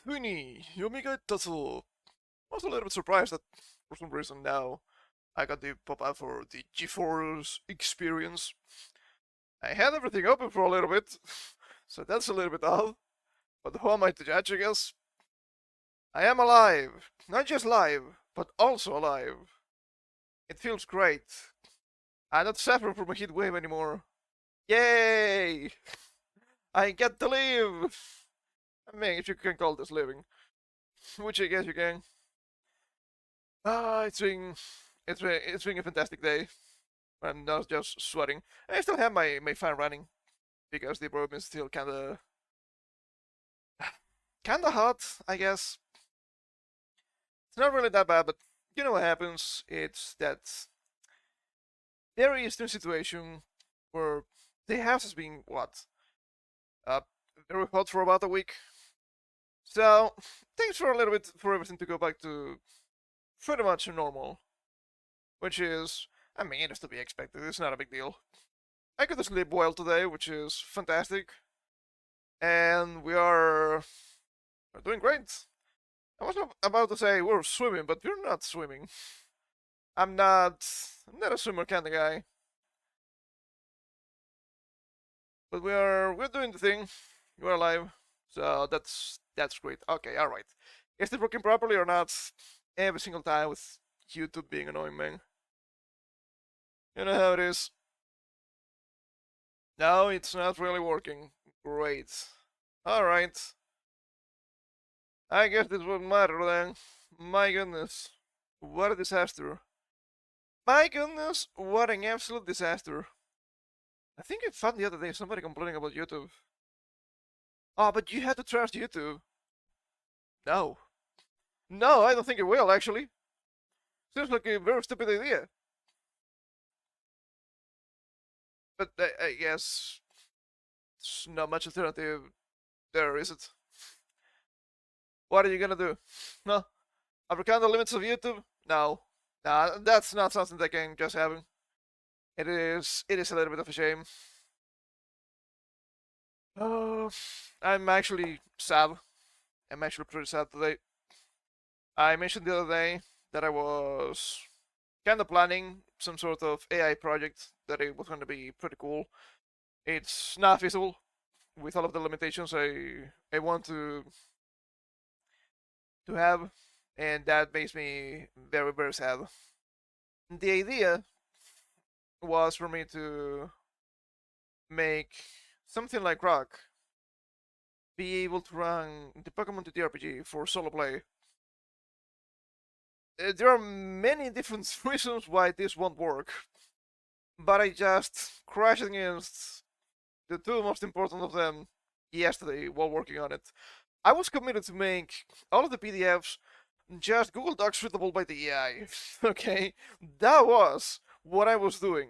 Winnie, Yomiga Tatsu. I was a little bit surprised that for some reason now I got the pop-up for the GeForce experience. I had everything open for a little bit, so that's a little bit odd. But who am I to judge, I guess? I am alive. Not just live, but also alive. It feels great. I'm not suffering from a heat wave anymore. Yay! I get to live! I mean, if you can call this living. Which I guess you can. It's been a fantastic day. I'm not just sweating. I still have my fan running because the room is still kinda hot, I guess. It's not really that bad, but you know what happens? It's that there is a situation where the house has been uh very hot for about a week. So things for a little bit for everything to go back to pretty much normal. Which is, I mean, it's to be expected. It's not a big deal. I got to sleep well today, which is fantastic. And we're doing great. I was about to say we're swimming, but we're not swimming. I'm not I'm not a swimmer kind of guy. But we're doing the thing. We're alive. So that's great. Okay, alright. Is it working properly or not? Every single time with YouTube being annoying, man. You know how it is. No, it's not really working. Great. Alright. I guess this wouldn't matter then. My goodness. What a disaster. My goodness, what an absolute disaster. I think I found the other day somebody complaining about YouTube. Oh, but you had to trust YouTube. No. No, I don't think it will, actually. Seems like a very stupid idea. But I guess it's not much alternative there, is it? What are you gonna do? No? Overcome the limits of YouTube? No. Nah, that's not something that can just happen. It is a little bit of a shame. Uh, I'm actually sad. I'm actually pretty sad today. I mentioned the other day that I was kind of planning some sort of AI project that it was going to be pretty cool. It's not feasible with all of the limitations I want to have, and that makes me very very sad. The idea was for me to make something like Rock be able to run the Pokemon TTRPG for solo play. There are many different reasons why this won't work, but I just crashed against the two most important of them yesterday while working on it. I was committed to make all of the PDFs just Google Docs readable by the AI. Okay, that was what I was doing.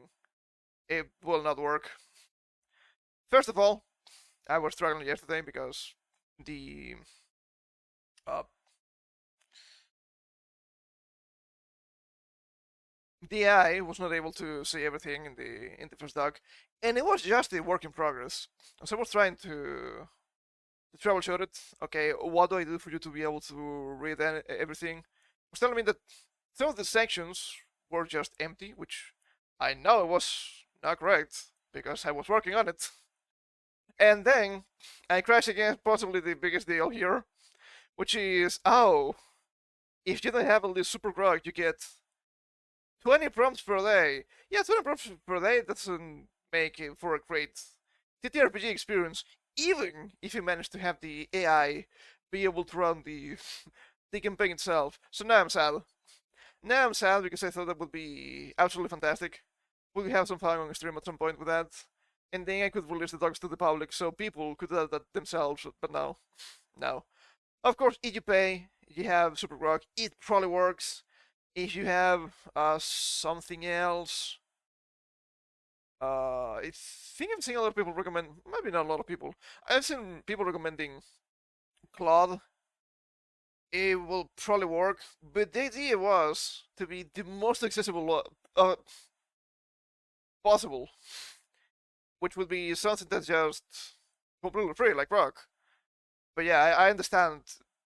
It will not work. First of all, I was struggling yesterday because the uh, the AI was not able to see everything in the first doc, and it was just a work in progress. So I was trying to troubleshoot it. Okay, what do I do for you to be able to read everything? It was telling me that some of the sections were just empty, which I know it was not correct because I was working on it. And then I crashed against possibly the biggest deal here, which is, oh, if you don't have a list super grog, you get 20 prompts per day. Yeah, 20 prompts per day doesn't make it for a great TTRPG experience, even if you manage to have the AI be able to run the the campaign itself. So now I'm sad. Now I'm sad because I thought that would be absolutely fantastic. We'll have some fun on stream at some point with that. And then I could release the dogs to the public so people could do that themselves, but no. No. Of course, if you pay, you have Super Rock, it probably works. If you have something else, I think I've seen a lot of people recommend, maybe not a lot of people, I've seen people recommending Claude. It will probably work, but the idea was to be the most accessible possible, which would be something that's just completely free, like Rock. But yeah, I understand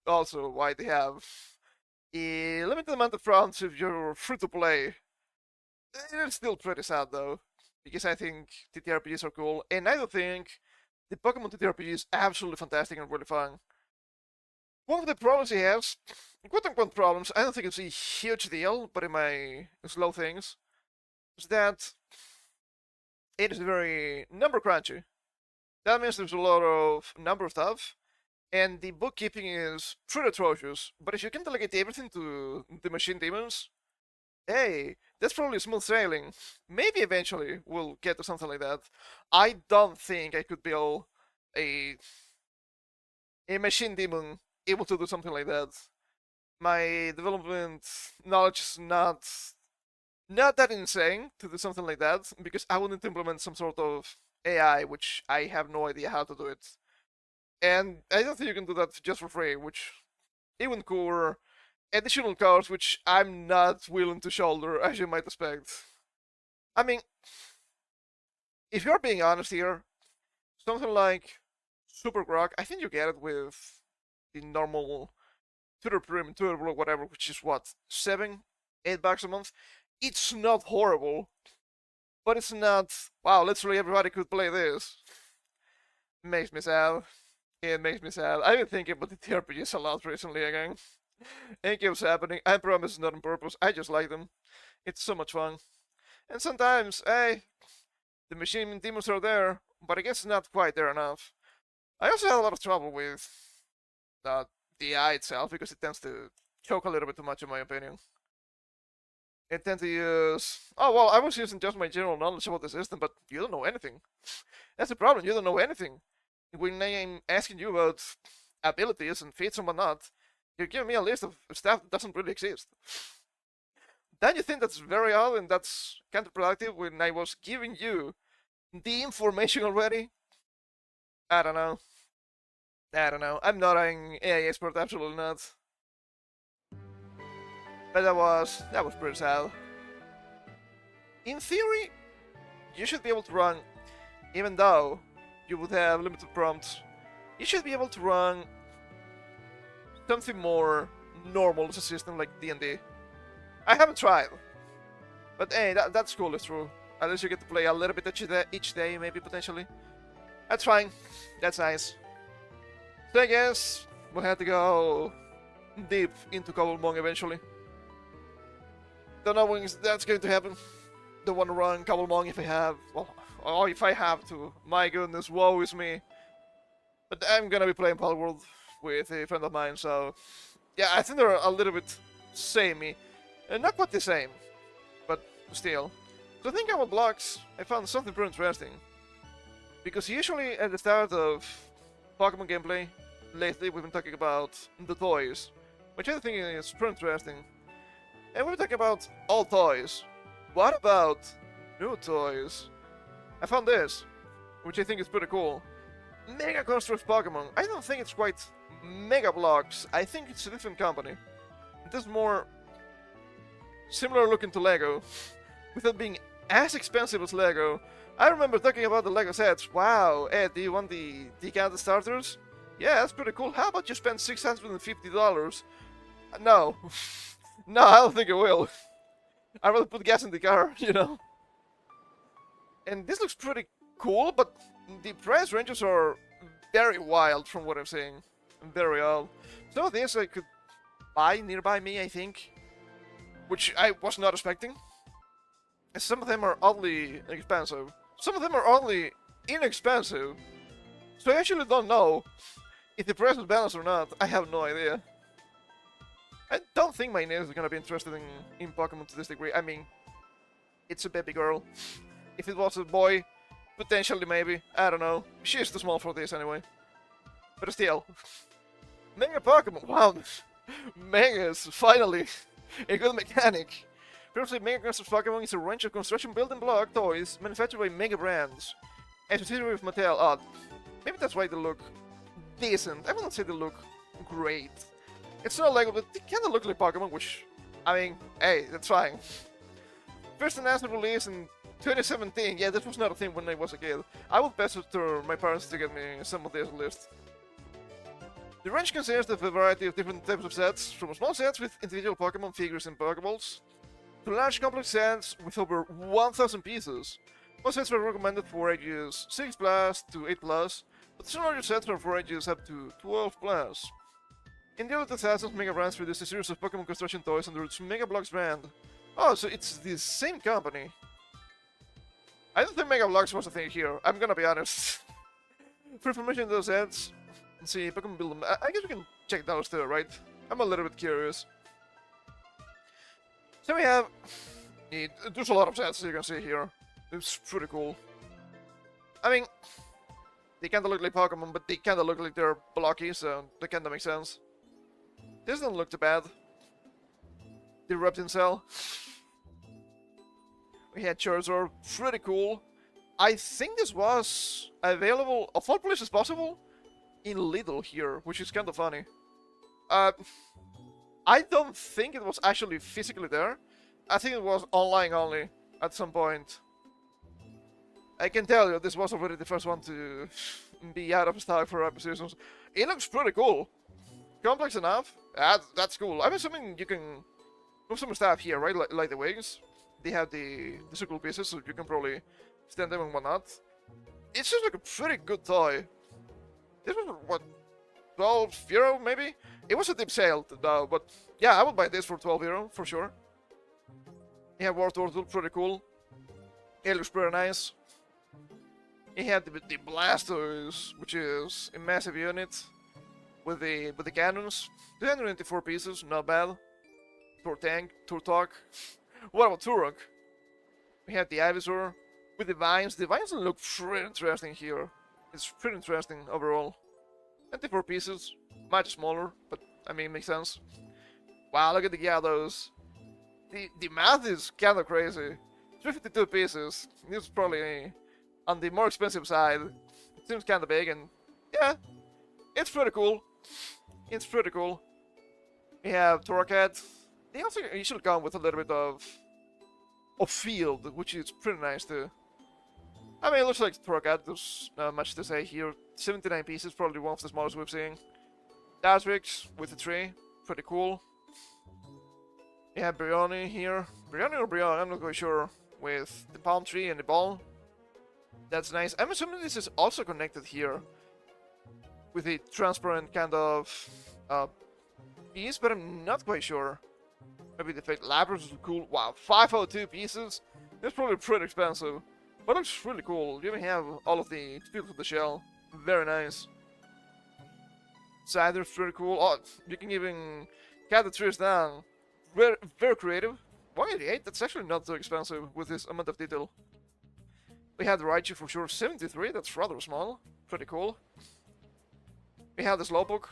also why they have a limited amount of rounds if you're free to play. It's still pretty sad though, because I think TTRPGs are cool, and I do think the Pokemon TTRPG is absolutely fantastic and really fun. One of the problems he has, quote unquote problems, I don't think it's a huge deal, but in my slow things, is that it is very number crunchy. That means there's a lot of number stuff, and the bookkeeping is pretty atrocious. But if you can delegate everything to the machine demons, hey, that's probably smooth sailing. Maybe eventually we'll get to something like that. I don't think I could build a machine demon able to do something like that. My development knowledge is not that insane to do something like that, because I would need to implement some sort of AI, which I have no idea how to do it. And I don't think you can do that just for free, which even cooler additional costs, which I'm not willing to shoulder, as you might expect. I mean, if you're being honest here, something like Super Grok, I think you get it with the normal Twitter Premium, Twitter Blue, whatever, which is what, $7-8 a month? It's not horrible, but it's not, wow, literally everybody could play this. Makes me sad. It makes me sad. I've been thinking about the TRPGs a lot recently again. It keeps happening. I promise it's not on purpose. I just like them. It's so much fun. And sometimes, hey, the machine demons are there, but I guess it's not quite there enough. I also had a lot of trouble with the AI itself, because it tends to choke a little bit too much in my opinion. It tends to use... Oh, well, I was using just my general knowledge about the system, but you don't know anything. That's the problem, you don't know anything. When I'm asking you about abilities and feats and whatnot, you're giving me a list of stuff that doesn't really exist. Don't you think that's very odd and that's counterproductive when I was giving you the information already? I don't know. I'm not an AI expert, absolutely not. But that was pretty sad. In theory, you should be able to run, even though you would have limited prompts, you should be able to run something more normal as a system like D&D. I haven't tried, but hey, that's cool, it's true. At least you get to play a little bit each day, maybe, potentially. That's fine, that's nice. So I guess we'll have to go deep into Cobblemong eventually. Don't know when that's going to happen. Don't want to run Cobblemong if I have, well, or if I have to. My goodness, woe is me. But I'm gonna be playing Palworld with a friend of mine, so yeah, I think they're a little bit samey. Not quite the same, but still. So I think about blocks, I found something pretty interesting. Because usually at the start of Pokemon gameplay, lately we've been talking about the toys, which I think is pretty interesting. And we're talking about all toys. What about new toys? I found this, which I think is pretty cool. Mega Construct Pokemon. I don't think it's quite Mega Blocks. I think it's a different company. It is more similar looking to Lego, without being as expensive as Lego. I remember talking about the Lego sets. Wow, Ed, do you want the decanted starters? Yeah, that's pretty cool. How about you spend $650? No. No, I don't think I will. I'd rather put gas in the car, you know? And this looks pretty cool, but the price ranges are very wild from what I'm seeing. Very wild. Some of these I could buy nearby me, I think. Which I was not expecting. And some of them are oddly expensive. Some of them are oddly inexpensive. So I actually don't know if the price is balanced or not. I have no idea. I don't think my niece is gonna be interested in Pokemon to this degree. I mean, it's a baby girl. If it was a boy, potentially maybe. I don't know. She's too small for this anyway. But still. Mega Pokemon. Wow. Megas, finally. A good mechanic. Previously, Mega Construct Pokemon is a range of construction building block toys manufactured by Mega brands. And subsidiary with Mattel. Oh, maybe that's why they look decent. I wouldn't say they look great. It's not Lego, but they kinda look like Pokemon, which, I mean, hey, that's fine. First announced release in 2017. Yeah, this was not a thing when I was a kid. I would pass it to my parents to get me some of this list. The range consists of a variety of different types of sets, from small sets with individual Pokemon figures and Pokeballs, to large complex sets with over 1000 pieces. Most sets are recommended for ages 6 plus to 8 plus, but some larger sets are for ages up to 12 plus. In the early 2000s, Mega Brands produced a series of Pokemon construction toys under its Mega Bloks brand. Oh, so it's the same company. I don't think Mega Bloks was a thing here, I'm gonna be honest. For information on those sets, let's see, Pokemon Build them. I guess we can check those too, right? I'm a little bit curious. So we have... there's a lot of sets you can see here. It's pretty cool. I mean, they kinda look like Pokemon, but they kinda look like they're blocky, so that kinda makes sense. This doesn't look too bad. The Reptile Cell. We had Charizard, pretty cool. I think this was available of all places possible in Lidl here, which is kinda funny. I don't think it was actually physically there. I think it was online only at some point. I can tell you, this was already the first one to be out of stock for acquisitions. It looks pretty cool. Complex enough. That's cool. I'm assuming you can move some stuff here, right? Like the wings. They have the circle pieces, so you can probably stand them and whatnot. It's just like a pretty good toy. This was, what, 12 euro maybe? It was a deep sale though, but yeah, I would buy this for 12 euro for sure. Yeah, War Turtle, pretty cool. It looks pretty nice. He had the Blastoise, which is a massive unit with the cannons. 294 pieces, not bad. Turtank, Turtok. What about Turok? We had the Ivysaur with the vines. The vines look pretty interesting here. It's pretty interesting overall. 24 pieces, much smaller, but I mean, makes sense. Wow, look at the Gyarados. The math is kind of crazy. 352 pieces. This is probably on the more expensive side. It seems kind of big, and yeah, it's pretty cool. It's pretty cool. We have Torracat. They also usually come with a little bit of field, which is pretty nice too. I mean, it looks like Torracat. There's not much to say here. 79 pieces, probably one of the smallest we've seen. Dartrix with the tree, pretty cool. We have Brioni here. Brioni or Brion, I'm not quite sure. With the palm tree and the ball. That's nice. I'm assuming this is also connected here with a transparent kind of piece, but I'm not quite sure. Maybe the fake Lapras is cool. Wow, 502 pieces. That's probably pretty expensive, but looks really cool. You even have all of the fields of the shell. Very nice. Cider's pretty cool. Oh, you can even cut the trees down. Very, very creative. 188. That's actually not so expensive with this amount of detail. We had the Raichu for sure. 73. That's rather small. Pretty cool. We have the Slowpoke.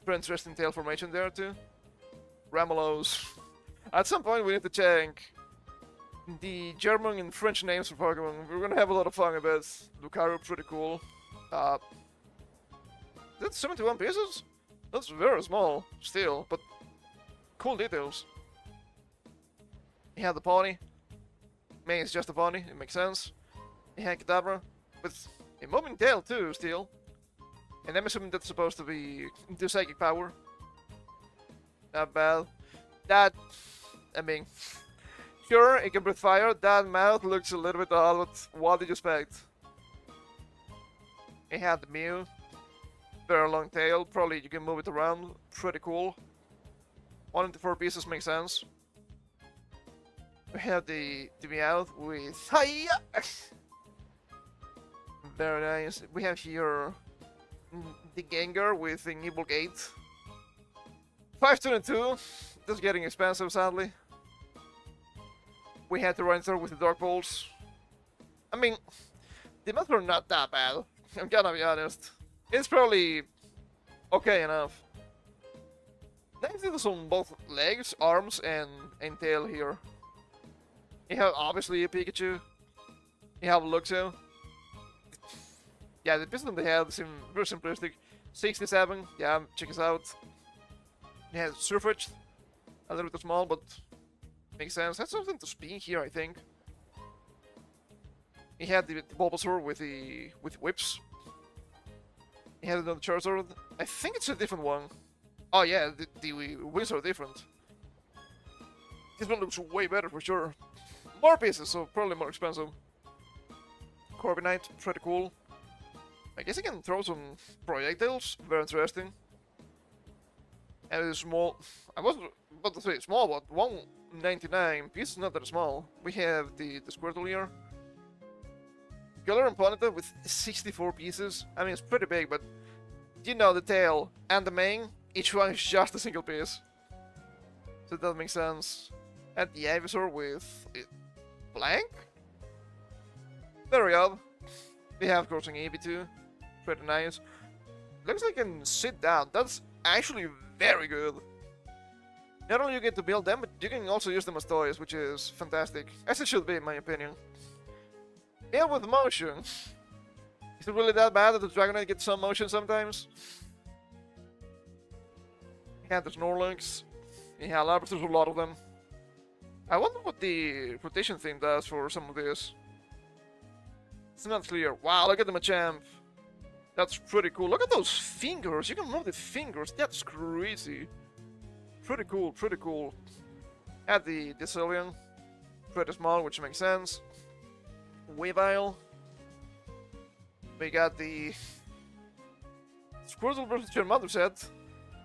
Pretty interesting tail formation there too. Ramelos. At some point we need to check the German and French names for Pokemon. We're gonna have a lot of fun with this. Lucario, pretty cool. That's 71 pieces? That's very small, still, but cool details. He had the pony. Maybe it's just a pony, it makes sense. He had Kadabra, with a moving tail too, still. And I'm assuming that's supposed to be the psychic power. Not bad. That, I mean, sure, it can breathe fire. That mouth looks a little bit odd, but what did you expect? He had the Mew. Very long tail, probably you can move it around. Pretty cool. 104 pieces makes sense. We have the Meowth with Hiya! Very nice. We have here the Gengar with the Nibble Gate. 522. That's getting expensive, sadly. We had the Rhinosaur with the Dark Pulse. I mean, the maps are not that bad. I'm gonna be honest. It's probably okay enough. Nice details on both legs, arms, and tail here. You have obviously a Pikachu. You have Luxio. Yeah, the pistol they have seem very simplistic. 67, yeah, check this out. It has Surfetched. A little bit small, but makes sense. Has something to spin here, I think. He had the Bulbasaur with whips. He has another Charizard. I think it's a different one. Oh yeah, the wings are different. This one looks way better for sure. More pieces, so probably more expensive. Corbinite, pretty cool. I guess I can throw some projectiles, very interesting. And it's small. I wasn't about to say small, but 199 pieces, not that small. We have the Squirtle here. Color and Ponyta with 64 pieces. I mean, it's pretty big, but you know, the tail and the mane, each one is just a single piece. So that makes sense. And the Ivysaur with blank? Very odd. We have Crossing Eevee too. Pretty nice. Looks like I can sit down. That's actually very good. Not only you get to build them, but you can also use them as toys, which is fantastic. As it should be, in my opinion. Yeah, with motion. Is it really that bad that the Dragonite gets some motion sometimes? Yeah, there's Snorlax. Yeah, there's a lot of them. I wonder what the rotation thing does for some of this. It's not clear. Wow, look at the Machamp. That's pretty cool. Look at those fingers. You can move the fingers. That's crazy. Pretty cool, pretty cool. Add the Decillion. Pretty small, which makes sense. Weavile. We got the Squirtle versus your mother set.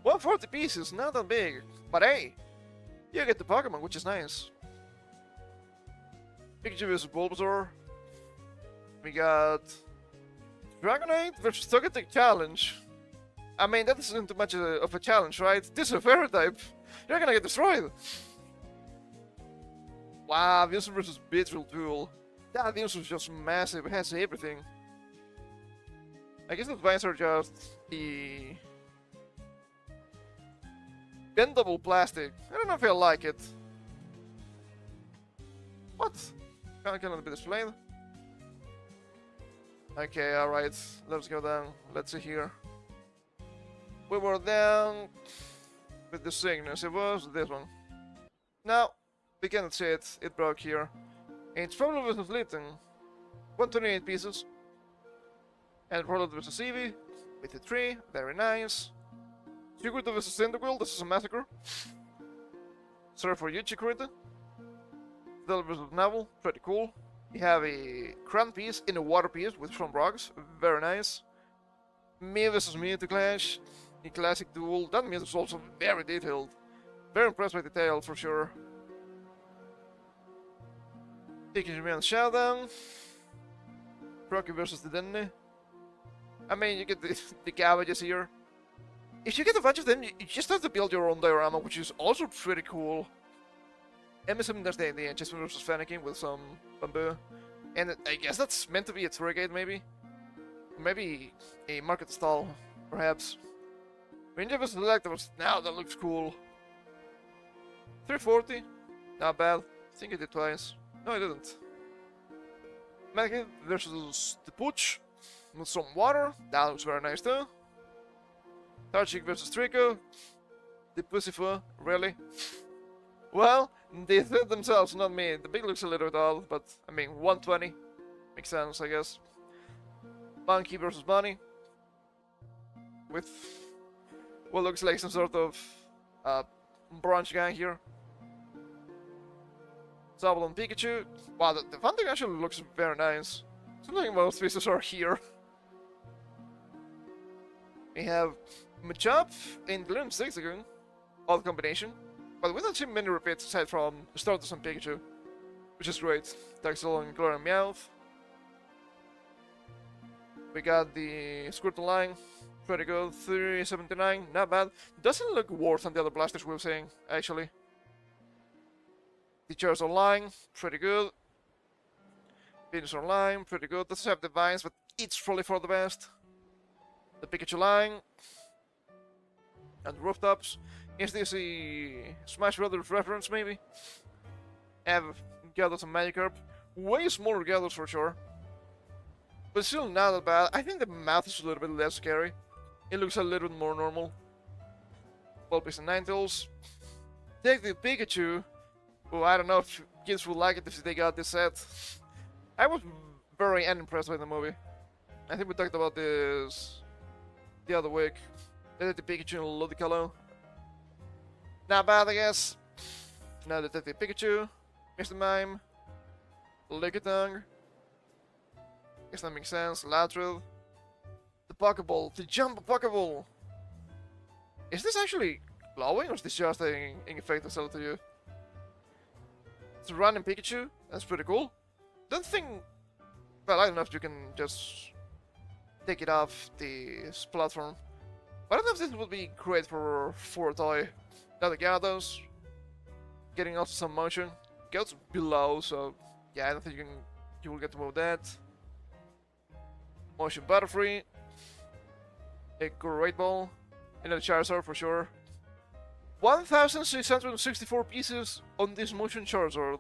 140 pieces, not that big. But hey, you get the Pokemon, which is nice. Pikachu versus Bulbasaur. We got Dragonite versus Togetic Challenge. I mean, that isn't too much of a challenge, right? This is a fairy type. You're gonna get destroyed. Wow, Wilson versus Beedrill duel. That Wilson is just massive. It has everything. I guess the vines are just the bendable plastic. I don't know if I like it. What? Cannot be displayed. Okay, alright. Let's go down. Let's see here. We were down with the sickness. It was this one. Now, we cannot see it. It broke here. And it's probably versus Litten. 128 pieces. And probably versus Eevee. With the 3. Very nice. Chikorita versus Cyndaquil. This is a massacre. Sorry for you, Chikorita. Del versus Navel. Pretty cool. You have a Crown piece in a water piece with some rocks. Very nice. Mew versus Mewtwo Clash. A classic duel. That Mew is also very detailed. Very impressed by the tail for sure. Pikachu and Showdown. Rocky versus the Denny. I mean, you get the cabbages here. If you get a bunch of them, you just have to build your own diorama, which is also pretty cool. MSM does the Chessman versus Fennekin with some bamboo. And I guess that's meant to be a Turrigate, maybe? Maybe a market stall, perhaps. Ranger versus Electabuzz. Now that looks cool. 340. Not bad. I think I did twice. No, I didn't. Magnet versus the Pooch. With some water. That looks very nice too. Tarchik versus Trico. The Pussyfoo. Really? Well, they did themselves, not me. The big looks a little bit odd, but I mean, 120. Makes sense, I guess. Monkey versus Bunny. With what looks like some sort of brunch gang here. Zabel and Pikachu. Wow, the funding actually looks very nice. Something most pieces are here. We have Machop and Gloom 6 again. Odd combination. But we don't see many repeats aside from Stardust and Pikachu. Which is great. Taxel and Glorian Meowth. We got the Squirtle line. Pretty good. 379. Not bad. Doesn't look worse than the other blasters we were seeing, actually. The Charizard line. Pretty good. Venusaur line. Pretty good. Doesn't have the vines, but it's probably for the best. The Pikachu line. And rooftops. Is this a Smash Brothers reference, maybe? Have Gyarados and Magikarp. Way smaller Gyarados for sure. But still not that bad. I think the mouth is a little bit less scary. It looks a little bit more normal. Vulpix and Ninetales. Take the Pikachu. Well, I don't know if kids would like it if they got this set. I was very unimpressed by the movie. I think we talked about this the other week. Detective Pikachu and Ludicolo. Not bad, I guess. Now Detective Pikachu, Mr. Mime, Lickitung. Guess that makes sense. Lathril. The Pokeball, the Jumbo Pokeball. Is this actually glowing, or is this just an effect I sell it to you? It's a random Pikachu. That's pretty cool. Don't think. Well, I don't know if you can just take it off this platform. But I don't know if this would be great for a toy. Now the Gyarados, getting also some motion. Goes below, so yeah, I don't think you will get to move that. Motion Butterfree. A Great Ball. Another Charizard for sure. 1,664 pieces on this motion Charizard.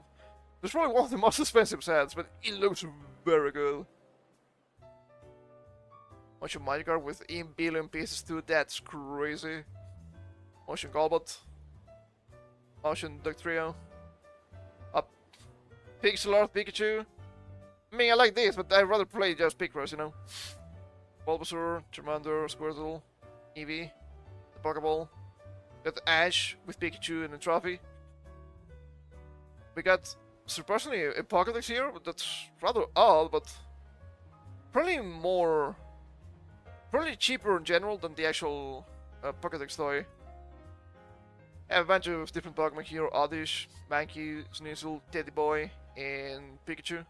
It's probably one of the most expensive sets, but it looks very good. Motion Magikarp with 8 billion pieces too, that's crazy. Motion Golbat. Motion Dugtrio. Up. Pixel Art Pikachu. I mean, I like this, but I'd rather play just Picross, you know. Bulbasaur, Charmander, Squirtle, Eevee, the Pokeball. Got Ash with Pikachu and a trophy. We got, surprisingly, a Pokédex here, but that's rather odd, but probably cheaper in general than the actual Pokédex toy. I have a bunch of different Pokemon here: Oddish, Mankey, Sneasel, Teddy Boy, and Pikachu.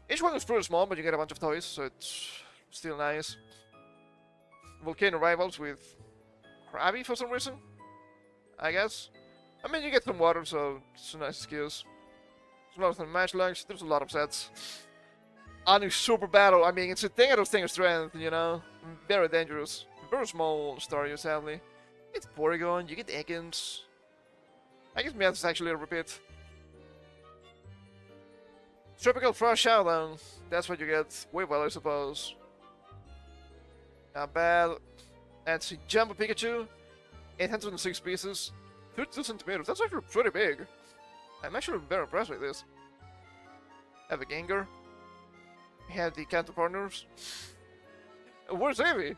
Each one is pretty small, but you get a bunch of toys, so it's still nice. Volcano Rivals with Krabby for some reason, I guess. I mean, you get some water, so it's a nice excuse. There's a lot of Matchlogs, there's a lot of sets. Anu Super Battle, I mean, it's a thing out of strength, you know? Very dangerous. Very small star, sadly. It's Porygon, you get Ekans. I guess Meowth is actually a repeat. Tropical Frost Showdown, that's what you get. Way well, I suppose. Not bad. That's a Jumbo Pikachu. 806 pieces. 32 centimeters, that's actually pretty big. I'm actually very impressed with this. Have a Gengar. We have the Kanto Partners. Where's Eevee?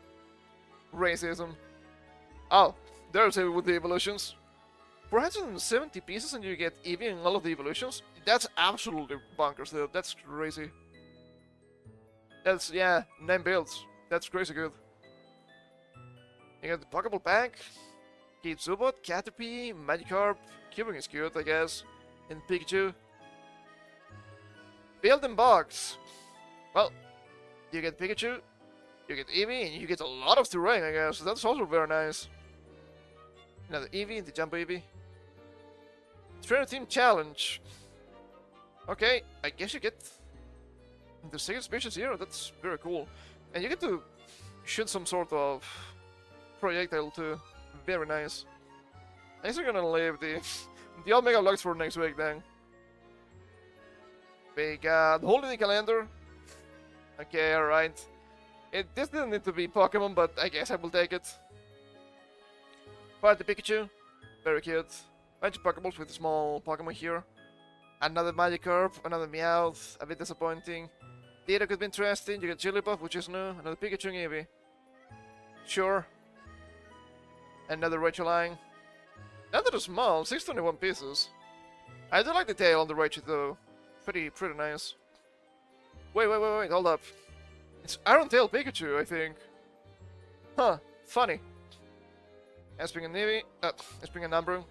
Racism. Oh, there's Eevee with the evolutions. 470 pieces and you get Eevee in all of the evolutions? That's absolutely bonkers, dude. That's crazy. That's, yeah, 9 builds. That's crazy good. You got the Pokeball Pack. Kate Zubot, Caterpie, Magikarp. Cubing is cute, I guess. And Pikachu. Build and box. Well, you get Pikachu, you get Eevee, and you get a lot of terrain, I guess. That's also very nice. Another Eevee, the Jumbo Eevee. Trainer Team Challenge. Okay, I guess you get the second species here. That's very cool. And you get to shoot some sort of projectile too. Very nice. I guess we're gonna leave the Omega Logs for next week then. We got Holiday Calendar. Okay, alright. This didn't need to be Pokemon, but I guess I will take it. Party Pikachu. Very cute. Bunch of Pokeballs with small Pokemon here. Another Magikarp, another Meowth, a bit disappointing. Data could be interesting, you get Jigglypuff, which is new, another Pikachu and Eevee. Sure. Another Raichuline. Not that small, 621 pieces. I do like the tail on the Raichu though. Pretty nice. Wait, hold up. It's Iron Tail Pikachu, I think. Huh, funny. Esping and Eevee, Esping and Umbreon.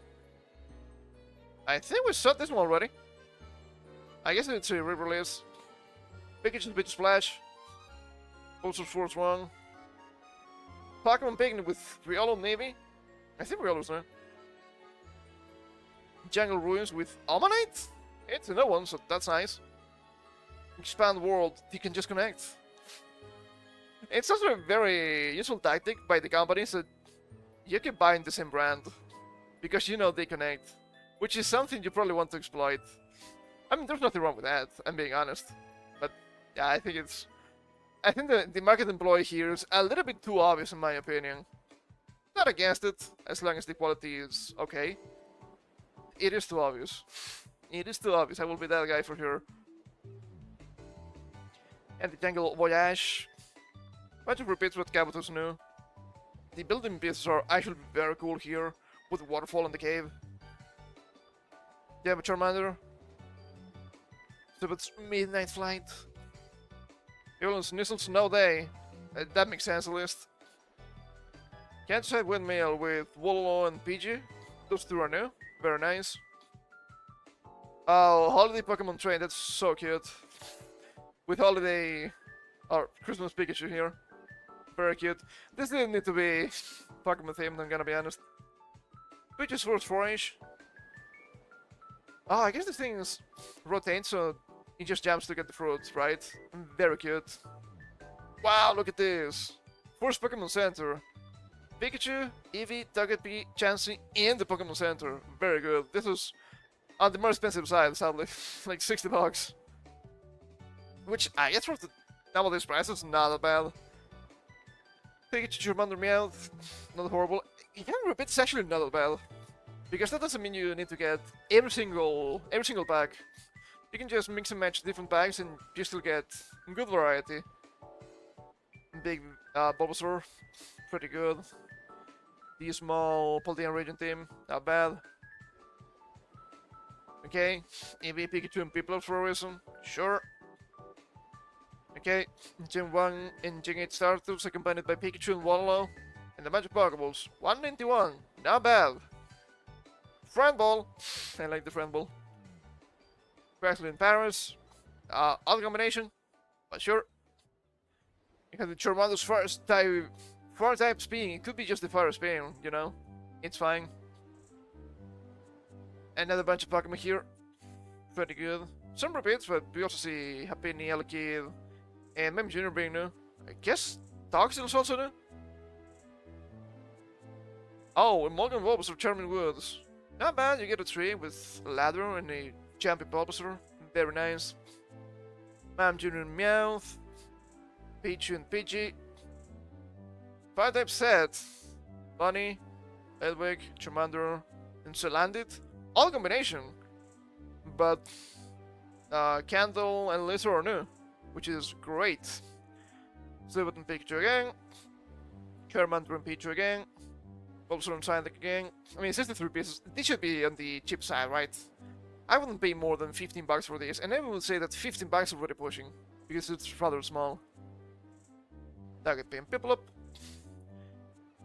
I think we saw this one already. I guess it's a re-release. Pikachu's Big Splash. Also Force 1. Pokemon Picnic with Riolo and Eevee. I think Riolo's there. Jungle Ruins with Almanite? It's a new one, so that's nice. Expand World, you can just connect. It's also a very useful tactic by the companies that you can buy in the same brand. Because you know they connect. Which is something you probably want to exploit. I mean, there's nothing wrong with that, I'm being honest. But, yeah, I think the market employee here is a little bit too obvious in my opinion. Not against it, as long as the quality is okay. It is too obvious. It is too obvious, I will be that guy for sure. And the Jungle Voyage. Bunch of repeats with Kabuto's new. The building pieces are actually very cool here, with the waterfall in the cave. You have a Charmander. So it's midnight flight. Evelyn's Nissel Snow Day. That makes sense at least. Can't say Windmill with Wololo and PG. Those two are new. Very nice. Oh, Holiday Pokemon Train. That's so cute. With Holiday... or Christmas Pikachu here. Very cute. This didn't need to be Pokemon themed, I'm gonna be honest. Pikachu's first 4-inch. Oh, I guess this thing rotates, so he just jumps to get the fruit, right? Very cute. Wow, look at this! First Pokemon Center. Pikachu, Eevee, Togepi, Chansey in the Pokemon Center. Very good. This was on the more expensive side, sadly. Like $60. Which, I guess for the nowadays prices, not that bad. Pikachu, Charmander, Meowth, not horrible. Younger Bit is actually not that bad. Because that doesn't mean you need to get every single pack. You can just mix and match different packs and you still get good variety. Big Bulbasaur, pretty good. The small Paldean region team, not bad. Okay, Eevee, Pikachu, and Piplup for a reason, sure. Okay, Gen 1 and Gen 8 starters accompanied by Pikachu and Wololo. And the Magic Pokeballs, 191, not bad. Friend Ball, I like the Friend Ball. Grassland in Paris, odd combination, but sure. You have the Charmander's fire type spin, it could be just the fire spin, you know, it's fine. Another bunch of Pokemon here, pretty good. Some repeats, but we also see Happiny, Elekid, and Mem Jr. being new. I guess Toxel's also new. Oh, and Morgan Bulbasaur Charming Woods. Not bad, you get a tree with a ladder and a jumpy Bulbasaur. Very nice. Mem Jr. and Meowth. Pichu and Pidgey. Fire type set. Bunny, Edwig, Charmander, and Salandit. All combination. But Candle and Lizard are new, which is great. Slivet and Pikachu again. Charmander and Pichu again. Bulbasaur and Psyduck again. I mean, 63 pieces. This should be on the cheap side, right? I wouldn't pay more than $15 for this, and everyone would say that $15 is already pushing, because it's rather small. Togepi and Piplup.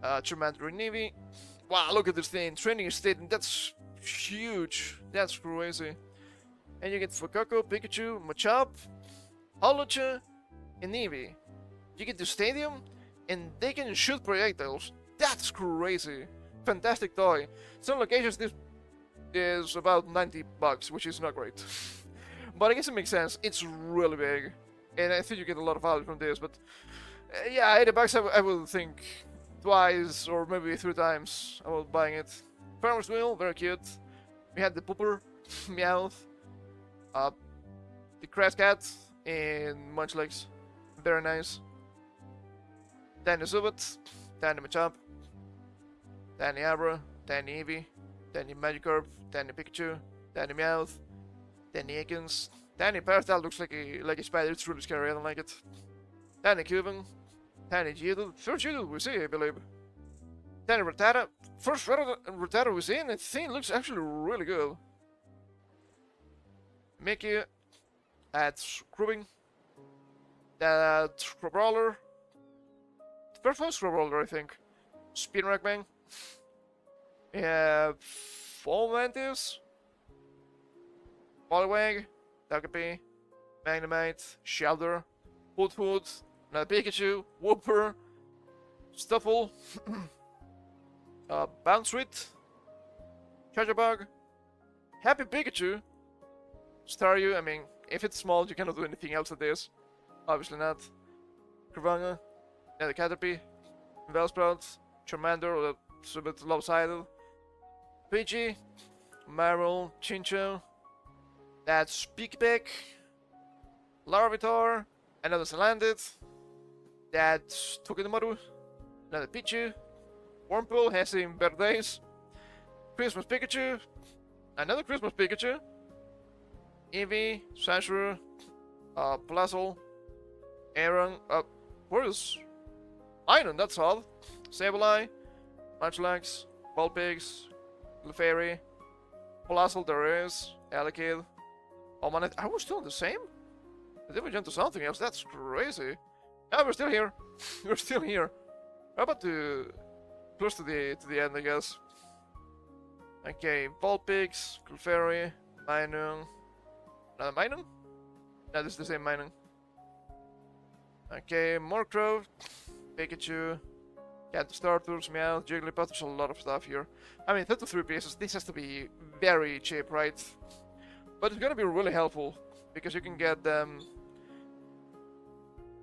Charmander and Eevee. Wow, look at this thing. Training state, and that's huge. That's crazy. And you get Fuecoco, Pikachu, Machop, Holocha, and Eevee. You get the stadium, and they can shoot projectiles. That's crazy. Fantastic toy. Some locations this is about $90, which is not great. But I guess it makes sense. It's really big. And I think you get a lot of value from this, but yeah, $80 I would think twice or maybe 3 times about buying it. Farmer's Wheel, very cute. We had the Pooper, Meowth, the Crash Cat, and Munchlax. Very nice. Tiny Zubat, Tiny Machop, Tiny Abra, Tiny Eevee, Tiny Magikarp, Tiny Pikachu, Tiny Meowth, Tiny Ekans, Tiny Parastal looks like a spider, it's really scary, I don't like it. Tiny Cuban, Tiny Geodude, first Geodude we see, I believe. Tiny Rattata, first Rattata we see, and I think it looks actually really good. Mickey, that's Scrubbing, that's Scrubrawler, first one Scrubrawler I think, Spinarak Bang, we have Fomantis, Poliwag, Togepi, Magnemite, Shelter, Hoot, another Pikachu, Wooper, Stuffle, Bounsweet, Charjabug, Happy Pikachu, Staryu, I mean, if it's small you cannot do anything else with this, obviously not, Kravanga, another Caterpie, Bellsprout, Charmander, it's a bit lopsided, Pidgey, Marill, Chinchou, that's Peekabek, Larvitar, another Salandit, that's Togedemaru, another Pichu, Wurmple has seen better days, Christmas Pikachu, another Christmas Pikachu, Eevee, Sashura, Palazzle, Aaron, where's Iron, that's all. Sableye, Munchlax, Vulpix, Clefairy, Colossal there is, Elekid. Oh man, are we still the same? Did we jump to something else? That's crazy. Yeah, we're still here. We're still here. How about to close to the end, I guess. Okay, Vulpix, Clefairy, Minun. Another Minun? No, this is the same Minun. Okay, Murkrow, Pikachu, Cat Starters, Meowth, Jigglypuff, there's a lot of stuff here. I mean, 33 pieces, this has to be very cheap, right? But it's gonna be really helpful, because you can get them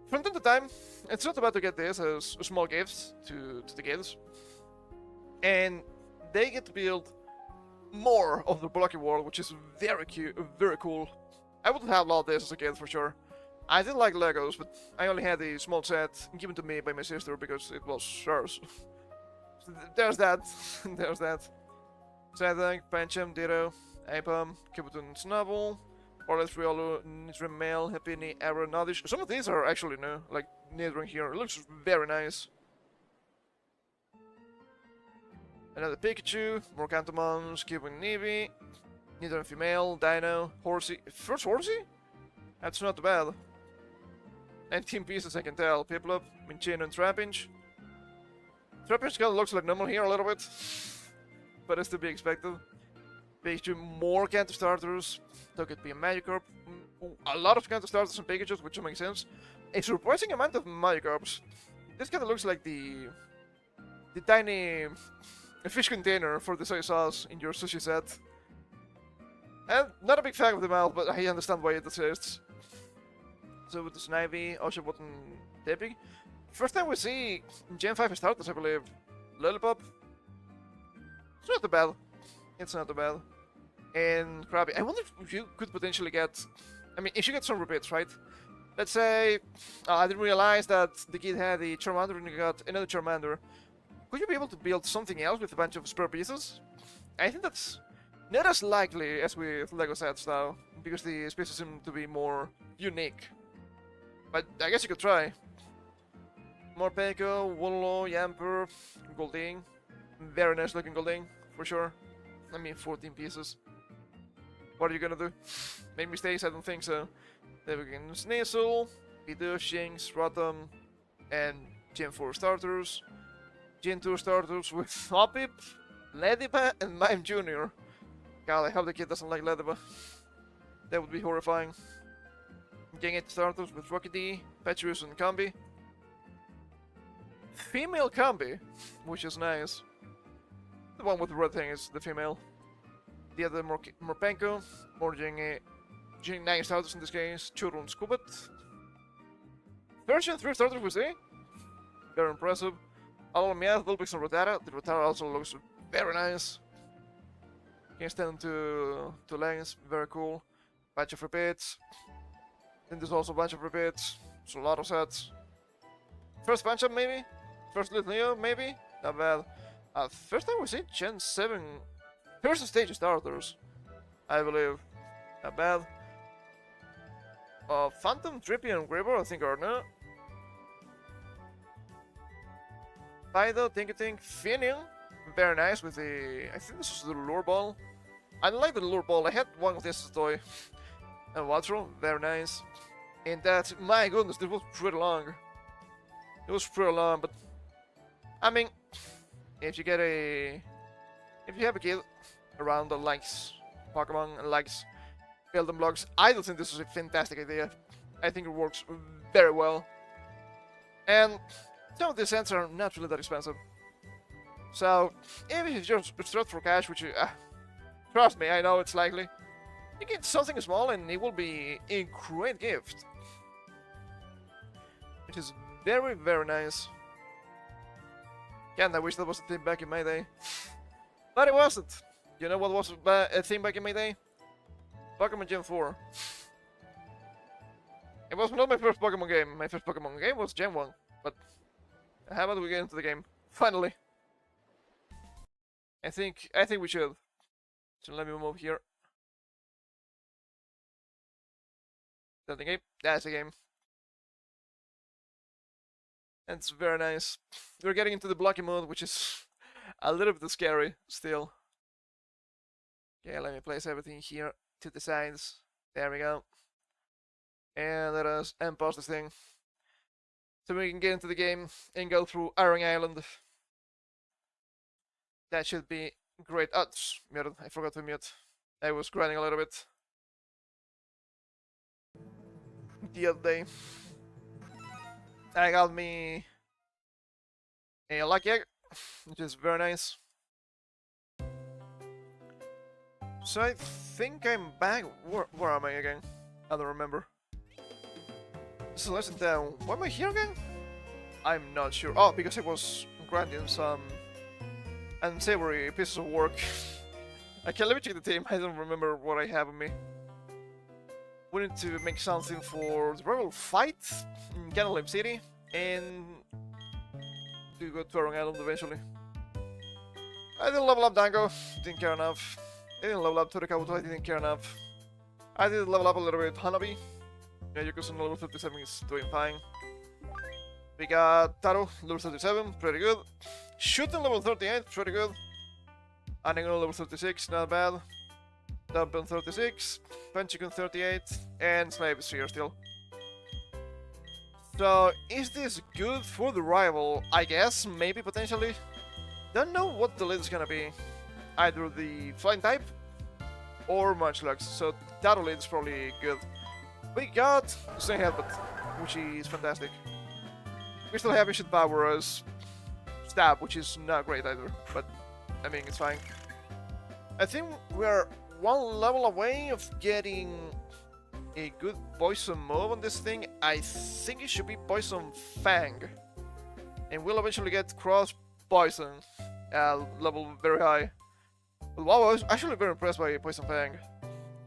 from time to time. It's not about to get this as small gifts to the kids. And they get to build more of the blocky world, which is very cute, very cool. I would have loved this as a kid for sure. I didn't like Legos, but I only had a small set given to me by my sister because it was hers. So there's that. There's that. Psyduck, Pancham, Ditto, Apam, Kabutoon, Snubble, Orlet, Riolu, Nidrim Male, Happiny, Aeronautic. Some of these are actually new, like Nidring here. It looks very nice. Another Pikachu, more Cantomons, Cubing Eevee, Nidring Female, Dino, Horsey. First Horsey? That's not bad. 19 pieces I can tell. Piplup, Minchino, and Trapinch. Trapinch kind of looks like normal here a little bit, but it's to be expected. Pikachu, more Canto Starters. Togepi and Magikarp. A lot of Canto Starters and Pikachus, which makes sense. A surprising amount of Magikarps. This kind of looks like the tiny fish container for the soy sauce in your sushi set. And not a big fan of the mouth, but I understand why it exists. So with the Snivy, Oshawott, and Tepig. First time we see Gen 5 starters, I believe. Lillipup. It's not too bad. It's not too bad. And Krabby. I wonder if you could potentially get... I mean, if you get some repeats, right? Let's say... I didn't realize that the kid had a Charmander and you got another Charmander. Could you be able to build something else with a bunch of spare pieces? I think that's not as likely as with Lego sets though, because the species seem to be more unique. But I guess you could try. Morpeko, Wololo, Yamper, Golding. Very nice looking Golding, for sure. I mean, 14 pieces. What are you gonna do? Make mistakes? I don't think so. Then we can Sneasel, Bidoof, Shinx, Rotom, and Gen 4 starters. Gen 2 starters with Hoppip, Lediba, and Mime Jr. God, I hope the kid doesn't like Lediba. That would be horrifying. Gen 8 starters with Rocky D, Petrus, and Combi. Female Combi, which is nice. The one with the red thing is the female. The other Morpenko, more Gen 9 starters in this case, Churro and Scubat. Version 3 starters we see. Very impressive. Meowth, Vulpix, and Rattata. The Rattata also looks very nice. Can stand to lengths, very cool. Bunch of repeats. Then there's also a bunch of repeats. So a lot of sets. First Pancham maybe? First Little Neo maybe? Not bad. First time we see Gen 7 first stage starters, I believe. Not bad. Phantom, Drippy, and Gribber I think are new. Fido, Tinkatink, Finion, very nice with the... I think this is the Lure Ball. I like the Lure Ball, I had one of this as a toy. And Watro, very nice. And that, my goodness, this was pretty long. It was pretty long, but... I mean, if you get a... If you have a kid around that likes Pokemon and likes building blocks, I do think this is a fantastic idea. I think it works very well. And... some of these sets are not really that expensive. So, even if you just start for cash, which you, trust me, I know it's likely, you get something small and it will be a great gift. Which is very, very nice. And I wish that was a thing back in my day. But it wasn't. You know what was a thing back in my day? Pokemon Gen 4. It was not my first Pokemon game. My first Pokemon game was Gen 1. But how about we get into the game? Finally. I think we should. So let me move here. Is that the game? That's the game. And it's very nice. We're getting into the blocky mode, which is a little bit scary still. Okay, let me place everything here to the sides. There we go. And let us unpause this thing. So we can get into the game and go through Iron Island. That should be great. Oh, it's muted. I forgot to mute. I was grinding a little bit the other day. I got me a lucky egg, which is very nice. So I think I'm back. Where am I again? I don't remember. So listen down. Why am I here again? I'm not sure. Oh, because I was grinding some unsavory pieces of work. Okay, let me check the team. I don't remember what I have on me. We need to make something for the rival fight in Canalip City and to go to Iron Island eventually. I didn't level up Dango, didn't care enough. I didn't level up Torikabuto, I didn't care enough. I did level up a little bit Hanabi. Yeah, Yoko's on level 37 is doing fine. We got Taro, level 37, pretty good. Shooting level 38, pretty good. Anigo level 36, not bad. Dumpen 36, Punchikun 38, and Snape is here still. So, is this good for the rival? I guess, maybe, potentially. Don't know what the lead is gonna be. Either the flying type or Munchlax, so that lead is probably good. We got Snake Headbutt, which is fantastic. We still have Ancient Power as Stab, which is not great either, but I mean, it's fine. I think we're one level away of getting a good Poison move on this thing. I think it should be Poison Fang. And we'll eventually get Cross Poison level very high. But wow, I was actually very impressed by Poison Fang.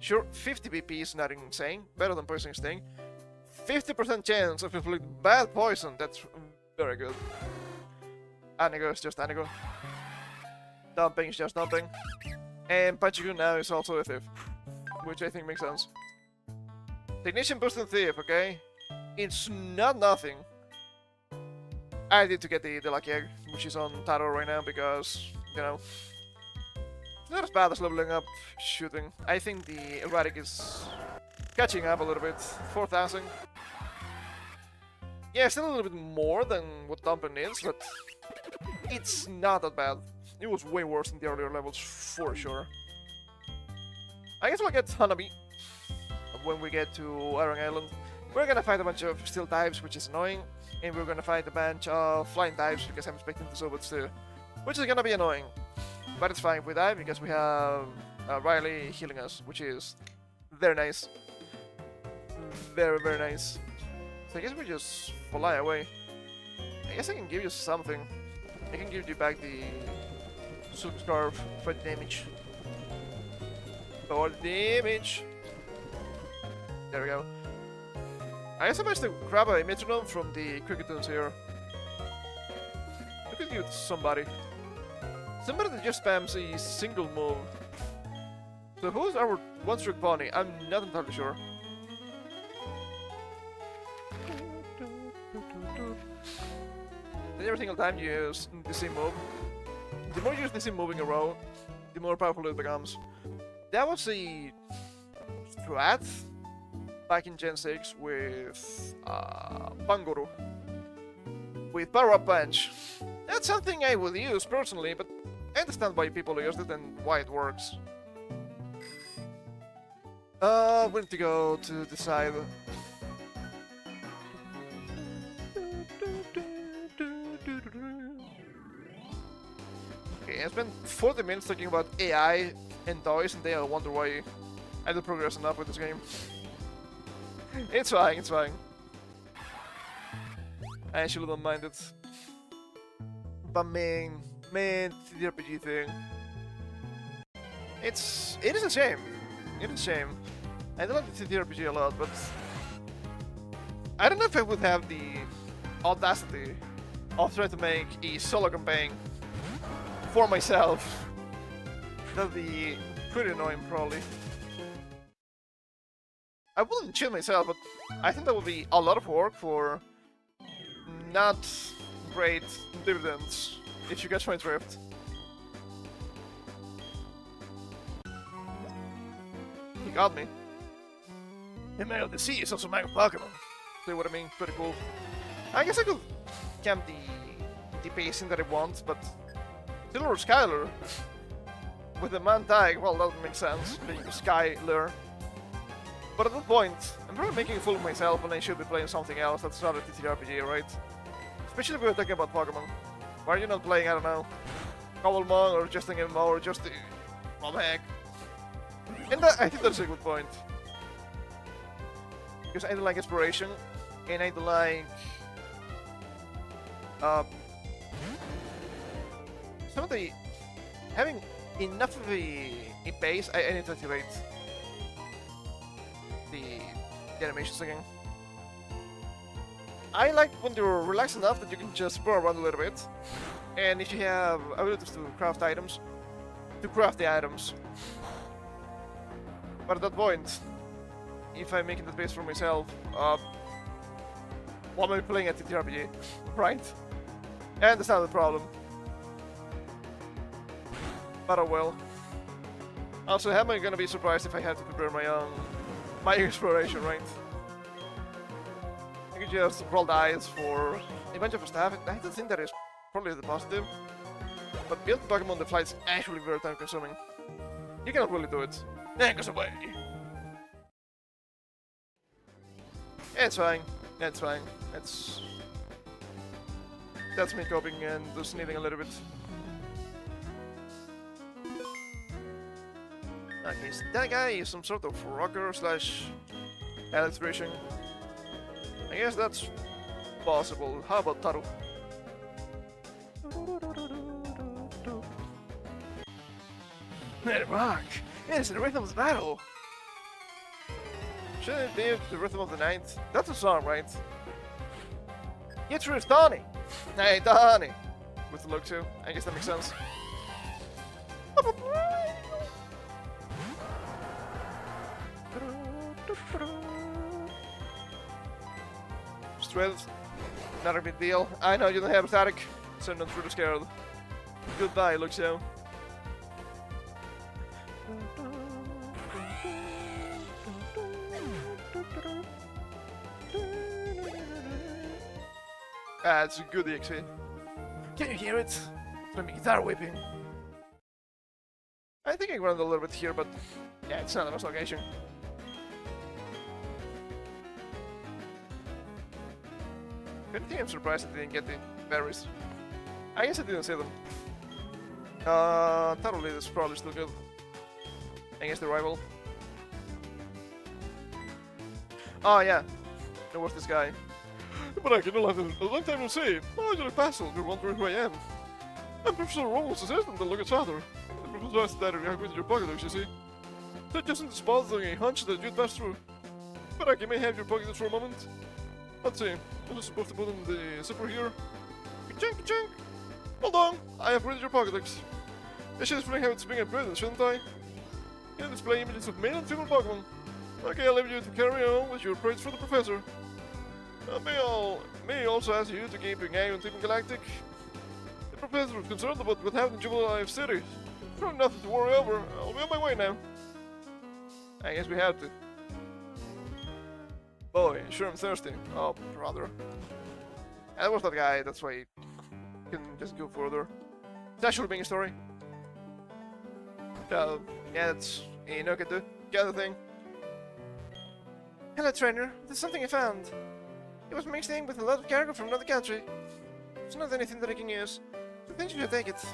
Sure, 50 BP is not insane, better than Poison Sting. 50% chance of inflicting bad poison, that's very good. Anigo is just Anigo. Dumping is just dumping. And Punchikun now is also a Thief, which I think makes sense. Technician boosting Thief, okay? It's not nothing. I need to get the lucky egg, which is on Taro right now because, you know, it's not as bad as leveling up shooting. I think the erratic is catching up a little bit. 4,000. Yeah, still a little bit more than what Dumping is, but it's not that bad. It was way worse in the earlier levels, for sure. I guess we'll get Hanabi when we get to Iron Island. We're gonna fight a bunch of steel types, which is annoying, and we're gonna fight a bunch of flying types because I'm expecting the Zobats too, which is gonna be annoying. But it's fine if we die because we have Riley healing us, which is very nice. Very, very nice. So I guess we just fly away. I guess I can give you something. I can give you back the Silk Scarf for the damage. For the damage! There we go. I guess I managed to grab a metronome from the Cricketons here. Look at you, somebody. Somebody that just spams a single move. So who's our one-trick pony? I'm not entirely sure. Then every single time you use the same move, the more you use the same move in a row, the more powerful it becomes. That was a strat back in Gen 6 with Pangoro. With Power Up Punch. That's something I would use personally, but I understand why people used it and why it works. We need to go to the side. Okay, I spent 40 minutes talking about AI and toys, and then I wonder why I don't progress enough with this game. It's fine, it's fine. I actually don't mind it. But man, the RPG thing. It is a shame. It is a shame. I don't like the RPG a lot, but I don't know if I would have the audacity of trying to make a solo campaign for myself. That'd be pretty annoying, probably. I wouldn't cheat myself, but I think that would be a lot of work for not great dividends, if you catch my drift. He got me. The man of the sea is also my Pokémon. See what I mean? Pretty cool. I guess I could camp the pacing that I want, but Silver Skyler with the man tag, well, that would make sense, being Skyler. But at that point, I'm probably making a fool of myself when I should be playing something else that's not a TTRPG, right? Especially if we're talking about Pokemon. Why are you not playing, I don't know, Cobblemon or just an MMO or just the... Well, heck. And I think that's a good point. Because I don't like exploration, and I don't like... some of the... having enough of a base, I need to activate the animations again. I like when you're relaxed enough that you can just explore around a little bit, and if you have abilities to craft items, to craft the items. But at that point, if I'm making the base for myself, why am I playing a TTRPG, right? And that's not the problem. But oh well. Also, am I gonna be surprised if I have to prepare my exploration, right? I could just roll dice for a bunch of stuff. I don't think that is probably the positive. But building Pokemon on the fly is actually very time consuming. You cannot really do it. That goes away. It's fine. It's fine. That's me coping and just needing a little bit. Okay, so that guy is some sort of rocker slash electrician. I guess that's possible. How about Taru? That rock! It's the rhythm of the battle! Shouldn't it be the rhythm of the night? That's a song, right? Get through Donnie! Hey, Donnie! With the look too. I guess that makes sense. Strength, not a big deal. I know you don't have static, so I'm not really scared. Goodbye, Luxio. Ah, it's a good EXP. Can you hear it? It's my guitar whipping. I think I ground a little bit here, but yeah, it's not the most location. If anything, I'm surprised I didn't get the berries. I guess I didn't see them. Totally, this is probably still good. I guess the rival. Oh yeah, there was this guy. But I can a long time no see. Oh, you're a passel, you're wondering who I am. I'm Professor Roll's assistant and Lucas' father. The professor asked that I with your pocketbooks, you see. So just in response to a hunch that you'd pass through. But I may have your pocketbooks for a moment. Let's see, I'm just supposed to put in the zipper here. Ka-chink, ka-chink! Hold on, I have read your pocketbooks. I should explain how it's being a present, shouldn't I? Can display images of male and female Pokemon. Okay, I'll leave you to carry on with your praise for the professor. May also ask you to keep an eye on Team Galactic. The professor is concerned about what happened in Jubilee Life City. Sure, nothing to worry over. I'll be on my way now. I guess we have to. Boy, sure I'm thirsty. Oh, brother. That was that guy, that's why you can just go further. It's actually being a story. So, yeah, that's no can do. Get the thing. Hello, trainer. There's something I found. It was mixed in with a lot of cargo from another country. It's not anything that I can use. So I think you should take it.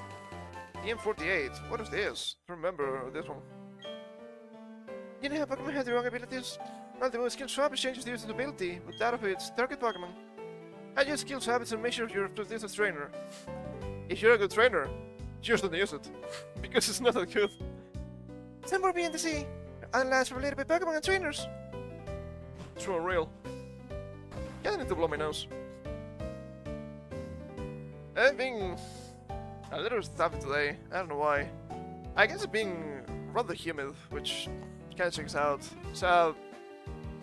The M48. What is this? Remember this one. You know how Pokemon have their own abilities? Well, the most skill swap changes the user's ability with that of its target Pokemon. I use skill swap to make sure you're a this trainer. If you're a good trainer, just don't use it. Because it's not that good. Somewhere beyond the sea, unless related by Pokemon and trainers. True or real? Yeah, I need to blow my nose. I'm being a little stuffy today. I don't know why. I guess it's being rather humid, which kind of checks out. So,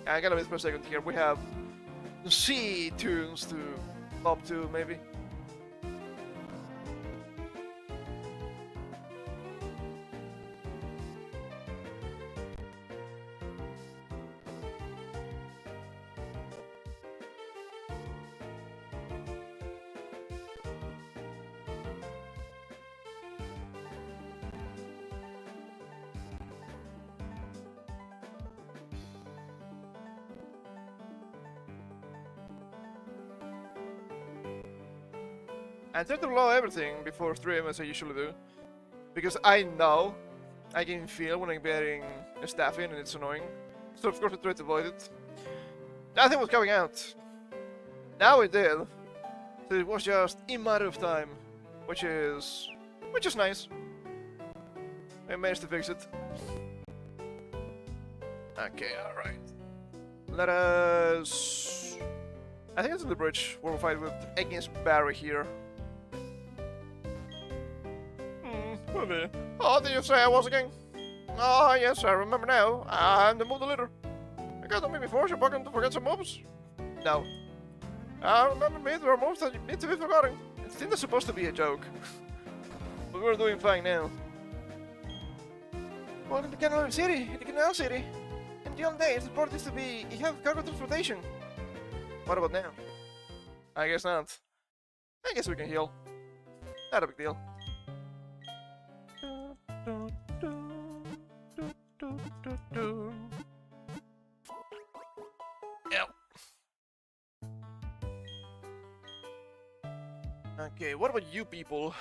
I gotta wait for a second here. We have sea tunes to top 2 maybe. I try to blow everything before stream as I usually do, because I know, I can feel when I'm getting a staff in and it's annoying, so of course I try to avoid it. Nothing was coming out. Now it did, so it was just a matter of time, which is nice. I managed to fix it. Okay, alright. Let us... I think it's on the bridge where we'll fight with against Barry here. Oh, did you say I was a king? Oh, yes, I remember now. I'm the mood leader. You got to me before, you're bugging to forget some moves? No. I remember me, there are moves that need to be forgotten. I think that's supposed to be a joke. But we're doing fine now. Well, in the Canal City, in the old days, the port used to be, you have cargo transportation. What about now? I guess not. I guess we can heal. Not a big deal. Okay, what about you people?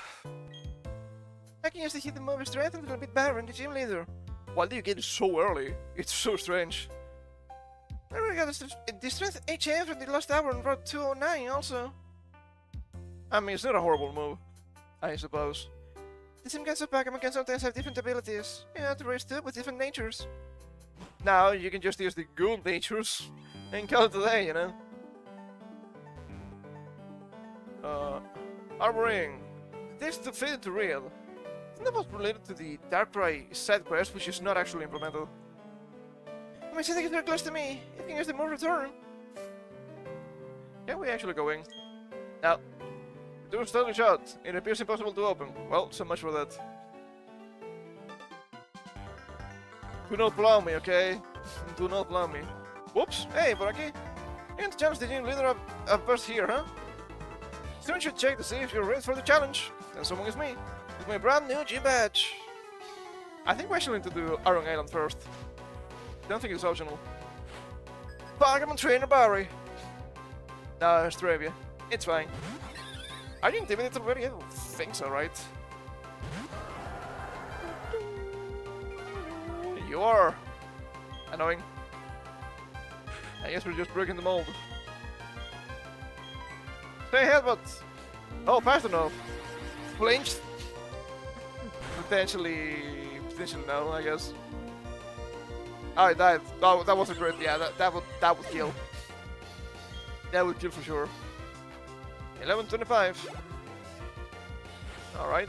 I can use the hidden move strength and a bit better in the gym leader. Why do you get it so early? It's so strange. I really got the strength HF from the last hour and brought 209 also. I mean, it's not a horrible move, I suppose. The same kinds of Pokémon can sometimes have different abilities. You have to raise two with different natures. Now you can just use the good natures and call it a day, you know? Armoring. This to fit into real. That was related to the Darkrai side quest, which is not actually implemented. My setting is very close to me. You can use the move return. Can we actually go in? No. Do a stealthy shot. It appears impossible to open. Well, so much for that. Do not blow me, okay? Do not blow me. Whoops! Hey, Ibaraki! You want to challenge the gym leader up first here, huh? Someone should check to see if you're ready for the challenge. And someone is me. With my brand new gym badge. I think we actually need to do Iron Island first. Don't think it's optional. Pokémon Trainer Barry. No, Australia. It's fine. Are you intimidated already? I don't think so, right? You are. Annoying. I guess we're just breaking the mold. Say headbutt! Oh, fast enough. Flinched? Potentially no, I guess. Oh, it died. Oh, that was a great. Yeah, that would kill. That would kill for sure. 11:25. All right.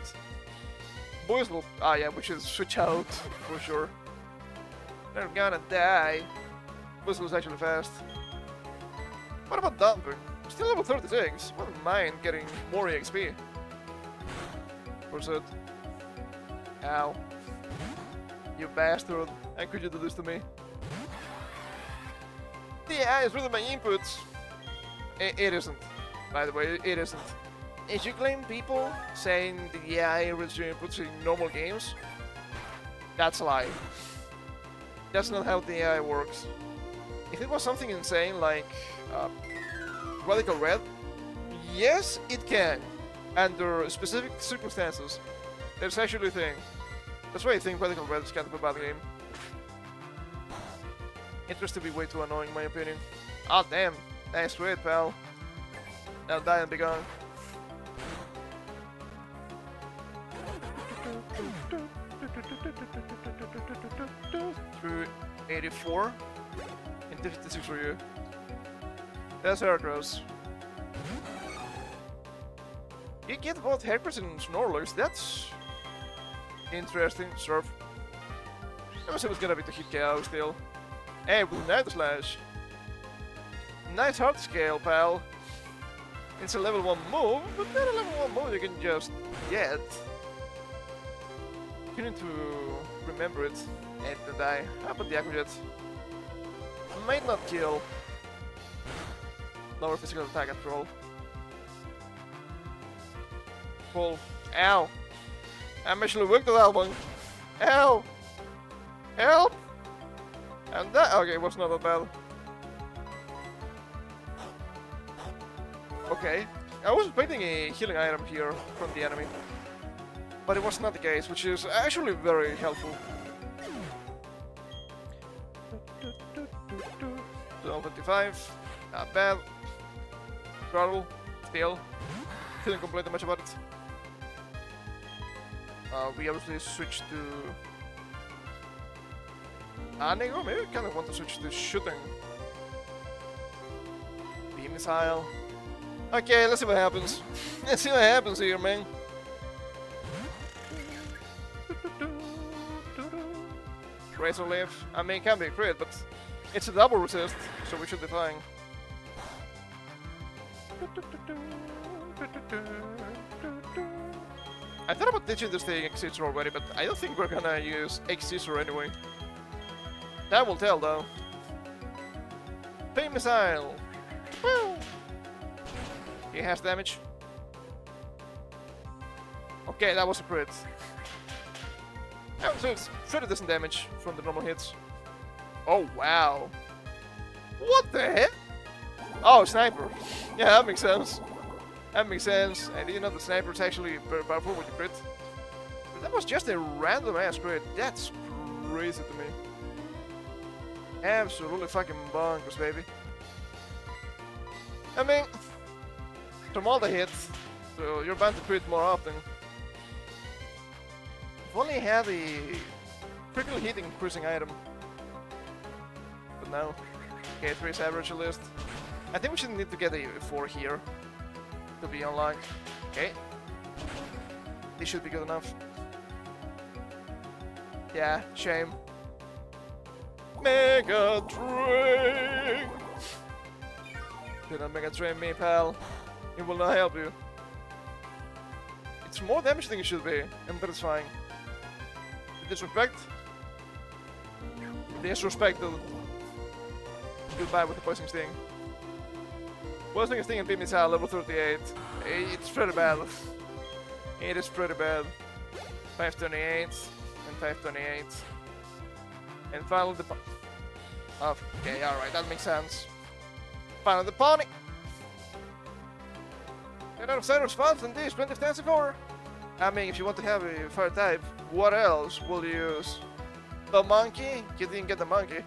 Boys will. Ah, yeah, we should switch out for sure. They're gonna die. Boys was actually fast. What about dumping? Still level 36. Wouldn't mind getting more EXP. Percent. Ow. You bastard. How could you do this to me? The AI is reading my inputs. It isn't. By the way, it isn't. If you claim people saying the AI reads your inputs in normal games, that's a lie. That's not how the AI works. If it was something insane like Radical Red, yes, it can. Under specific circumstances. That's actually a thing. That's why I think Radical Red is kind of a bad game. It used to be way too annoying in my opinion. Ah, damn. Nice trade, pal. Now die and be gone. Through 84 and 56 for you. That's Heracross. You get both Heracross and Snorlax, that's interesting. Surf. I was gonna be to hit KO still. Hey, with Night Slash. Nice heart scale, pal. It's a level 1 move, but not a level 1 move you can just get. You need to remember it and then die. How about the accurate? Might not kill. Lower physical attack after all. Pull. Ow! I'm actually weak to that one. Ow! Help! And that. Okay, it was not that bad. Okay. I was expecting a healing item here from the enemy. But it was not the case, which is actually very helpful. 25, not bad. Throttle, still. Couldn't complain too much about it. We obviously switched to... Nego? Maybe I kind of want to switch to shooting. Beam missile. Okay, let's see what happens. Let's see what happens here, man. Razor leaf. I mean, it can be a crit, but it's a double resist, so we should be fine. I thought about ditching this thing X-Scissor already, but I don't think we're gonna use X-Scissor anyway. That will tell, though. Beam missile. Woo! He has damage. Okay, that was a crit. So it's 30% damage from the normal hits. Oh, wow. What the heck? Oh, sniper. Yeah, that makes sense. That makes sense. I didn't know the sniper is actually very powerful with the crit. But that was just a random ass crit. That's crazy to me. Absolutely fucking bonkers, baby. I mean, from all the hits, so you're bound to crit more often. If only I had a critical hit increasing item. But no. Okay, 3 is average list. I think we should need to get a 4 here to be unlocked. Okay. This should be good enough. Yeah, shame. Mega Drain! Do not Mega Drain me, pal. It will not help you. It's more damage than it should be, and that is fine. Disrespect? Disrespected. Goodbye with the Poison Sting. Poison Sting and Beam Missile level 38. It's pretty bad. It is pretty bad. 528 and 528. And finally the... Oh, okay, alright, that makes sense. Finally the pony! Get out of side response and this 20 stance core. I mean, if you want to have a fire type, what else will you use? The monkey? You didn't get the monkey.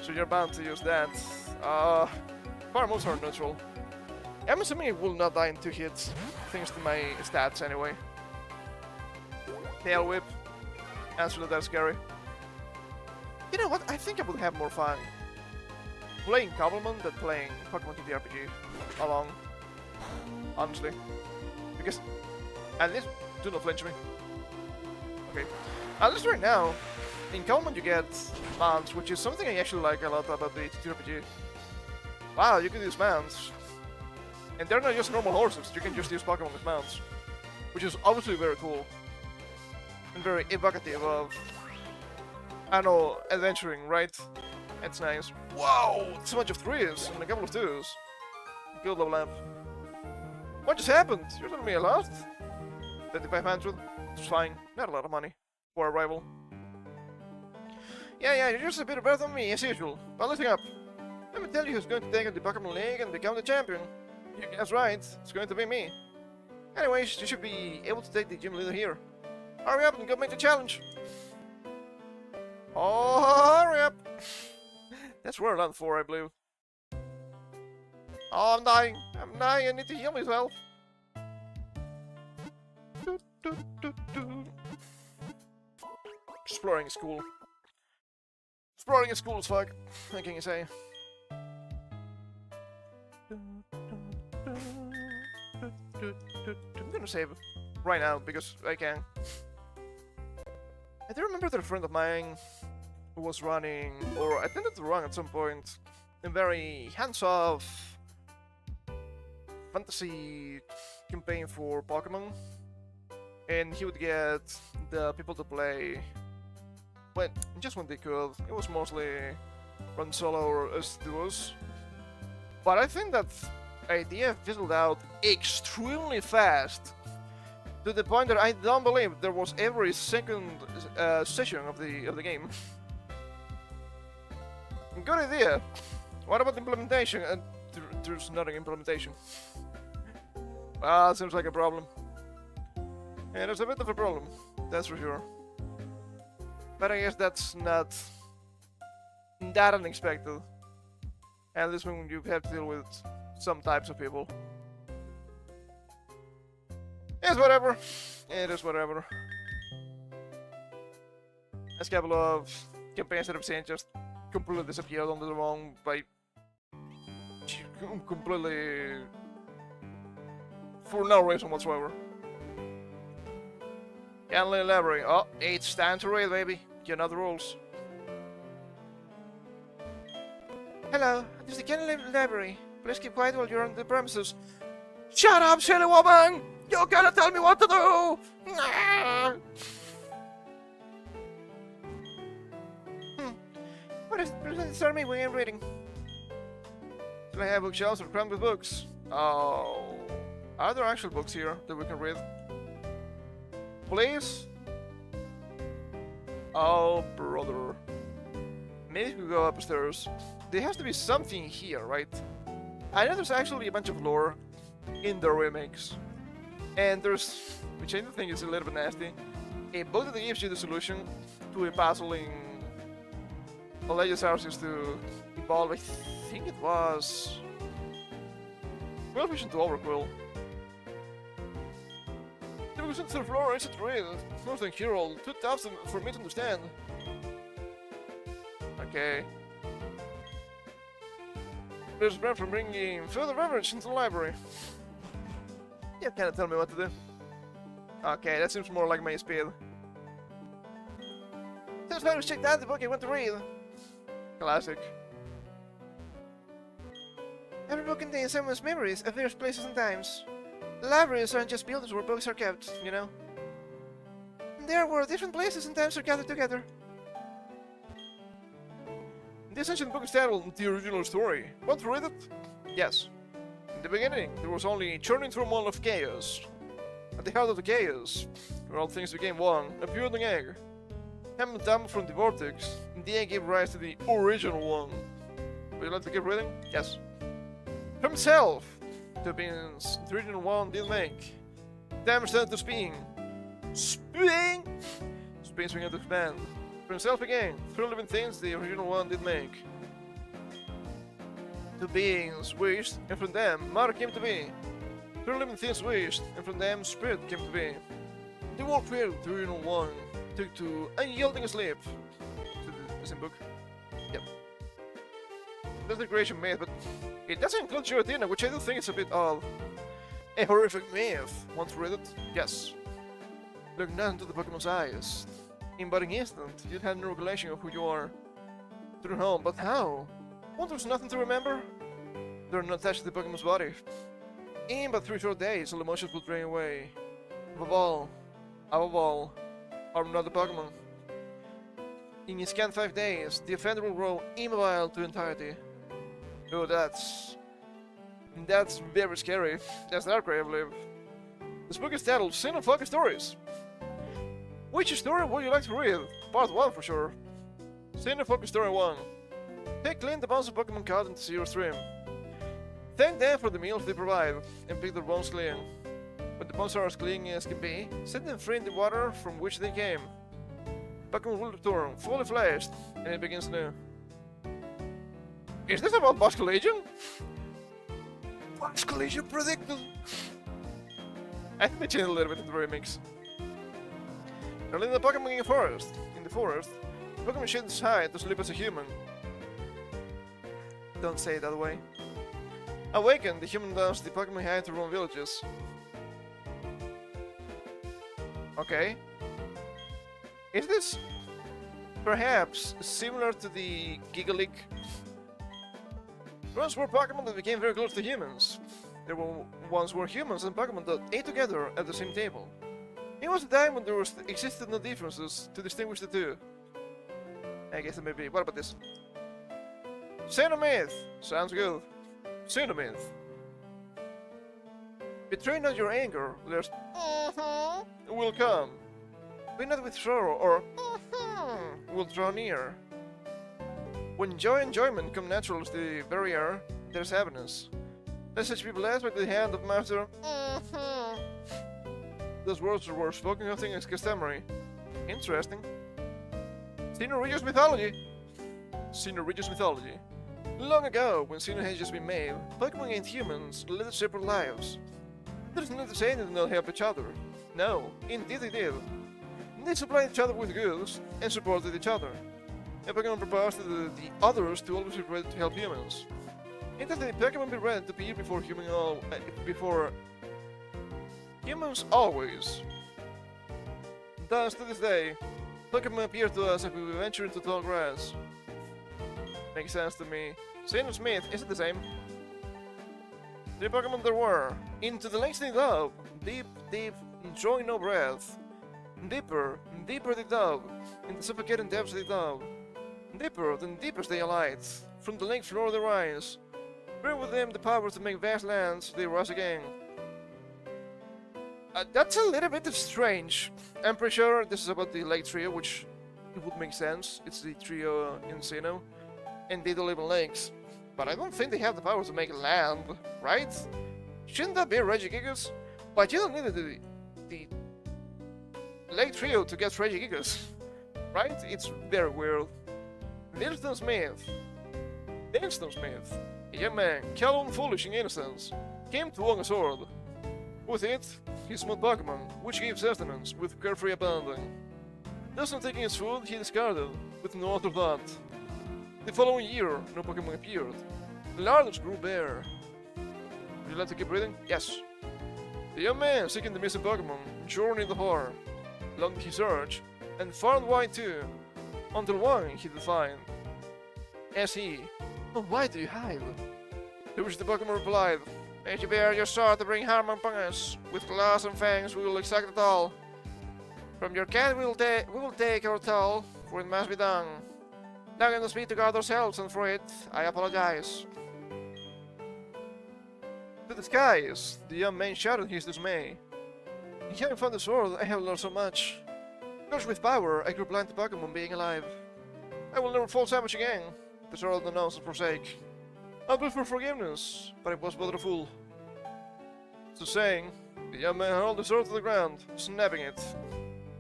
So you're bound to use that. Fire moves are neutral. I'm assuming it will not die in 2 hits, thanks to my stats anyway. Tail whip. Absolutely that's scary. You know what? I think I would have more fun playing Compliment than playing Pokémon TTRPG along. Honestly. Because at least do not flinch me. Okay. At least right now, in Compliment you get mounts, which is something I actually like a lot about the TTRPG. Wow, you can use mounts. And they're not just normal horses, you can just use Pokemon with mounts. Which is obviously very cool. And very evocative of, I don't know, adventuring, right? That's nice. Wow! So much of 3s and a couple of 2s. Good level up. What just happened? You're telling me I lost? 3500? It's fine. Not a lot of money for a rival. Yeah, you're just a bit better than me, as usual. But listen up. Let me tell you who's going to take on the Pokemon League and become the champion. You guessed right. It's going to be me. Anyways, you should be able to take the gym leader here. Hurry up and go make the challenge. Oh, hurry up. That's where I land for, I believe. Oh, I'm dying. I'm dying. I need to heal myself. Exploring is cool. Exploring is cool as fuck. What can you say? I'm gonna save right now because I can. I do remember that a friend of mine who was running, or attempted to run at some point, a very hands-off fantasy campaign for Pokemon, and he would get the people to play when they could. It was mostly run solo or as duos, but I think that idea fizzled out extremely fast to the point that I don't believe there was every second session of the game. Good idea. What about the implementation? There's not an implementation. Seems like a problem. Yeah, there's a bit of a problem, that's for sure. But I guess that's not that unexpected. At least when you have to deal with some types of people. It's whatever. It is whatever. There's a couple of campaigns that I've seen just completely disappeared on the wrong by completely for no reason whatsoever. Canley Library. Oh, it's time to read, baby. You know the rules. Hello, this is the Canley Library. Please keep quiet while you're on the premises. Shut up, silly woman! You gotta tell me what to do! What is it? Please tell me when I'm reading. Do I have bookshelves or crammed with books? Oh. Are there actual books here that we can read? Please? Oh, brother. Maybe we go upstairs. There has to be something here, right? I know there's actually a bunch of lore in the remakes. And there's, which I think is a little bit nasty, a book that gives you the solution to a puzzle in Legends Arceus to evolve. I think it was Quill Vision to Overquill. There was into the floor, I said to read. Northern Hero, too tough for me to understand. Okay. There's bread from bringing further beverage into the library. You can't tell me what to do. Okay, that seems more like my speed. Since I was checked out the book I want to read. Classic. Every book contains someone's memories of various places and times. Libraries aren't just buildings where books are kept, you know. There were different places and times are gathered together. This ancient book is titled The Original Story. Want to read it? Yes. In the beginning, there was only a churning turmoil of chaos. At the heart of the chaos, where all things became one, appeared an egg. Hammered down from the vortex, and the egg gave rise to the original one. Would you like to keep reading? Yes. From itself, the beings the original one didn't make. Time started to spin. Spin! Spin swing out to expand. From himself again, through living things the original one did make. The beings wished, and from them matter came to be. Through living things wished, and from them spirit came to be. The world failed, the original one took to unyielding sleep. Is in book? Yep. That's the creation myth, but it doesn't include Giratina, which I do think is a bit odd. A horrific myth. Want to read it? Yes. Look not into the Pokemon's eyes. In but an instant, you'd have no recollection of who you are. Through home, but how? Won't there's nothing to remember? They're not attached to the Pokemon's body. In but 3 short days, all emotions will drain away. Above all, are not the Pokemon. In a scant 5 days, the offender will grow immobile to entirety. Oh, that's very scary. That's dark, I believe. This book is titled Sin and Focus Stories. Which story would you like to read? Part 1 for sure. Sin and Focus Story 1. Take clean the bones of Pokemon caught into your stream. Thank them for the meals they provide, and pick their bones clean. When the bones are as clean as can be, set them free in the water from which they came. Pokemon will return, fully fleshed, and it begins new. Is this about Boss Collision? Boss Collision predicted! I think they changed a little bit in the remix. They're in the Pokemon forest. In the forest, Pokemon sheds hide to sleep as a human. Don't say it that way. Awakened, the human does the Pokemon hide to roam villages. Okay. Is this perhaps similar to the Gigalick? Once were Pokemon that became very close to humans. There once were humans and Pokemon that ate together at the same table. It was a time when there existed no differences to distinguish the two. I guess it may be. What about this? Xenomyth! Sounds good. Xenomyth. Betray not your anger, there's will come. Be not with sorrow, or will draw near. When joy and enjoyment come natural to the very air, there's happiness. Let such be blessed by the hand of Master. Those words were spoken of as customary. Interesting. Xenoregious mythology. Xenoregious mythology. Long ago, when Xeno had just been made, Pokemon and humans led separate lives. There's not to say they did not help each other. No, indeed they did. They supplied each other with goods and supported each other. And Pokemon proposed to the others to always be ready to help humans. It that the Pokemon be ready to be before before humans always. Thus, to this day, Pokemon appear to us if we venture into tall grass. Makes sense to me. Xenosmith isn't the same. The Pokemon there were. Into the lengths they dove. Deep, deep, drawing no breath. Deeper, deeper they dove. In the suffocating depths they dove. Deeper than deepest they alight. From the length floor they rise. Bring with them the power to make vast lands, they rise again. That's a little bit strange. I'm pretty sure this is about the Lake Trio, which it would make sense. It's the trio in Sinnoh, and they don't live in lakes. But I don't think they have the power to make land, right? Shouldn't that be Regigigas? But you don't need the Lake Trio to get Regigigas, right? It's very weird. Winston Smith, a young man, calm, foolish, and innocence, came to own a sword. With it, he smote Pokemon, which gave sustenance with carefree abandon. Thus not taking his food, he discarded, with no other thought. The following year, no Pokemon appeared. The larders grew bare. Would you like to keep reading? Yes. The young man, seeking the missing Pokemon, journeyed far. Long did he search, and far and wide too, until one he did find. As he, "Oh, why do you hide?" To which the Pokemon replied, "May you bear your sword to bring harm upon us. With claws and fangs we will exact it all. From your cat we will take our toll, for it must be done. Now in the speed to guard ourselves, and for it I apologize." To the skies, the young man shouted his dismay. "In having found the sword, I have learned so much. Cursed with power, I grew blind to Pokemon being alive. I will never fall savage again. The sword of the nose and forsake. I'll bid for forgiveness, but I was but a fool." So saying, the young man hurled the sword to the ground, snapping it.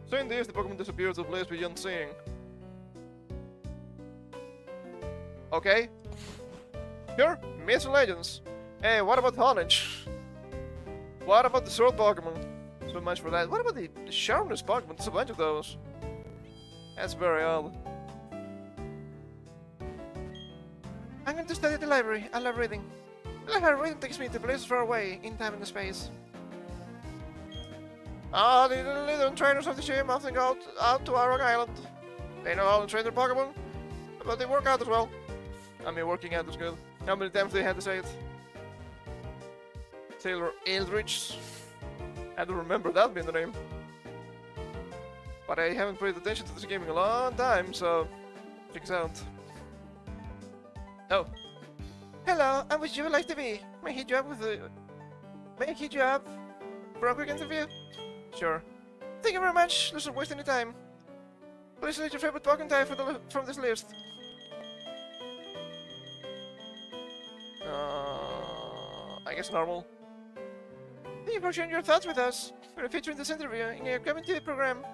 Saying this, the Pokemon disappeared to a place beyond seeing. Okay. Sure, myths and legends. Hey, what about knowledge? What about the sword Pokemon? So much for that. What about the sharpness Pokemon? There's a bunch of those. That's very odd. I'm going to study at the library. I love reading. I love how reading takes me to places far away, in time and space. The little trainers of the gym often go out to Iron Island. They know how to train their Pokemon, but they work out as well. I mean, working out is good. How many times they had to say it? Taylor Eldridge. I don't remember that being the name. But I haven't paid attention to this game in a long time, so check it out. Oh. Hello, and would you like to be? May I hit you up for a quick interview? Sure. Thank you very much. Let's not waste any time. Please select your favorite Pokemon type from this list. I guess normal. Thank you for sharing your thoughts with us. We're featuring this interview in your upcoming TV program.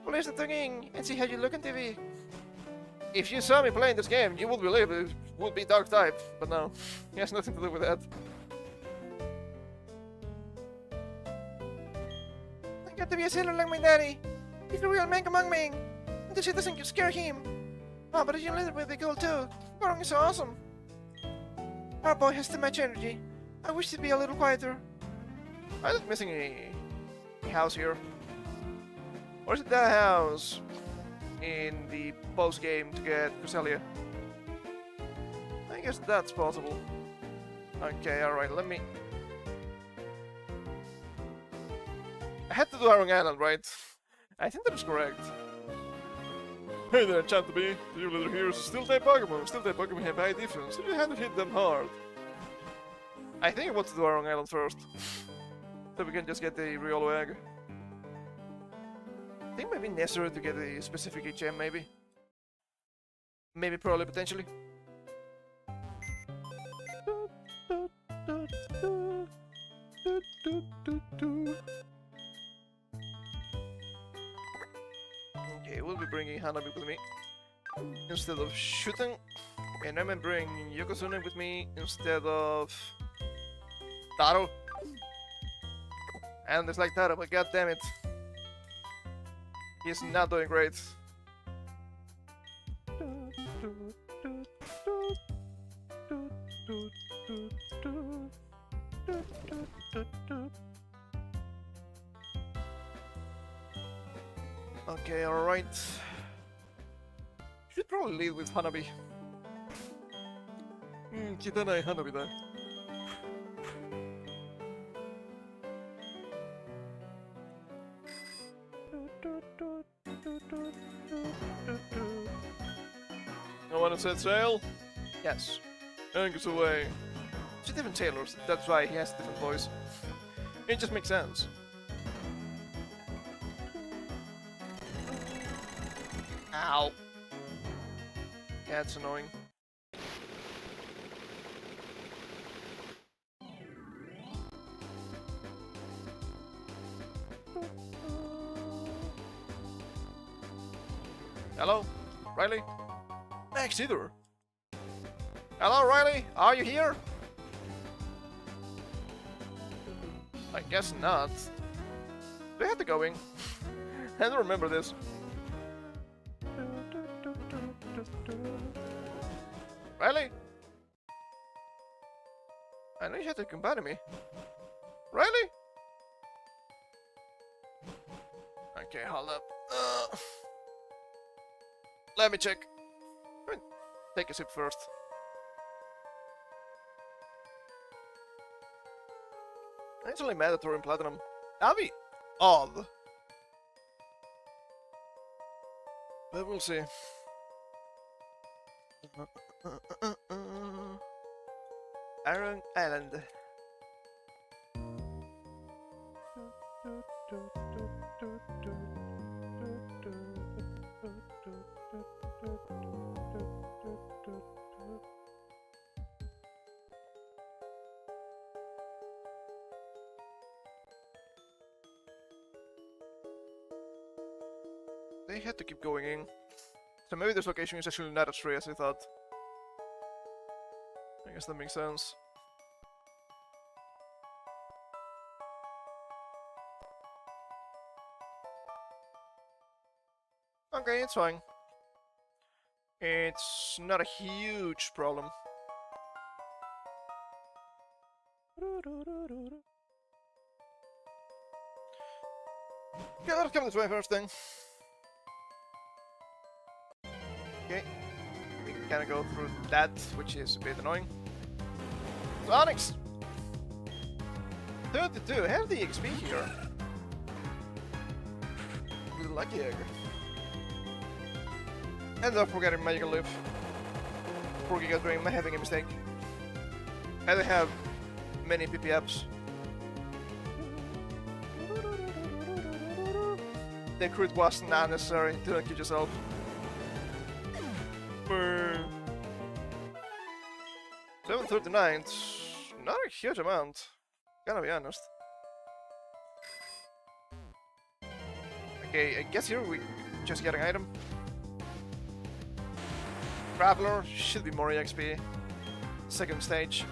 Please tune in and see how you look on TV. If you saw me playing this game, you would believe it would be Dark type, but no, it has nothing to do with that. I got to be a sailor like my daddy. He's a real man among men. And this shit doesn't scare him. Oh, but a young lady would be cool too. Borong is so awesome. Our boy has too much energy. I wish he'd be a little quieter. I'm just missing a house here. Or is it that house in the post game to get Cresselia? I guess that's possible. Okay, alright, let me I had to do Iron Island, right? I think that is correct. Hey there, Chantabee. Your little heroes still type Pokemon. Still type Pokemon have high defense, so you have to hit them hard. I think I want to do Iron Island first. So we can just get the Riolo egg. I think it might be necessary to get a specific HM, maybe. Maybe, probably, potentially. Okay, we'll be bringing Hanabi with me instead of shooting, and I'm gonna bring Yokozuna with me instead of Taro. And it's like Taro, but god damn it, he's not doing great. Okay, alright. Should probably lead with Hanabi. Kitana Hanabi da. No one set sail? Yes. Angus away. It's a different tailor, that's why he has a different voice. It just makes sense. Ow. Yeah, it's annoying. Hello? Riley? Max either. Hello, Riley? Are you here? I guess not. They had to go in. I don't remember this. Riley? I know you had to accompany me. Riley? Okay, hold up. Let me check. Take a sip first. It's only mandatory in Platinum. That'd be odd. But we'll see. Iron Island. They had to keep going in. So maybe this location is actually not as free as I thought. I guess that makes sense. Okay, it's fine. It's not a huge problem. Okay, let's come this way first thing. Okay, we can kind of go through that, which is a bit annoying. Onyx! 32, have the XP here. With Lucky Egg. And don't forget Magical Leaf. Poor Giga Dream, am I having a mistake? I don't have many PP ups. The crit was not necessary, don't kill yourself. 739, not a huge amount, gotta be honest. Okay, I guess here we just get an item. Traveler should be more EXP. Second stage.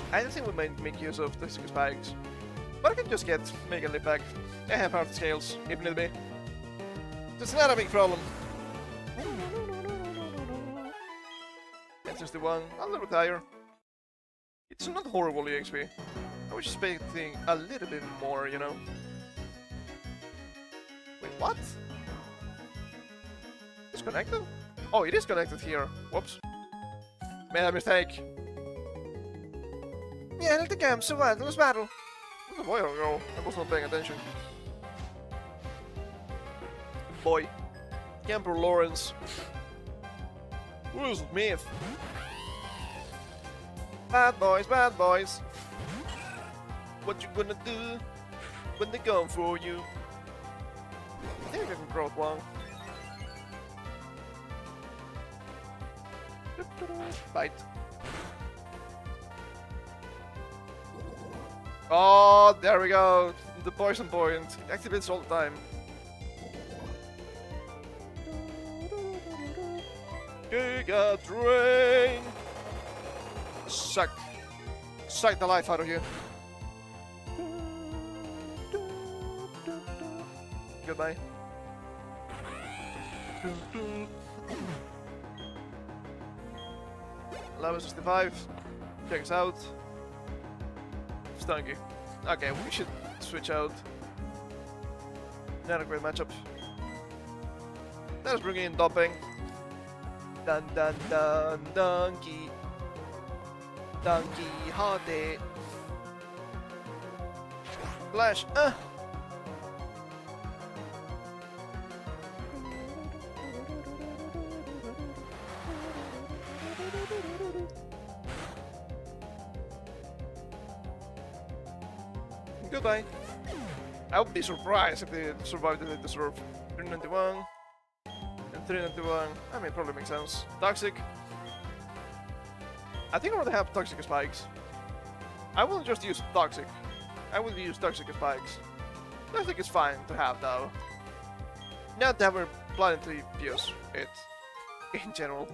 I don't think we might make use of the spikes, but I can just get Mega Leap back. I have half the scales, if need be. It's not a big problem. That's just the one. I'll retire. It's not horrible EXP. I was expecting a little bit more, you know. Wait, what? Disconnected? Oh, it is connected here. Whoops. Made a mistake. Yeah, let the camp survive this battle. Was it a boy or a girl? I was not paying attention. Boy. Camper Lawrence. Will Smith. Bad boys, bad boys. What you gonna do when they come for you? I think I can throw it one. Bite. Oh, there we go. The poison point. It activates all the time. Giga Drain! Suck. Suck the life out of you. Goodbye. Level 65. Check us out. Stunky. Okay, we should switch out. Not a great matchup. Let's bring in Dumping. Dun dun dun donkey. Donkey Hottie. Flash. Goodbye. I would be surprised if they survived the deserve. 391 and 391. I mean, probably makes sense. Toxic. I think I already have toxic spikes. I will just use toxic. I will use toxic spikes. I think it's fine to have though. Not that we're planning to use it in general.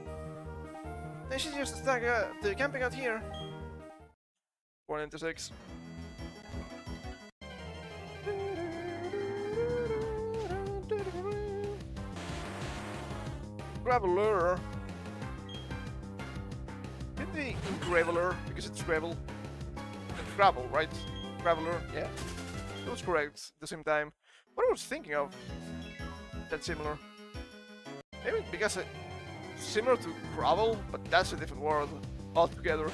They should just start the camping out here. 496. Graveler. Could be Graveler, because it's gravel. It's gravel, right? Graveler, yeah. That was correct at the same time. What I was thinking of that's similar. Maybe because it's similar to gravel, but that's a different word altogether.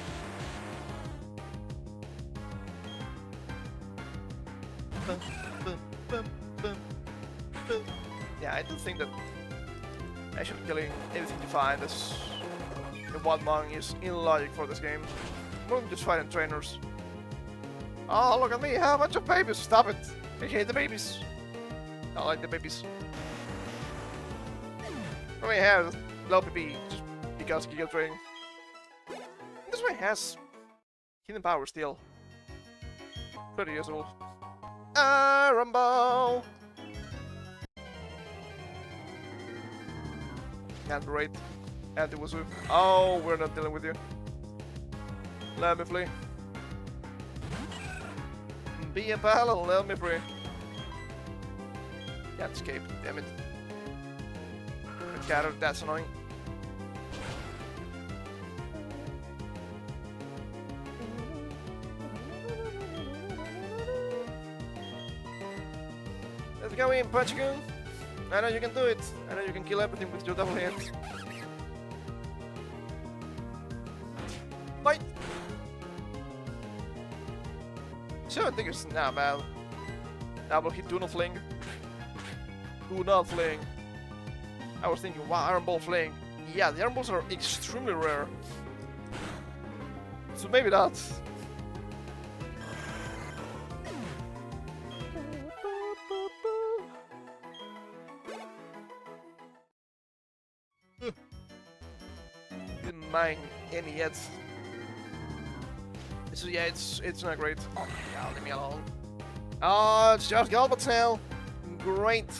Yeah, I do think that actually killing anything defined as the Wild Mong is illogic for this game. More than just fighting trainers. Oh, look at me, I have a bunch of babies, stop it! I hate the babies. I like the babies. I mean, I have low PP just because Giga Drain. This one has hidden power still. 30 years old. Iron Ball! Can't rate. Anti-Wazoo. Oh, we're not dealing with you. Let me flee. Be a pal and let me free. Can't escape, damn it. Gather, that's annoying. Let's go in, Punch-Goon. I know you can do it. I know you can kill everything with your double hands. Fight! So I think it's not bad. Double hit, do not fling. Do not fling. I was thinking, wow, Iron Ball fling. Yeah, the Iron Balls are extremely rare. So maybe not. Didn't mind any yet. So yeah, it's not great. Oh, yeah, leave me alone. Oh, it's just Galbat now. Great.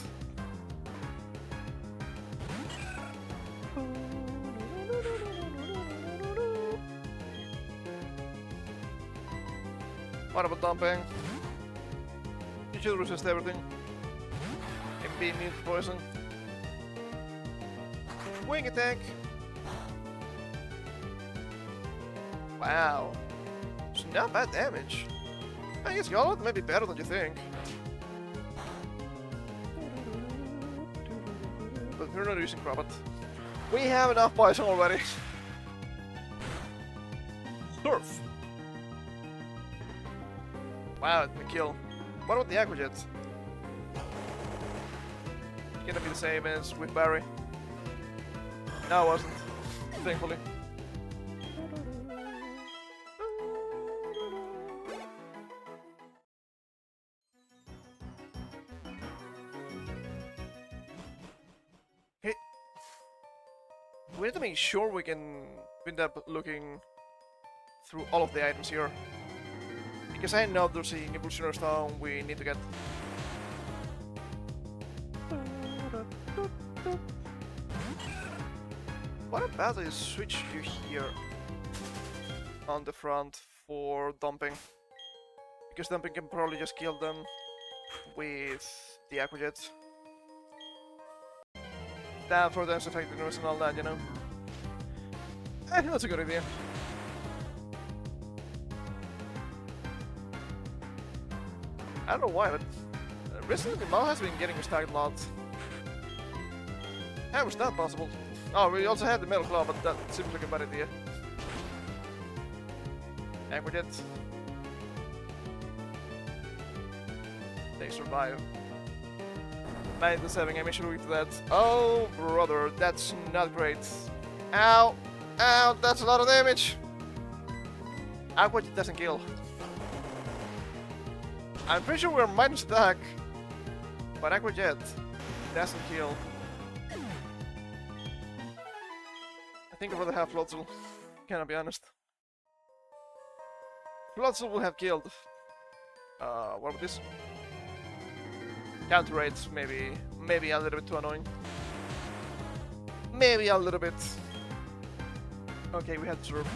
What about dumping? You should resist everything. And be immune to poison. Wing attack. Wow. It's not bad damage. I guess Galbat may be better than you think. But We're not using Crobat. We have enough poison already. Surf! Wow, the kill. What about the Aqua Jet? Gonna be the same as with Barry. No, it wasn't. Thankfully. Okay. We need to make sure we can end up looking through all of the items here. Because I know there's an evolutionary stone we need to get. What about I switch you here on the front for dumping? Because dumping can probably just kill them with the Aqua Jet. Down for dance effectiveness and all that, you know. I think that's a good idea. I don't know why, but recently Mal has been getting stacked a lot. How is that possible? Oh, we also had the Metal Claw, but that seems like a bad idea. Aqua Jet. They survive. 97, I'm sure to that. Oh, brother, that's not great. Ow! Ow, that's a lot of damage! Aqua Jet doesn't kill. I'm pretty sure we're minus attack, but Aqua Jet doesn't kill. I think I'd rather have Floatzel, can I be honest? Floatzel will have killed. What about this? Counter rates, maybe a little bit too annoying. Maybe a little bit. Okay, we had to serve.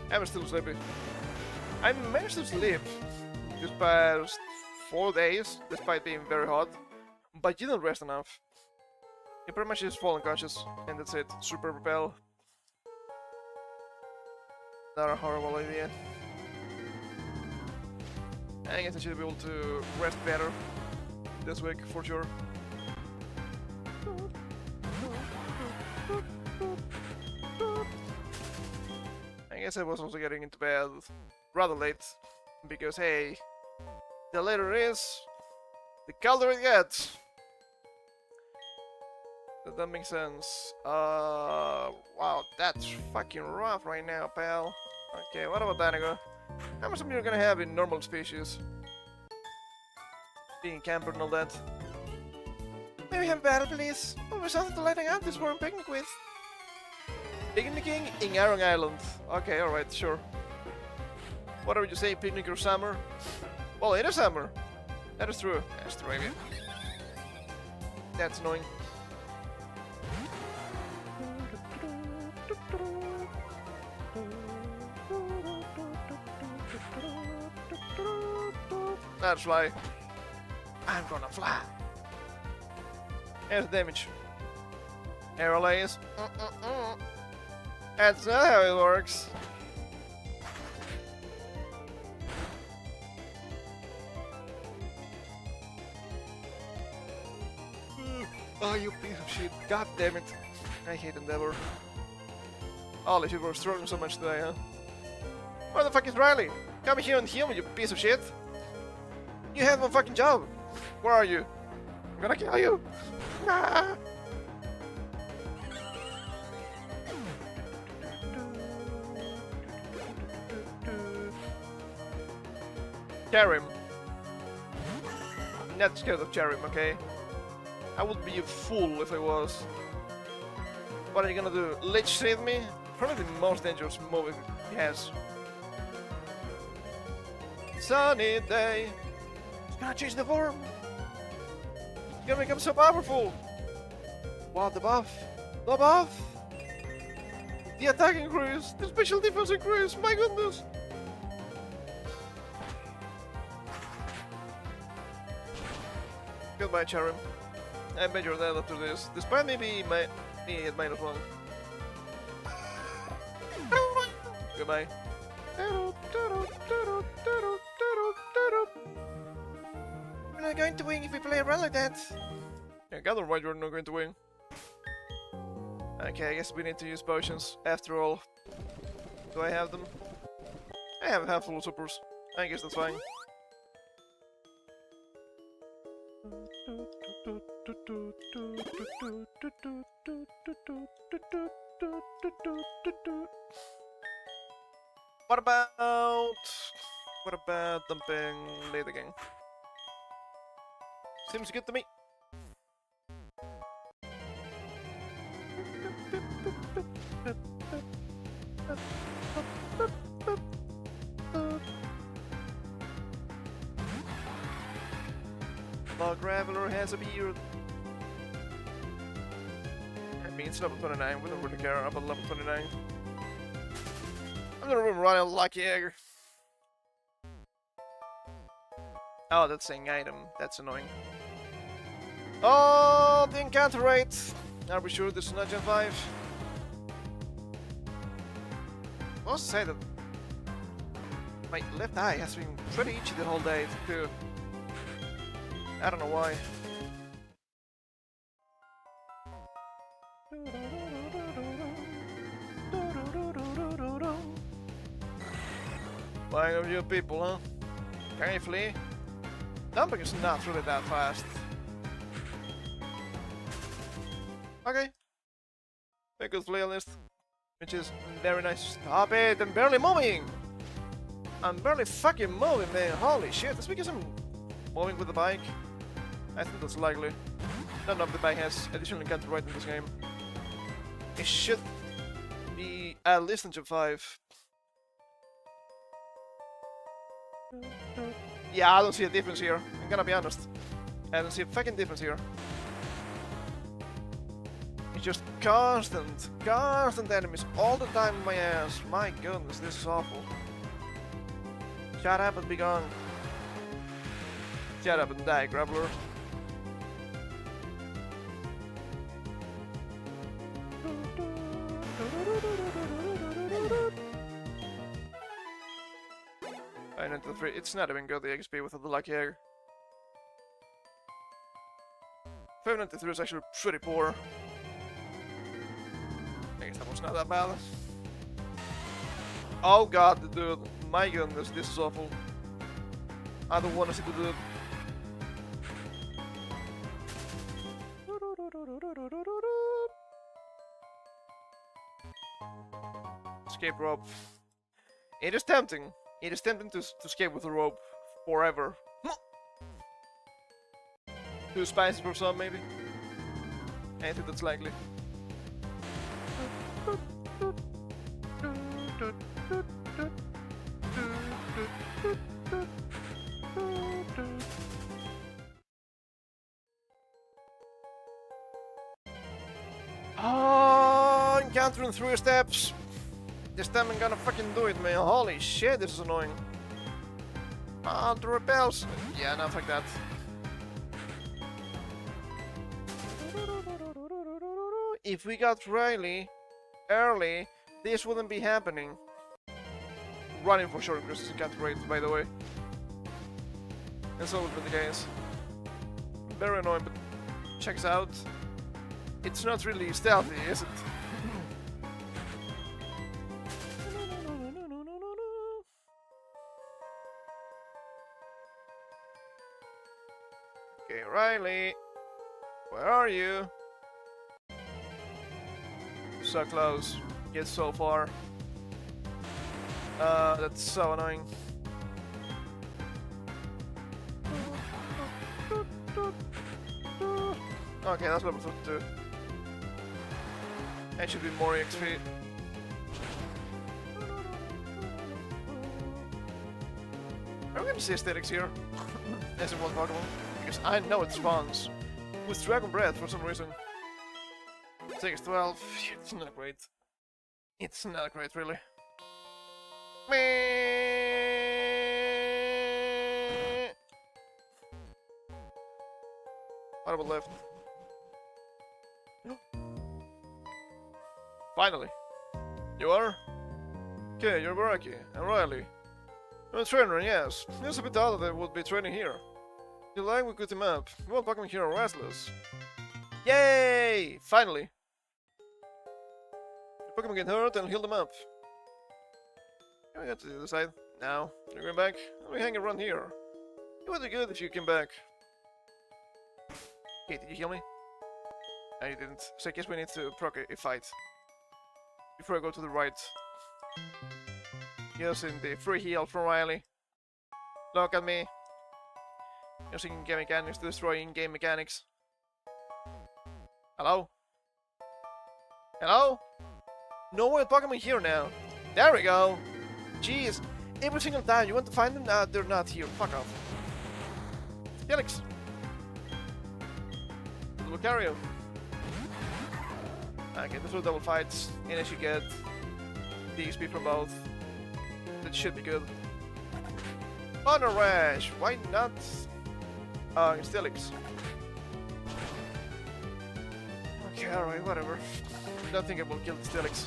I'm still sleepy. I managed to sleep this past 4 days, despite being very hot, but you don't rest enough. You pretty much just fall unconscious, and that's it. Super repel. Not a horrible idea. I guess I should be able to rest better this week, for sure. I guess I was also getting into bed rather late, because hey, the later it is, the colder it gets. That makes sense. Wow, that's fucking rough right now, pal. Okay, what about Danago? How much of you are gonna have in normal species? Being camper and all that. Maybe have a battle, please. Oh, there's something to lighting up this warm picnic with. Picnicking in Iron Island. Okay, alright, sure. Whatever you say, picnic or summer. Well, it is summer. That is true. That's true, maybe. That's annoying. That's fly. I'm gonna fly. Here's the damage. Aerolays. That's not how it works. Oh, you piece of shit. God damn it. I hate Endeavor. Holy shit, we're struggling so much today, huh? Where the fuck is Riley? Come here and heal me, you piece of shit. You have one fucking job. Where are you? I'm gonna kill you. Ah. Charim. I'm not scared of Charim, okay? I would be a fool if I was. What are you gonna do? Lich Seed me? Probably the most dangerous move he has. Sunny day. It's gonna change the form. It's gonna become so powerful. Wow, the buff. The buff. The attack increase. The special defense increase. My goodness. Goodbye, Charim. I bet you're dead after this. Despite maybe at -1. Goodbye. We're not going to win if we play around like that. Yeah, gather why you're not going to win. Okay, I guess we need to use potions after all. Do I have them? I have a handful of supers. I guess that's fine. What about dumping later game? Seems good to me. The Graveler has a beard. I mean, it's level 29, we don't really care about level 29. I'm gonna run a lucky egg. Oh, that's saying item. That's annoying. Oh, the encounter rate. Are we sure this is not Gen 5? I must say that my left eye has been pretty itchy the whole day too. I don't know why. Why are you people, huh? Can you flee? Dumping is not really that fast. Okay. A good flee list. Which is very nice. Stop it! I'm barely moving! I'm barely fucking moving, man. Holy shit, that's because I'm moving with the bike. I think that's likely. None of the bike has additional encounter right in this game. It should be at least in Gen 5. Yeah, I don't see a difference here. I'm gonna be honest. I don't see a fucking difference here. It's just constant enemies all the time in my ass. My goodness, this is awful. Shut up and be gone. Shut up and die, Graveler. It's not even good, the XP with the lucky egg. 593 is actually pretty poor. I guess that was not that bad. Oh god, dude. My goodness, this is awful. I don't want to see the dude. Escape rope. It is tempting. It is tempting to escape with a rope forever. Too spicy for some, maybe? I think that's likely. Oh, encountering 3 steps. This time I'm gonna fucking do it, man. Holy shit, this is annoying. Oh, the repels. Yeah, not like that. If we got Riley early, this wouldn't be happening. Running for sure because it's encounter rate, by the way. That's always been the case. Very annoying, but checks out. It's not really stealthy, is it? Okay, Riley, where are you? So close, yet so far. That's so annoying. Okay, that's level 52. That should be more XP. Are we gonna see aesthetics here? As in one Pokemon? Because I know it spawns with Dragon Breath for some reason. 6, 12. It's not great. It's not great, really. What about left? Finally. You are? Okay, you're Ibaraki. I'm Riley. I'm a trainer, yes. It's a bit odd that I would be training here. If you like, we could team up. Well, Pokémon here are restless. Yay! Finally! If Pokémon get hurt, I'll heal them up. Can we get to the other side? Now, you're going back? I'll be hanging around here. It would be good if you came back. Okay, did you heal me? No, you didn't. So I guess we need to proc a fight. Before I go to the right. Using the free heal from Riley. Look at me. Using in-game mechanics to destroy in-game mechanics. Hello? Hello? No more Pokemon here now. There we go. Jeez. Every single time you want to find them, they're not here. Fuck off. Felix. Lucario. Okay, those are double fights. And as you get the XP from both. That should be good. Honor Rash! Why not? Stilix. Okay, alright, whatever. I don't think I will kill the Stilix.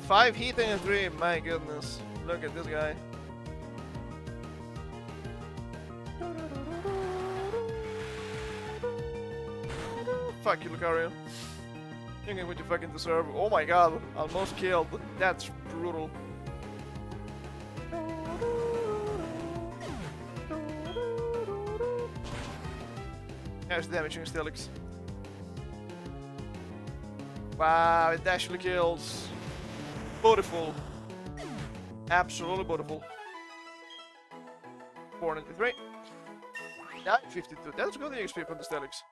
Five heat and a dream, my goodness. Look at this guy. Fuck you, Lucario. You get what you fucking deserve. Oh my god, almost killed. That's brutal. There's damaging Stilix. Wow, it actually kills. Beautiful. Absolutely beautiful. 493. 952. That's good XP from the Stilix.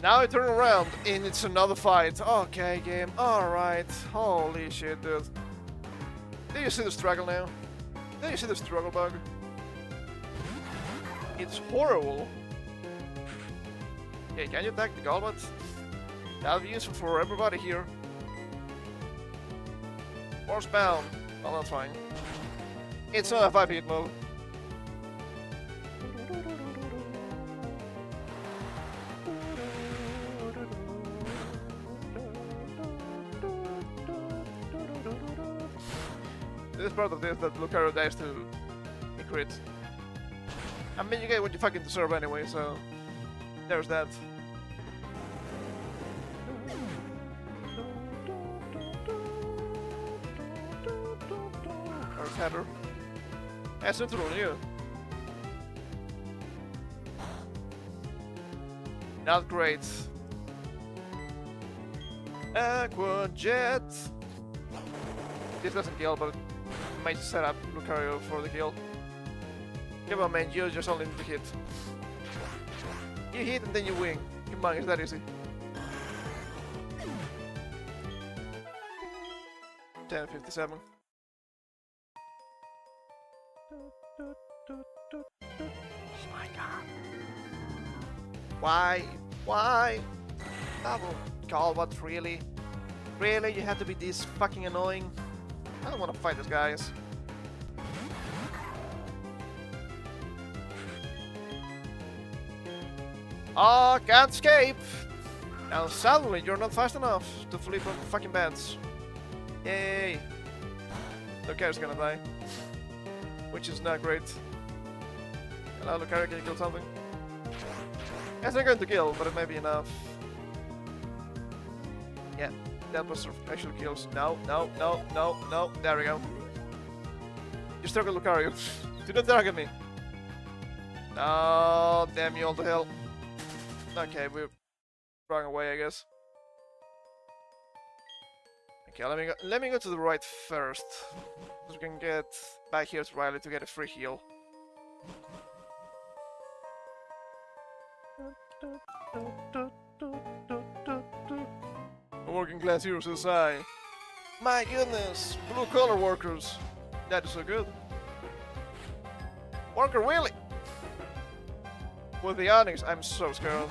Now I turn around and it's another fight. Okay, game. Alright. Holy shit, dude. Do you see the struggle now? Do you see the struggle bug? It's horrible. Okay, can you attack the Golbat? That'll be useful for everybody here. Force bound. Well, that's fine. It's not a 5-hit move. This part of this that Lucario dies to a crit. I mean, you get what you fucking deserve anyway, so there's that. Or Heather. That's not on you. Not great. Aqua Jet. This doesn't kill, but it might set up Lucario for the kill. Come on, man, you just only need to hit. You hit and then you win. Come on, it's that easy. 10:57. Oh my god. Why? Why? Double Golbat, really? Really? You have to be this fucking annoying? I don't want to fight these guys. Oh, can't escape! Now suddenly you're not fast enough to flee from fucking bats. Yay! Lucario's gonna die. Which is not great. Hello, Lucario, can you kill something? It's not going to kill, but it may be enough. Yeah, that was actual kills. No, no, no, no, no. There we go. You struggle, Lucario. Do not target me. Oh, damn you all to hell. Okay, we're running away, I guess. Okay, let me go to the right first. So we can get back here to Riley to get a free heal. Working class heroes aside. My goodness, blue collar workers. That is so good. Worker Willy. With the Onyx, I'm so scared.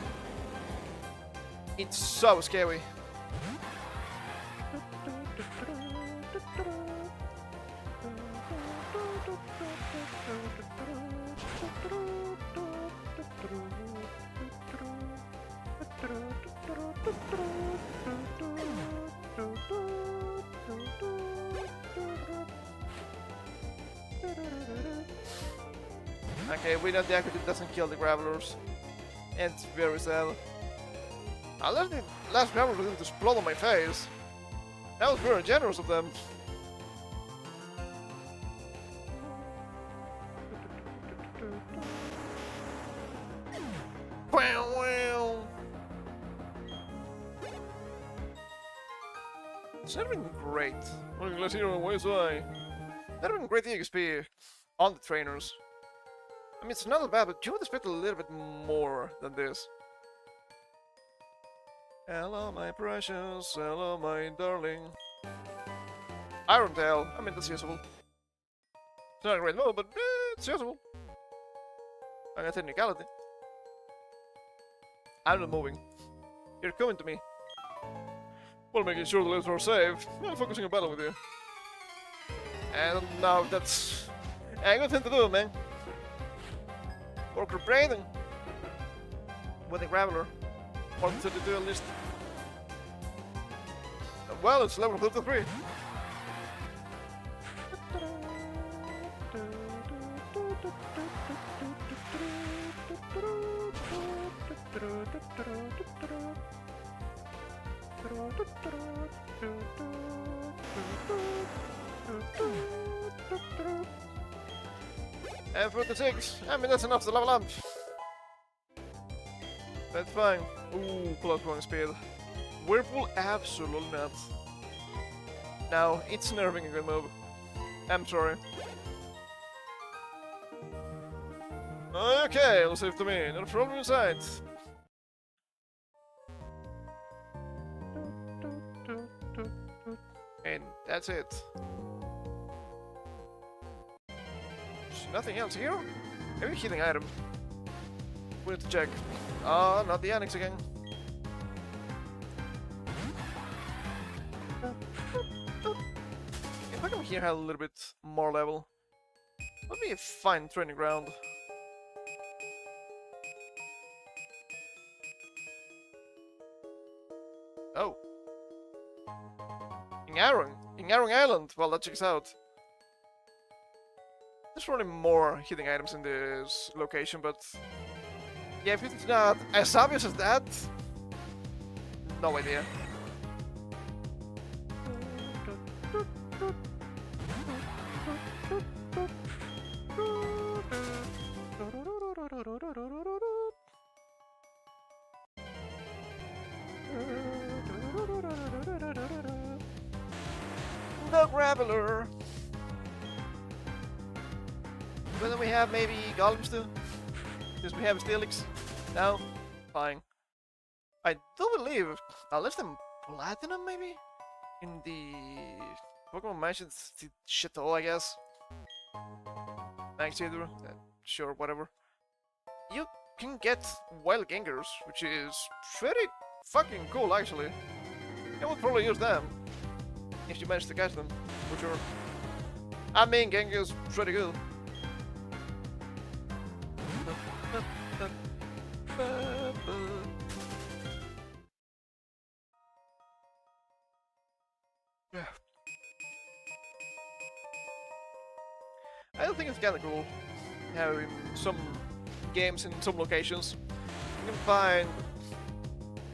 It's so scary. Okay, we know the aqueduct doesn't kill the gravelers. And it's very sad. I let the last graveler didn't explode on my face. That was very generous of them. Wow, wow. It's not been great. Well, let's hear where's why. Not been great EXP on the trainers. I mean, it's not bad, but you would expect a little bit more than this. Hello, my precious. Hello, my darling. Iron Tail. I mean, that's usable. It's not a great move, but it's usable. I got technicality. I'm not moving. You're coming to me. Well, making sure the lives are safe. I'm focusing on battle with you. And now that's a good thing to do, man. Worker breathing. With the Graveler. 132 at least. Well, it's level 53. And 46. I mean, that's enough to level up. That's fine. Ooh, +1 speed. Whirlpool, absolutely not. Now, it's nerving a good move. I'm sorry. Okay, let's save to me. Not a problem in sight. And that's it. There's nothing else here? Maybe healing item. We need to check. Oh, not the Annex again. If I come here have a little bit more level, would be a fine training ground. Oh. In Iron Island. Well, that checks out. There's probably more hidden items in this location, but yeah, if it's not as obvious as that, no idea. The Graveler. But then we have maybe golems too. Since we have Steelix. No? Fine. I do believe, unless them platinum maybe? In the Pokemon Mansion Chateau, I guess. Max Either. Sure, whatever. You can get wild Gengars, which is pretty fucking cool actually. I would probably use them. If you manage to catch them, for sure. I mean, Gengar's pretty good. Yeah. I don't think it's kinda cool having some games in some locations. You can find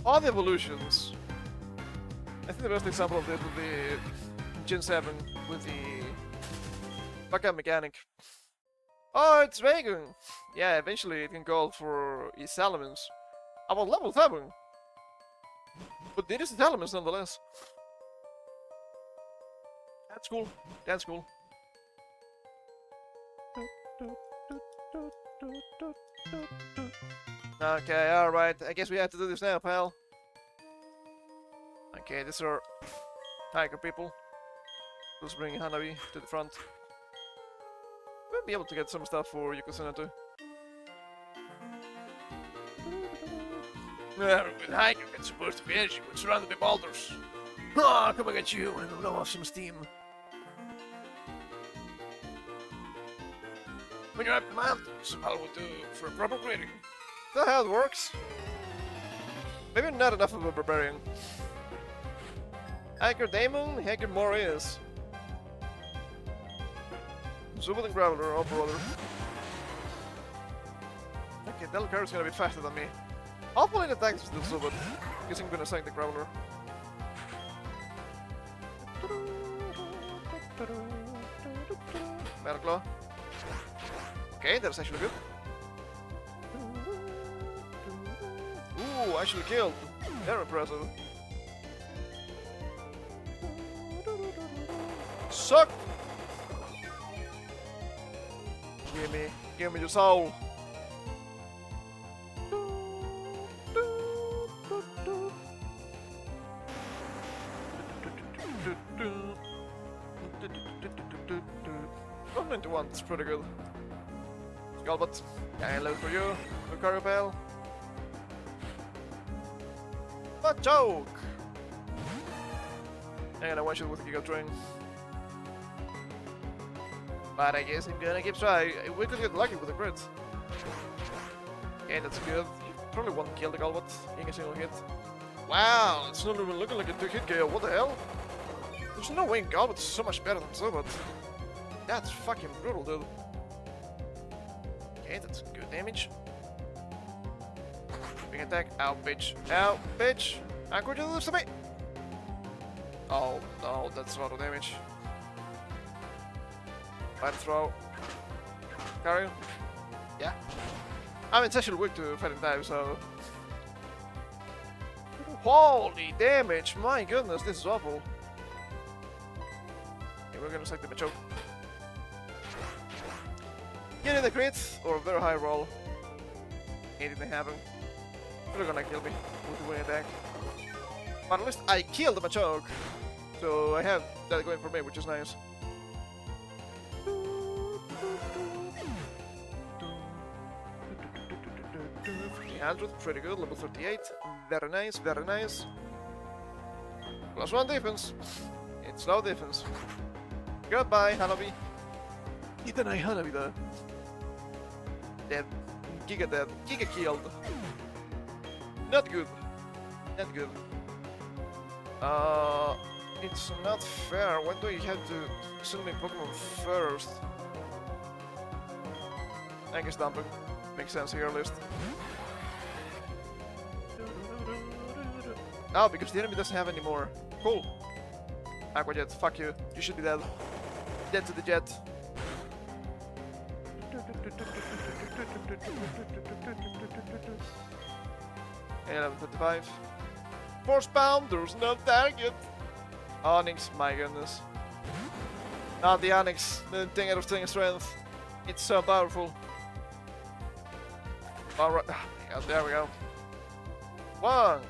all the evolutions. I think the best example of this would be Gen 7 with the backup mechanic. Oh, it's Vagon! Yeah, eventually it can call for his Salamence. About level 7! But it is Salamence nonetheless. That's cool. That's cool. Okay, alright. I guess we have to do this now, pal. Okay, these are tiger people. Let's bring Hanabi to the front. We'll be able to get some stuff for Yokozuna too. With hiker, it's supposed to be energy, but surrounded by boulders. Oh, come and get you and blow off some steam. When you're up the mountains, how will do for a proper greeting. That's how it works. Maybe not enough of a barbarian. Hacker Damon, Hacker Morris. Zubul and Graveler, oh brother. Okay, that Lucario's gonna be faster than me. Hopefully the tanks still Zubul. Guess I'm gonna sink the Graveler. Battle Claw. Okay, that's actually good. Ooh, actually killed. Very impressive. Suck! Give me your soul. Oh, 91, that's pretty good. Galbot, hello for you, Lucario Pale. A joke! And I want you with a Giga Train. But I guess I'm gonna keep trying. We could get lucky with the crit. Okay, that's good. You probably won't kill the Galbot in a single hit. Wow, it's not even looking like a 2-hit KO. What the hell? There's no way Galbot is so much better than Zubat. That's fucking brutal, dude. Okay, that's good damage. Big attack. Ow, bitch. Ow, bitch. I'm going to do this to me. Oh, no, that's a lot of damage. Fire throw. Carry. Yeah. I mean, it's actually weak to fighting type, so. Holy damage! My goodness, this is awful. Okay, we're gonna select the Machoke. Getting the crit or a very high roll. It didn't happen. They're gonna kill me with the wing attack. But at least I killed the Machoke. So I have that going for me, which is nice. 300, pretty good, level 38. Very nice, very nice. +1 defense. It's no defense. Goodbye, Hanabi. Didn't I Hanabi though? Dead. Giga dead. Giga killed. Not good. Not good. It's not fair. Why do you have to send me Pokemon first? I guess dumping. Makes sense here at least. Oh, because the enemy doesn't have any more. Cool. Aqua Jet, fuck you. You should be dead. Dead to the jet. And level 35. Force Bomb, there's no target. Onyx, my goodness. Not the Onyx, the thing out of thing strength. It's so powerful. Alright, yeah, there we go. 1,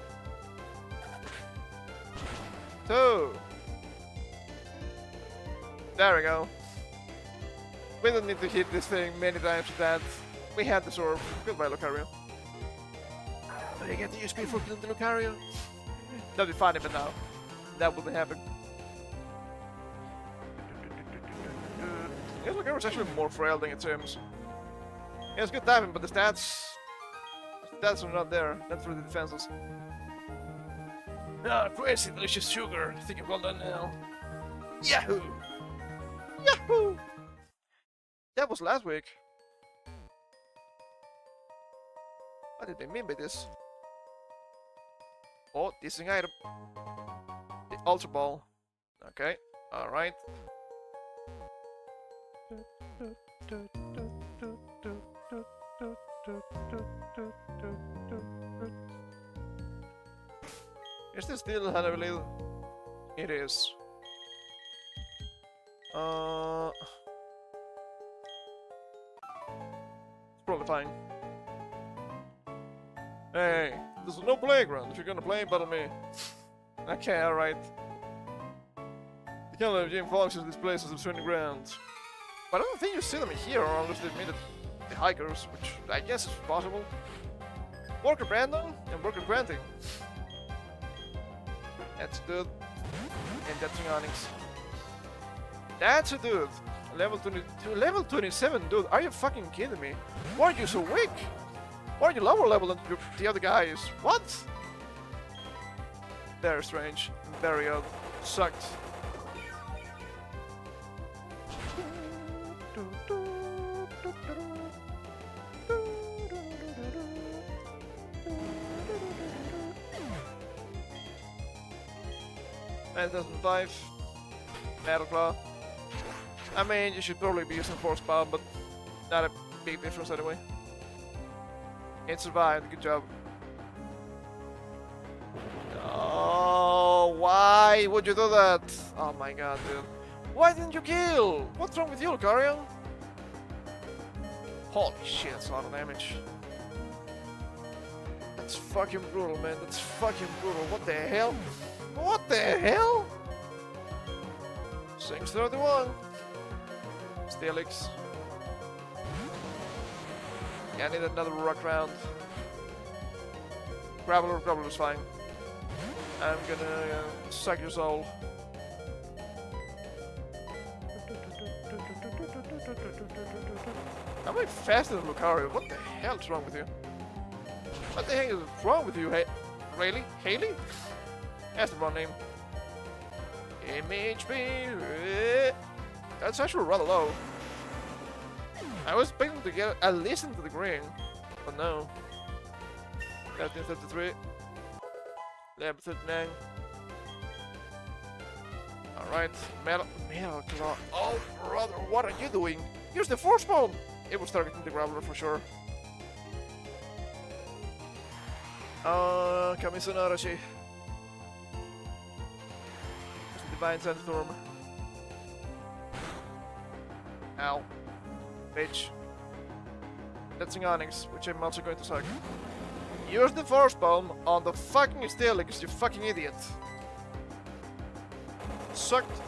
2. There we go. We don't need to hit this thing many times with that. We have the sword. Goodbye, Lucario. Do you get the USP for killing the Lucario? That'd be funny, but no. That wouldn't happen. Yes, Lucario's actually more frail than it seems. Yeah, it's good timing, but the stats are not there. Not for the defenses. Ah, crazy delicious sugar. I think I'm well done now. Yahoo! Yahoo! That was last week. What did they mean by this? Oh, this item. The Ultra Ball. Okay, alright. Is this still Hannibal? It is. It's probably fine. Hey, there's no playground. If you're gonna play, battle me. Okay, alright. The killer of Jim Fox is this place as a training ground. But I don't think you see them here, or unless they've made it the hikers, which I guess is possible. Worker Brandon and Worker Granting. That's a dude. And that's an Onyx. That's a dude. Level 22, level 27, dude. Are you fucking kidding me? Why are you so weak? Why are you lower level than the other guys? What? Very strange. Very odd. Sucked. And 2005. Metal Claw. I mean, you should probably be using Force Palm, but not a big difference anyway. It survived, good job. Oh, why would you do that? Oh my god, dude. Why didn't you kill? What's wrong with you, Lucario? Holy shit, that's a lot of damage. That's fucking brutal, man. That's fucking brutal. What the hell? What the hell? 631. Steelix. Yeah, I need another rock round. Graveler is fine. I'm gonna suck your soul. I'm like faster than Lucario. What the hell's wrong with you? What the heck is wrong with you, Rayleigh? Haley? That's the wrong name. MHP. That's actually rather low. I was expecting to get at least into the green, but no. 1333. 1139. Alright, Metal Claw. Oh, brother, what are you doing? Use the Force Palm! It was targeting the Graveler for sure. Kamisu no Arashi. Divine Sandstorm. Ow. Bitch. That's an Onyx, which I'm also going to suck. Use the Force Palm on the fucking Steelix, you fucking idiot. Sucked.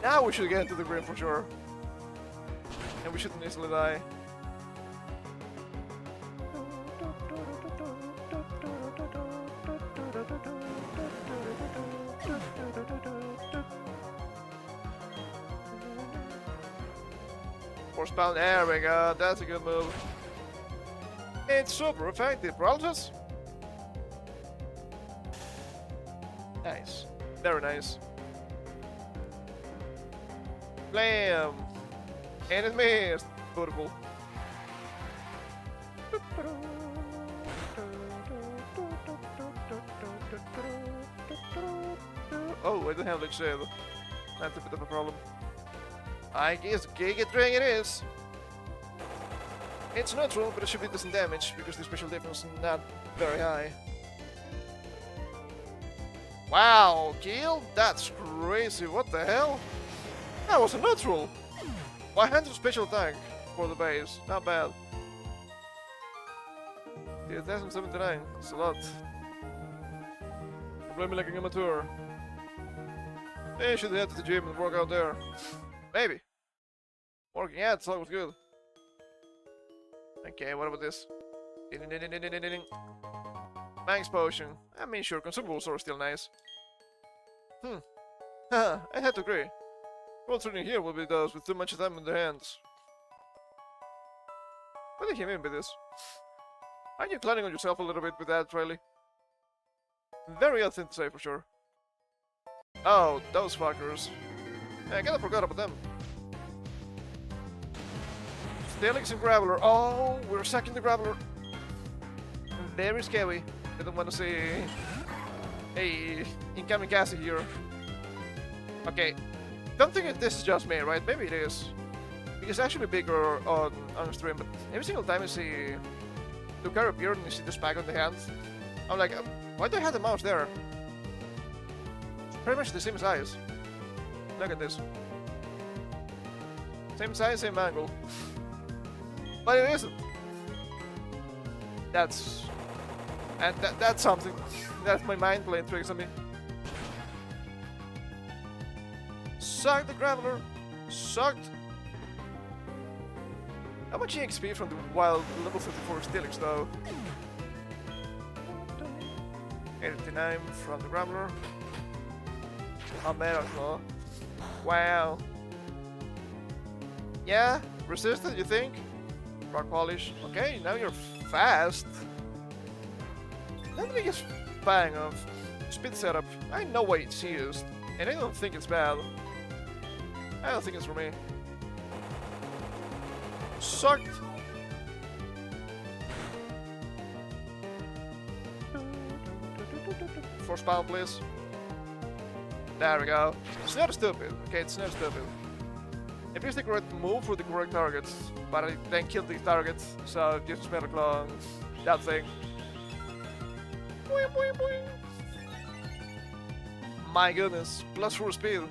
Now we should get into the green for sure. And we shouldn't easily die. Force Palm, there we go, that's a good move. It's super effective, Paralysis. Nice. Very nice. Blam! And it missed! Beautiful. Oh, I don't have like shade. That's a bit of a problem. I guess Giga Drain it is. It's neutral, but it should be decent damage because the special defense is not very high. Wow, kill? That's crazy, what the hell? That was a neutral! 100 special attack for the base, not bad. 1079, it's a lot. Play me like an amateur. Maybe I should head to the gym and work out there. Maybe. Working out, it's always good. Okay, what about this? Max Potion. I mean, sure, consumables are still nice. Haha, I have to agree. World training here will be those with too much time in their hands. What do you mean by this? Aren't you clowning on yourself a little bit with that, Riley? Very odd thing to say for sure. Oh, those fuckers. I kinda forgot about them. Steelix and Graveler. Oh, we're sacking the Graveler. Very scary. I don't want to see a incoming Cassie here. Okay, don't think that this is just me, right? Maybe it is. Because it's actually bigger on stream, but every single time I see Lucario appear and you see the spike on the hand, I'm like, why do I have the mouse there? It's pretty much the same size. Look at this. Same size, same angle. But it isn't. That's... And that's something. That's my mind playing tricks on me. Sucked the Graveler. Sucked. How much EXP from the wild level 54 Steelix though? 89 from the Graveler. A Metal Claw. Wow. Yeah, resistant you think? Rock Polish. Okay, now you're fast. Not the biggest fan of Speed setup. I know why it's used, and I don't think it's bad. I don't think it's for me. Sucked. For spawn, please. There we go. It's not stupid. Okay, it's not stupid. It is the correct move for the correct targets, but I then killed the target, so just metal claw, that thing. Boing, boing, boing. My goodness, plus 4 speed.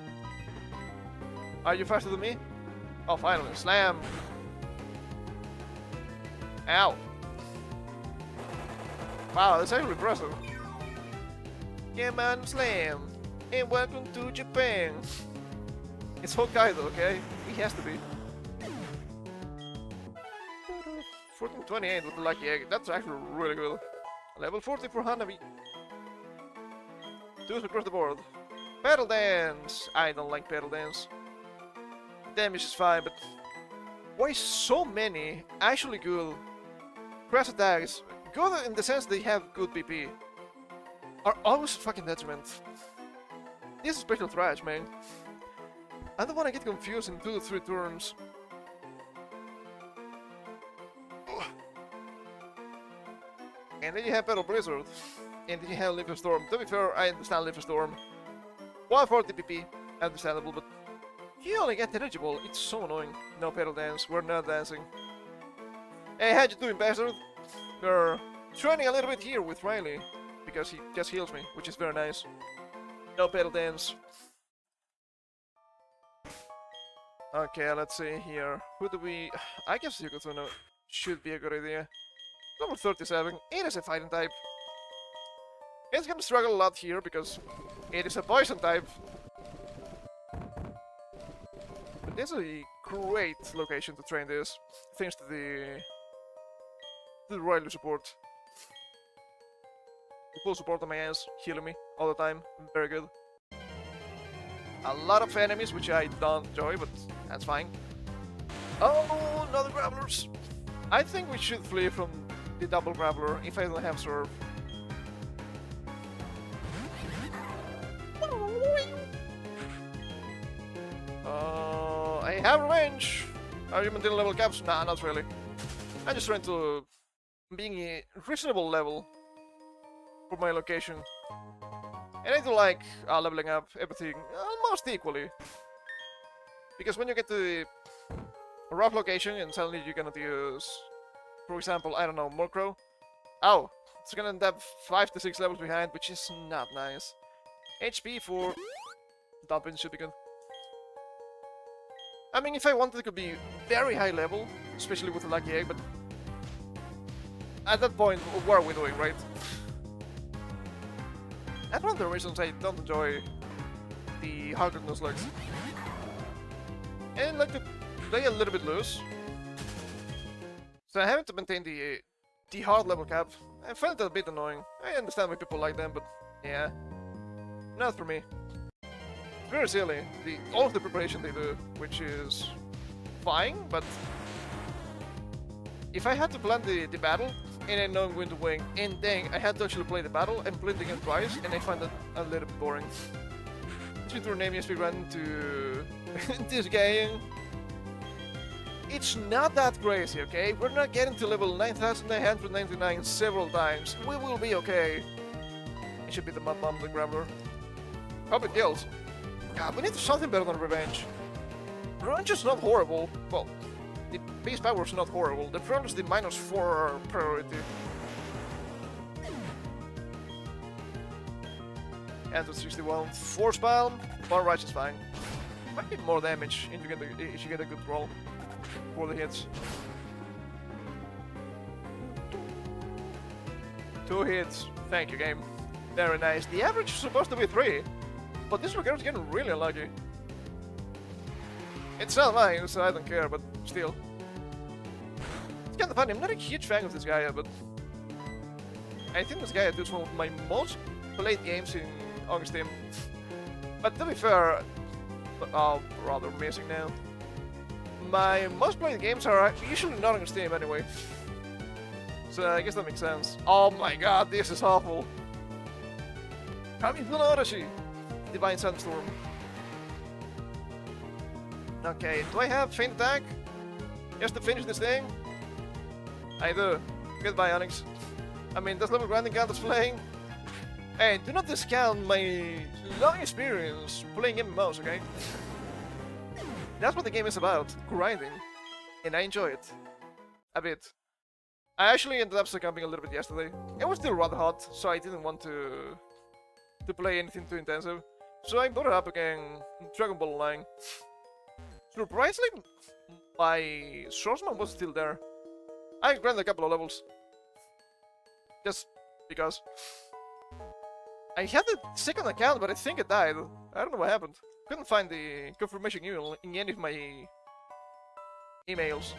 Are you faster than me? Oh, finally, slam! Ow! Wow, that's actually impressive. Yeah, man, slam! And welcome to Japan! It's Hokkaido, okay? He has to be. 1428 with the lucky egg. That's actually really good. Level 40 for Hanabi. Twos across the board. Pedal dance! I don't like pedal dance. Damage is fine, but why so many actually good crash attacks, good in the sense they have good PP, are always a fucking detriment? This is special trash, man. I don't want to get confused in 2 to 3 turns. And then you have Pedal Blizzard. And then you have Leaf Storm. To be fair, I understand Leaf Storm. 140 PP, understandable, but you only get eligible. It's so annoying. No Pedal Dance, we're not dancing. Hey, how you doing, bastard? We're training a little bit here with Riley, because he just heals me, which is very nice. No Pedal Dance. Okay, let's see here. Who do we... I guess Yukotuno should be a good idea. Number 37, it is a fighting type. It's gonna struggle a lot here because it is a poison type. But this is a great location to train this, thanks to the Riley support. The full support on my ass, healing me all the time, very good. A lot of enemies, which I don't enjoy, but that's fine. Oh, another Gravelers! I think we should flee from the double Graveler if I don't have Serve. I have revenge! Are you maintaining level caps? Nah, not really. I'm just trying to being a reasonable level for my location. And I do like leveling up everything almost equally. Because when you get to a rough location and suddenly you're gonna use, for example, I don't know, Murkrow. Oh, it's gonna end up 5 to 6 levels behind, which is not nice. HP for dumping should be good. I mean, if I wanted, it could be very high level, especially with the lucky egg, but at that point, what are we doing, right? That's one of the reasons I don't enjoy the Hard Nuzlocke. And I like to play a little bit loose. So I having to maintain the hard level cap. I find it a bit annoying. I understand why people like them, but yeah, not for me. It's very silly, all of the preparation they do, which is fine, but if I had to plan the battle, and I know I'm going to win, and then I had to actually play the battle, and play it again twice, and I find that a little bit boring. If you do name your speedrun to this game, it's not that crazy, okay? We're not getting to level 9999 several times. We will be okay. It should be the Mud Bomb, the Graveler. Hope it kills. God, we need something better than Revenge. Revenge is not horrible. Well, the base power is not horrible. The front is the -4 priority. And to 61. Force Palm, Bar Rush is fine. Might be more damage if you get a good roll for the hits. 2 hits. Thank you, game. Very nice. The average is supposed to be 3, but this record's getting really unlucky. It's not mine, so I don't care, but still. It's kinda funny. I'm not a huge fan of this guy, but I think this guy is one of my most played games on Steam. But to be fair, oh, rather missing now. My most played games are usually not on Steam anyway. So I guess that makes sense. Oh my god, this is awful. Kami Divine Sandstorm. Okay, do I have Feint Attack? Just to finish this thing? I do. Goodbye, Onyx. I mean, does level grinding count as playing? Hey, do not discount my long experience playing MMOs, okay? That's what the game is about, grinding. And I enjoy it. A bit. I actually ended up succumbing a little bit yesterday. It was still rather hot, so I didn't want to play anything too intensive. So I brought it up again in Dragon Ball Online. Surprisingly, my swordsman was still there. I grinded a couple of levels. Just because. I had the second account, but I think it died. I don't know what happened. Couldn't find the confirmation email in any of my emails.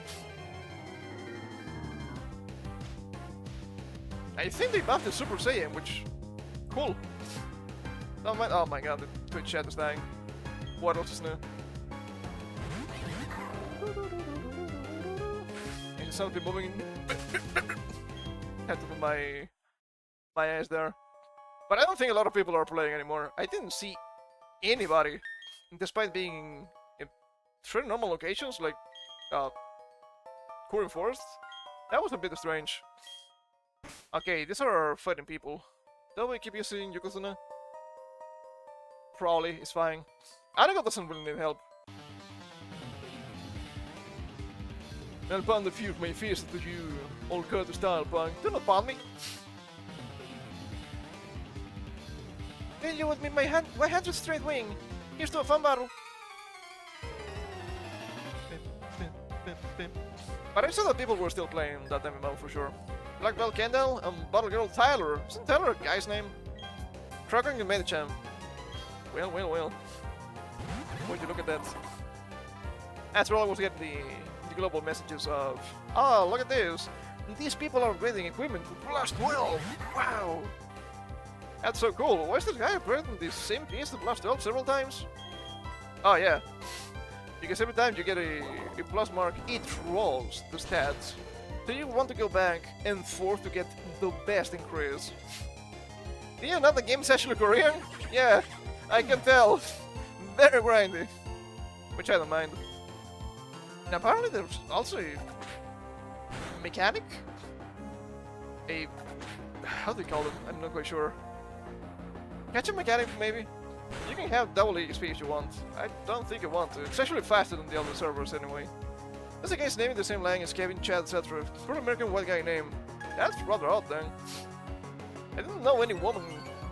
I think they buffed the Super Saiyan, which... cool. Oh my god, the Twitch chat is dying. What else is new? And something moving. Had to put my eyes there. But I don't think a lot of people are playing anymore. I didn't see anybody, despite being in 3 normal locations, like Kurin Forest. That was a bit strange. Okay, these are fighting people. Don't we keep using Yokozuna? Probably, it's fine. Arigo doesn't really need help. I'll pound a few of my fist to you, old Curtis style punk. Do not pound me! Kill you with me, my 100 straight wing! Here's to a fun battle! But I saw that people were still playing that MMO for sure. Black Belt Kendall and Battle Girl Tyler. Isn't Tyler a guy's name? Trucking and Medichamp. Well. Would you look at that? That's where I was getting the global messages of, oh, look at this! These people are upgrading equipment to Plus 12! Wow! That's so cool. Why is this guy upgrading the same piece to Plus 12 several times? Oh yeah. Because every time you get a plus mark, it rolls the stats. So you want to go back and forth to get the best increase. Do you know the game's actually Korean? Yeah, I can tell. Very grindy. Which I don't mind. And apparently there's also a mechanic? How do you call it? I'm not quite sure. Catch a mechanic, maybe? You can have double XP if you want. I don't think you want to. It's actually faster than the other servers anyway. There's a guy's name in the same language, Kevin, Chad, etc. For an American white guy name. That's rather odd then. I didn't know any woman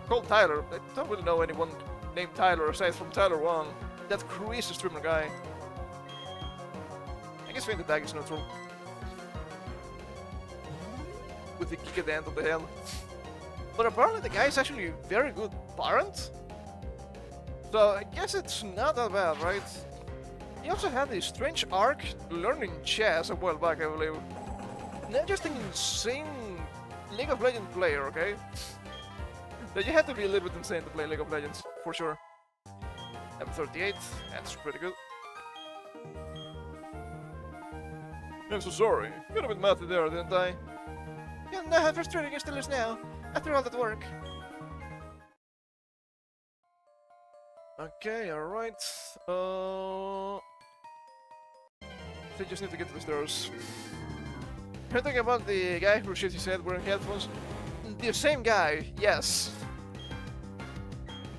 called Tyler. I don't really know anyone named Tyler aside from Tyler Wong. That crazy streamer guy. I guess Feint Attack is neutral. With the kick at the end of the head. But apparently the guy is actually a very good parent. So I guess it's not that bad, right? He also had a strange arc learning chess a while back, I believe. Not just an insane League of Legends player, okay? But you have to be a little bit insane to play League of Legends, for sure. M38, that's pretty good. I'm so sorry. Got a bit mouthy there, didn't I? You know how frustrating it still is now, after all that work. Okay, alright. So just need to get to the stairs. You're talking about the guy who shit his head wearing headphones? The same guy, yes.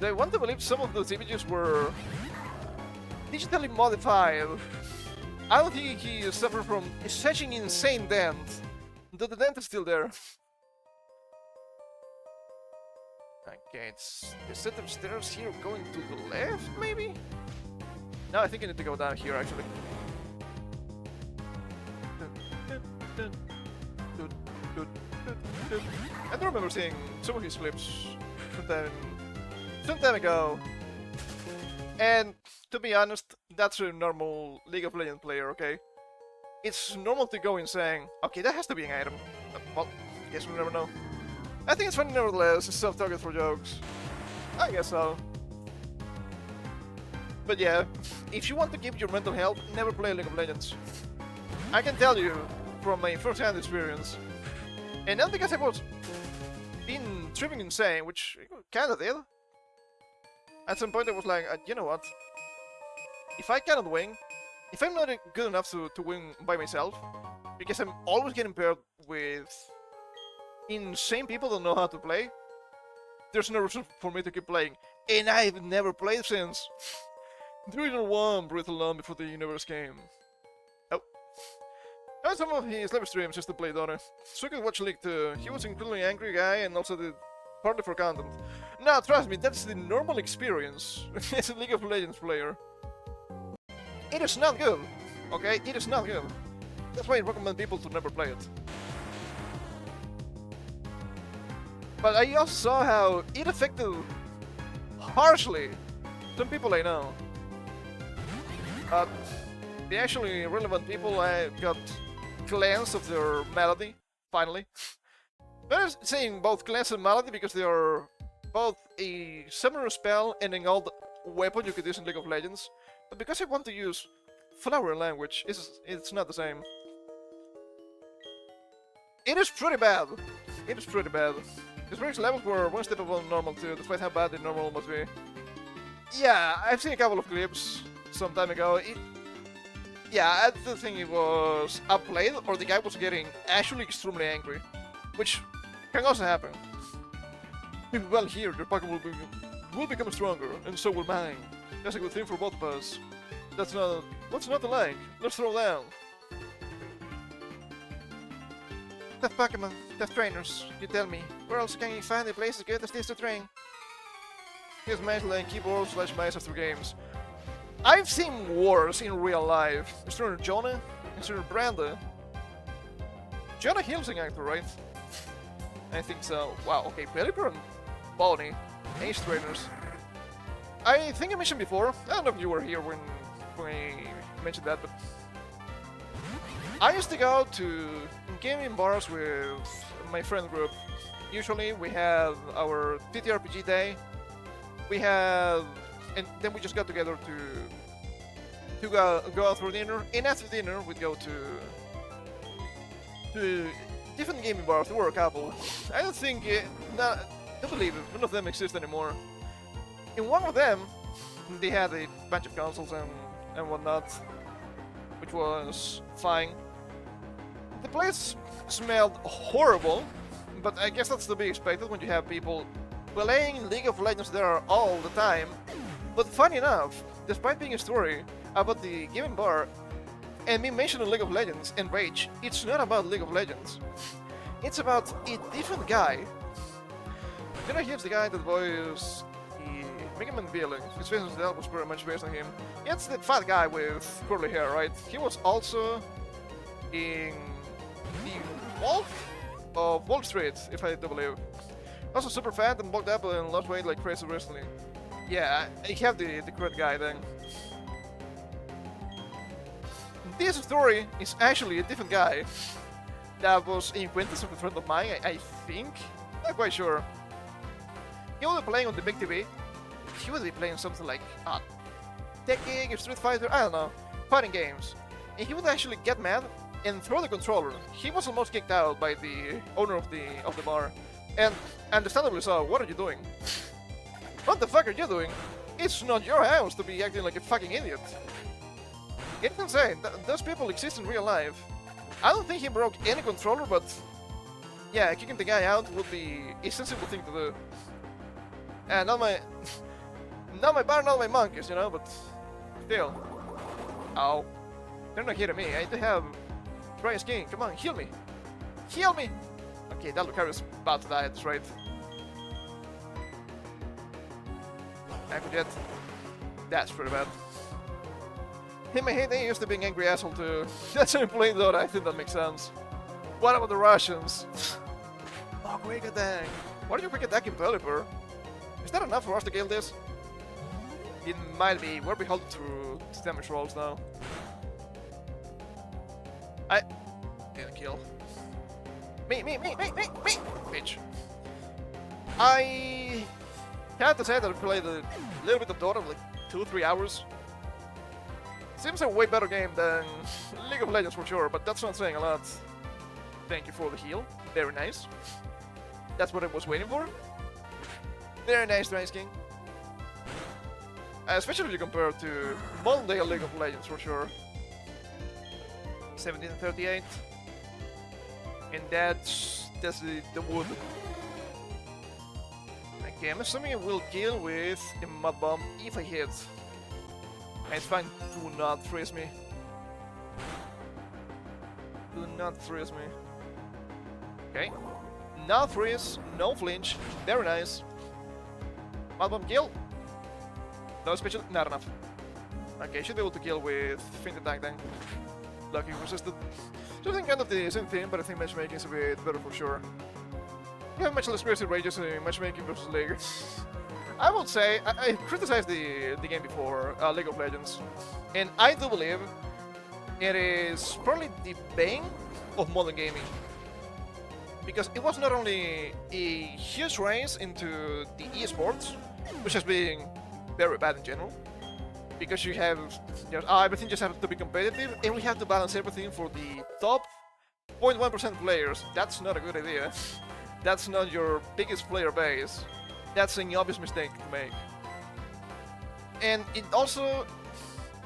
I want to believe some of those images were digitally modified. I don't think he suffered from such an insane dent. The dent is still there. Okay, it's a set of stairs here going to the left, maybe? No, I think I need to go down here, actually. I don't remember seeing some of his clips some time ago. And to be honest, that's a normal League of Legends player, okay? It's normal to go insane. Okay, that has to be an item. Well, I guess we'll never know. I think it's funny nevertheless, it's self-target for jokes. I guess so. But yeah, if you want to keep your mental health, never play League of Legends. I can tell you from my first-hand experience. And not because I was been tripping insane, which kinda did, At some point I was like, you know what? If I cannot win, if I'm not good enough to win by myself, because I'm always getting paired with insane people that know how to play, there's no reason for me to keep playing. And I've never played since. Division 1 Brutal Long before the universe came. Oh. I had some of his live streams just to play Dota. So I could watch League too. He was an incredibly angry guy and also did partly for content. Now, trust me, that's the normal experience as a League of Legends player. It is not good, okay? It is not good. That's why I recommend people to never play it. But I also saw how it affected harshly some people I know. The actually relevant people I got cleansed of their malady, finally. I'm saying both cleanse and malady because they are both a summoner spell and an old weapon you could use in League of Legends. But because I want to use flower language, it's not the same. It is pretty bad. It is pretty bad. This brings levels were one step above normal too, despite how bad the normal must be. Yeah, I've seen a couple of clips some time ago. Yeah, I don't think it was outplayed, or the guy was getting actually extremely angry. Which can also happen. Well, here, your Pokemon will become stronger, and so will mine. That's a good thing for both of us. What's not to like? Let's throw down. Tough Pokemon, tough trainers, you tell me. Where else can you find a place as good as this to train? Here's managed like keyboard/mouse after games. I've seen wars in real life. Mr. Jonah, Mr. Branda. Jonah heals an actor, right? I think so. Wow, okay, Pelipper and Bonnie, Ace trainers. I think I mentioned before, I don't know if you were here when I mentioned that, but I used to go to gaming bars with my friend group. Usually we had our TTRPG day, and then we just got together to go out for dinner, and after dinner we'd go to different gaming bars. There were a couple. I don't think, I believe it, none of them exist anymore. In one of them, they had a bunch of consoles and whatnot, which was fine. The place smelled horrible, but I guess that's to be expected when you have people playing League of Legends there all the time. But funny enough, despite being a story about the gaming bar and me mentioning League of Legends and Rage, it's not about League of Legends. It's about a different guy. You know, here's the guy that voiced Mega Man Villain. His face was pretty much based on him. It's the fat guy with curly hair, right? He was also in the Wolf of Wall Street, if I do believe. Also super fat and bulked up and lost weight like crazy recently. Yeah, I have the correct guy then. This story is actually a different guy. That was in Quintus of a friend of mine, I think? Not quite sure. He would be playing on the big TV. He would be playing something like Tekken, Street Fighter, I don't know, fighting games. And he would actually get mad and throw the controller. He was almost kicked out by the owner of the bar. And understandably so, what are you doing? What the fuck are you doing? It's not your house to be acting like a fucking idiot. It's insane, those people exist in real life. I don't think he broke any controller, but yeah, kicking the guy out would be a sensible thing to do. And not my bar, not my monkeys, you know, but still. Ow. They're not hitting me, I do have Dry Skin, come on, heal me! Heal me! Okay, that Lucario's about to die at this rate. I forget. That's pretty bad. Him, I hate they used to be an angry asshole too. That's how he played Dota, I think that makes sense. What about the Russians? Oh, quick attack! Why did you quick attack in Pelipper? Is that enough for us to kill this? It might be. We're beholden to damage rolls now. I didn't kill. Me! Bitch. I have to say that I played a little bit of Dota, like 2-3 hours. Seems a way better game than League of Legends for sure, but that's not saying a lot. Thank you for the heal. Very nice. That's what I was waiting for. Very nice, Dry King. Especially if you compare to modern day League of Legends for sure. 1738. And that's the wood. Okay, I'm assuming it will kill with a mud bomb if I hit. And it's fine, do not freeze me. Do not freeze me. Okay. No freeze, no flinch, very nice. Mud bomb kill. No special, not enough. Okay, should be able to kill with Faint Attack then. Lucky resisted. So I think kind of the same thing, but I think matchmaking is a bit better for sure. You have much less crazy rages in matchmaking versus League. I would say, I criticized the game before, League of Legends, and I do believe it is probably the bane of modern gaming. Because it was not only a huge rise into the esports, which has been very bad in general, because you have everything just has to be competitive, and we have to balance everything for the top 0.1% players. That's not a good idea. That's not your biggest player base. That's an obvious mistake to make. And it also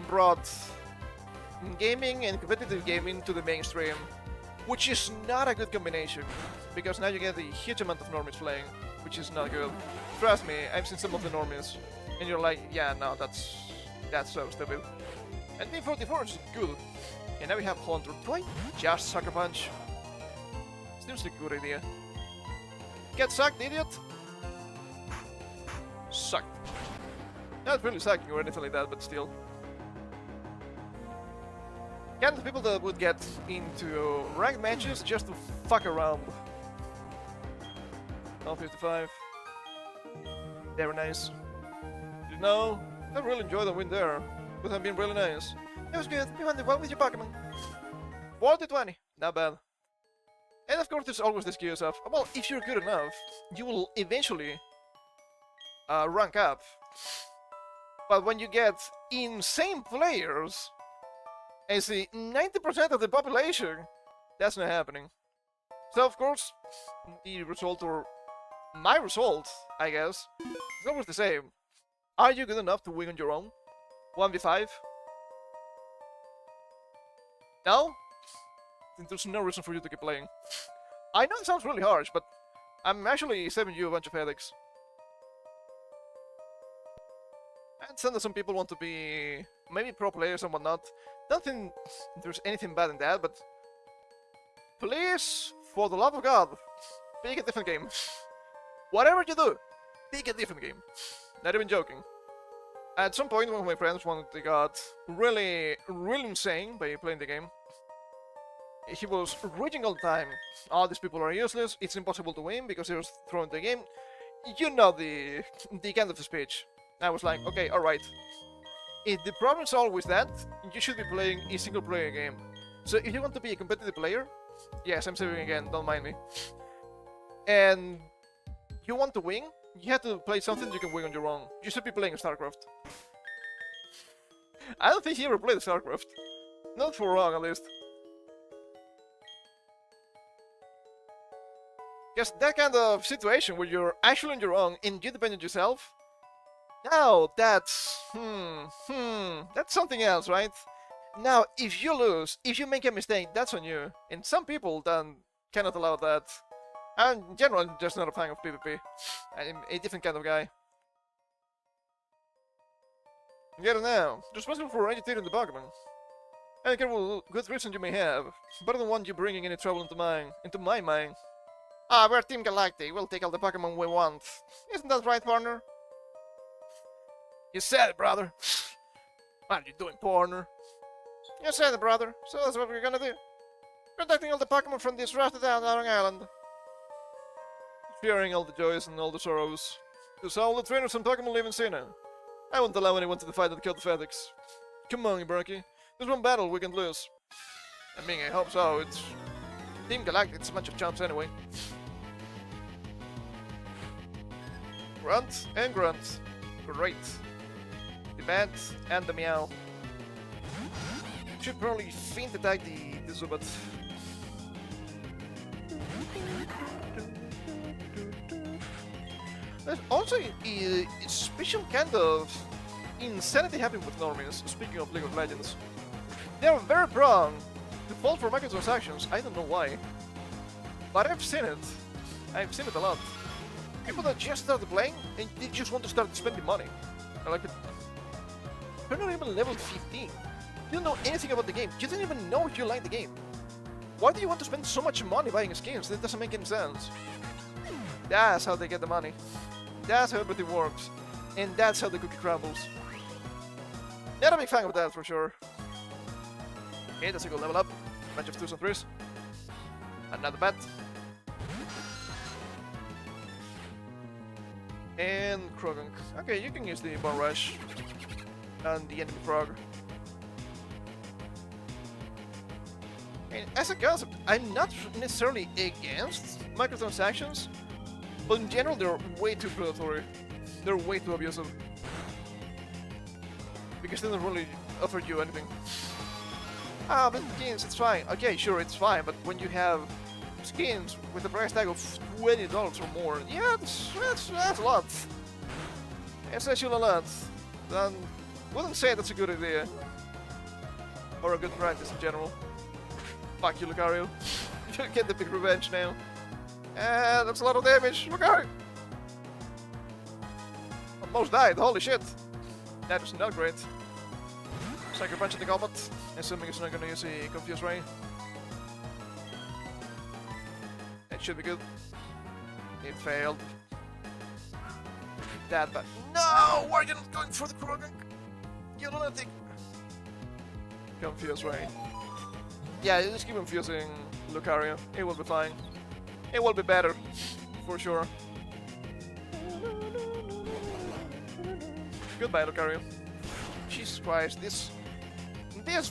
brought gaming and competitive gaming to the mainstream, which is not a good combination, because now you get a huge amount of normies playing, which is not good. Trust me, I've seen some of the normies, and you're like, yeah, no, that's so stupid. And D44 is good. And now we have Hunter. Do I just Sucker Punch? Seems like a good idea. Get sucked, idiot! Sucked. Not really sucking or anything like that, but still. Kind of people that would get into ranked matches just to fuck around. 55. Very nice. You know, I really enjoyed the win there. Would have been really nice. It was good. You won the one with your Pokémon. 40-20. Not bad. And of course, there's always this excuse of, well, if you're good enough, you will eventually rank up. But when you get insane players, and see 90% of the population, that's not happening. So of course, the result, or my result, I guess, is always the same. Are you good enough to win on your own? 1v5? No? Then there's no reason for you to keep playing. I know it sounds really harsh, but I'm actually saving you a bunch of headaches. I understand that some people want to be maybe pro players and whatnot. Don't think there's anything bad in that, but please, for the love of God, pick a different game. Whatever you do, pick a different game. Not even joking. At some point, one of my friends got really insane by playing the game. He was raging all the time. Oh, these people are useless. It's impossible to win because they're throwing the game. You know the kind of the speech. I was like, okay, alright. If the problem is always that, you should be playing a single player game. So if you want to be a competitive player, yes, I'm saving again, don't mind me. And you want to win, you have to play something you can win on your own. You should be playing StarCraft. I don't think he ever played StarCraft. Not for long, at least. Because that kind of situation where you're actually on your own and you depend on yourself, now that's that's something else, right? Now, if you lose, if you make a mistake, that's on you. And some people then cannot allow that. And in general, I'm just not a fan of PvP. I'm a different kind of guy. Get it now. You're responsible for agitating the Pokémon. Any good reason you may have, but I don't want you bringing any trouble into my mind. Ah, we're Team Galactic. We'll take all the Pokémon we want. Isn't that right, partner? You said it, brother. What are you doing, partner? You said it, brother. So that's what we're gonna do. Protecting all the Pokémon from this rusted out island. Sharing all the joys and all the sorrows. Because all the trainers and Pokémon live in Sinnoh. I won't allow anyone to fight at the Kill the Fetics. Come on, Ibaraki. There's one battle we can lose. I mean, I hope so. It's Team Galactic. It's a bunch of chumps anyway. Grunt and grunt. Great. The bat and the meow. Should probably Faint Attack the Zubat. There's also a special kind of insanity happening with normies, speaking of League of Legends. They are very prone to fall for microtransactions, I don't know why. But I've seen it. I've seen it a lot. People that just started playing and they just want to start spending money. I like it. You're not even level 15. You don't know anything about the game. You don't even know if you like the game. Why do you want to spend so much money buying skins? That doesn't make any sense. That's how they get the money. That's how everything works. And that's how the cookie crumbles. Not a big fan of that for sure. Okay, that's a good level up. Bunch of 2s and 3s. Another bat. And Krogunk. Okay, you can use the Bone Rush and the enemy frog. And as a concept, I'm not necessarily against microtransactions, but in general they're way too predatory. They're way too abusive. Because they don't really offer you anything. Ah, but skins, it's fine. Okay, sure, it's fine, but when you have skins with a price tag of $20 or more, yeah, that's a lot. It's actually a lot. Then wouldn't say that's a good idea. Or a good practice in general. Fuck you, Lucario. You get the big revenge now. And that's a lot of damage. Lucario! Almost died, holy shit. That is not great. Sucker Punch in the combat. Assuming it's not gonna use a Confused Ray. That should be good. It failed. That bad. No! Why are you not going for the Krogunk? You don't think. Confused Ray. Yeah, just keep confusing Lucario. It will be fine. It will be better. For sure. Goodbye, Lucario. Jesus Christ, this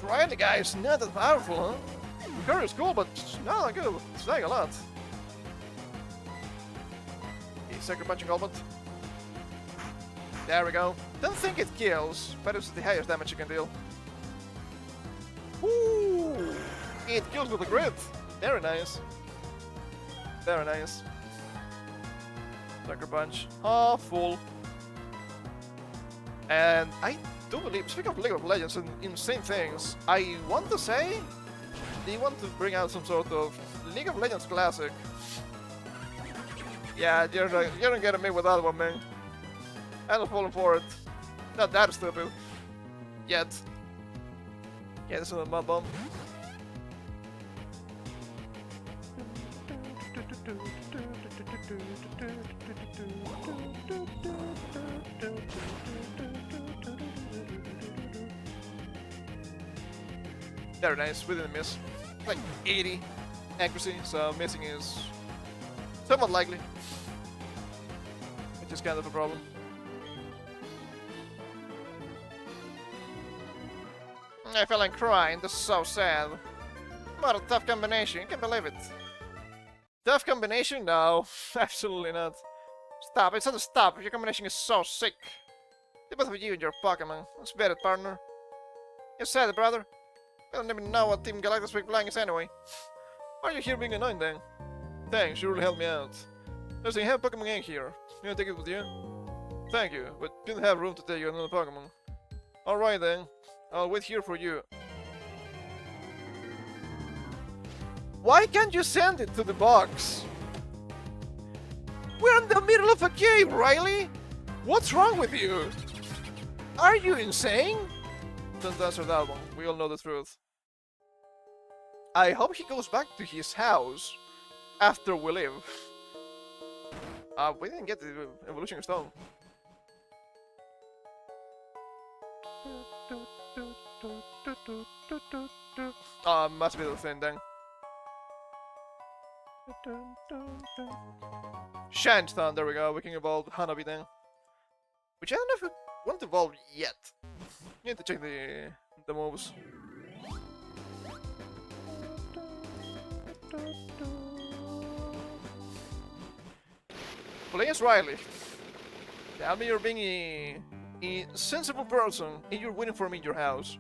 Riley guy is not that powerful, huh? Lucario's cool, but not that good. It's dying a lot. Okay, Sucker Punching Ultimate. There we go. Don't think it kills, but it's the highest damage you can deal. Ooh! It kills with a grit. Very nice. Very nice. Sucker Punch. Oh, full. And I do believe, speaking of League of Legends and insane things, I want to say they want to bring out some sort of League of Legends classic. Yeah, you're not getting me with that one, man. I'm not falling for it. Not that stupid. Yet. Yeah, this is a mud bomb. Very nice, we didn't miss. Like 80 accuracy, so missing is somewhat likely. Which is kind of a problem. I feel like crying, this is so sad. What a tough combination, you can't believe it. Tough combination? No, absolutely not. Stop, it's not a stop, your combination is so sick. The both of you and your Pokémon. Let's bet it, partner. You said it, brother. I don't even know what Team Galactus Big Flying is anyway. Why are you here being annoying then? Thanks, you really helped me out. Listen, you have Pokémon Gang here. You wanna take it with you? Thank you, but you don't have room to take another Pokémon. Alright then, I'll wait here for you. Why can't you send it to the box? We're in the middle of a cave, Riley! What's wrong with you? Are you insane? Don't answer that one, we all know the truth. I hope he goes back to his house after we leave. We didn't get the evolution stone. Must be the thing then. Shanton, there we go, we can evolve Hanabi then. Which I don't know if we want to evolve yet. Need to check the moves. Please, Riley. Tell me you're being a sensible person and you're waiting for me in your house.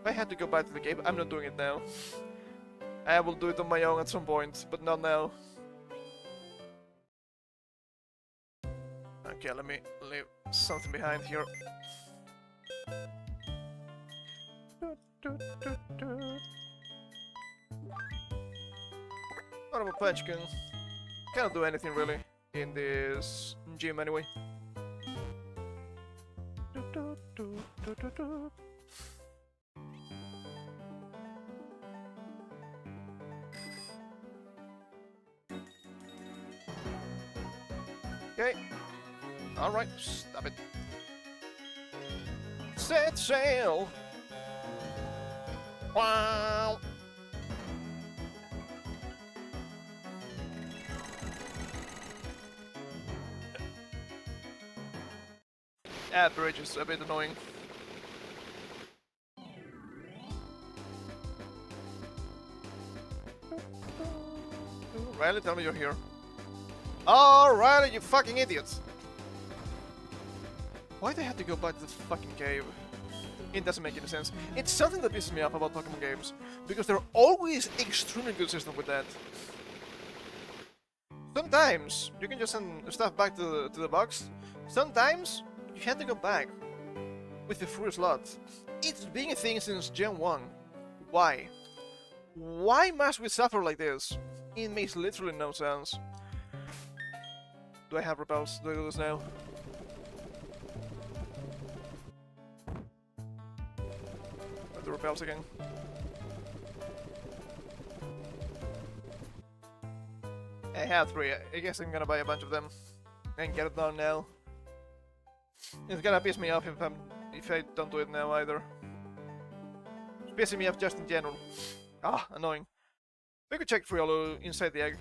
If I had to go back to the cave, I'm not doing it now. I will do it on my own at some point, but not now. Okay, let me leave something behind here. What about Punchkin? Cannot do anything really in this gym anyway. Okay. Alright, stop it. Set sail! Wow! That bridge is a bit annoying. Riley, tell me you're here. Oh, Riley, you fucking idiots! Why they had to go back to this fucking cave? It doesn't make any sense. It's something that pisses me off about Pokemon games, because they're always extremely good system with that. Sometimes you can just send stuff back to the box. Sometimes you have to go back with the free slot. It's been a thing since Gen 1. Why? Why must we suffer like this? It makes literally no sense. Do I have repels? Do I do this now? The repels again. I have 3. I guess I'm gonna buy a bunch of them and get it done now. It's gonna piss me off if I don't do it now either. It's pissing me off just in general. Ah, annoying. We could check for yellow inside the egg.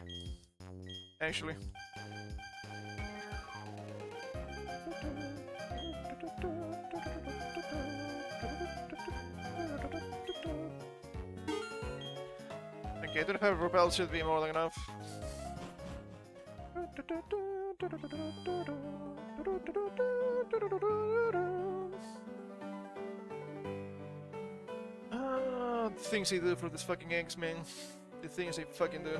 Actually. Okay, 25 repels should be more than enough. The things they do for this fucking eggs, man. The things they fucking do.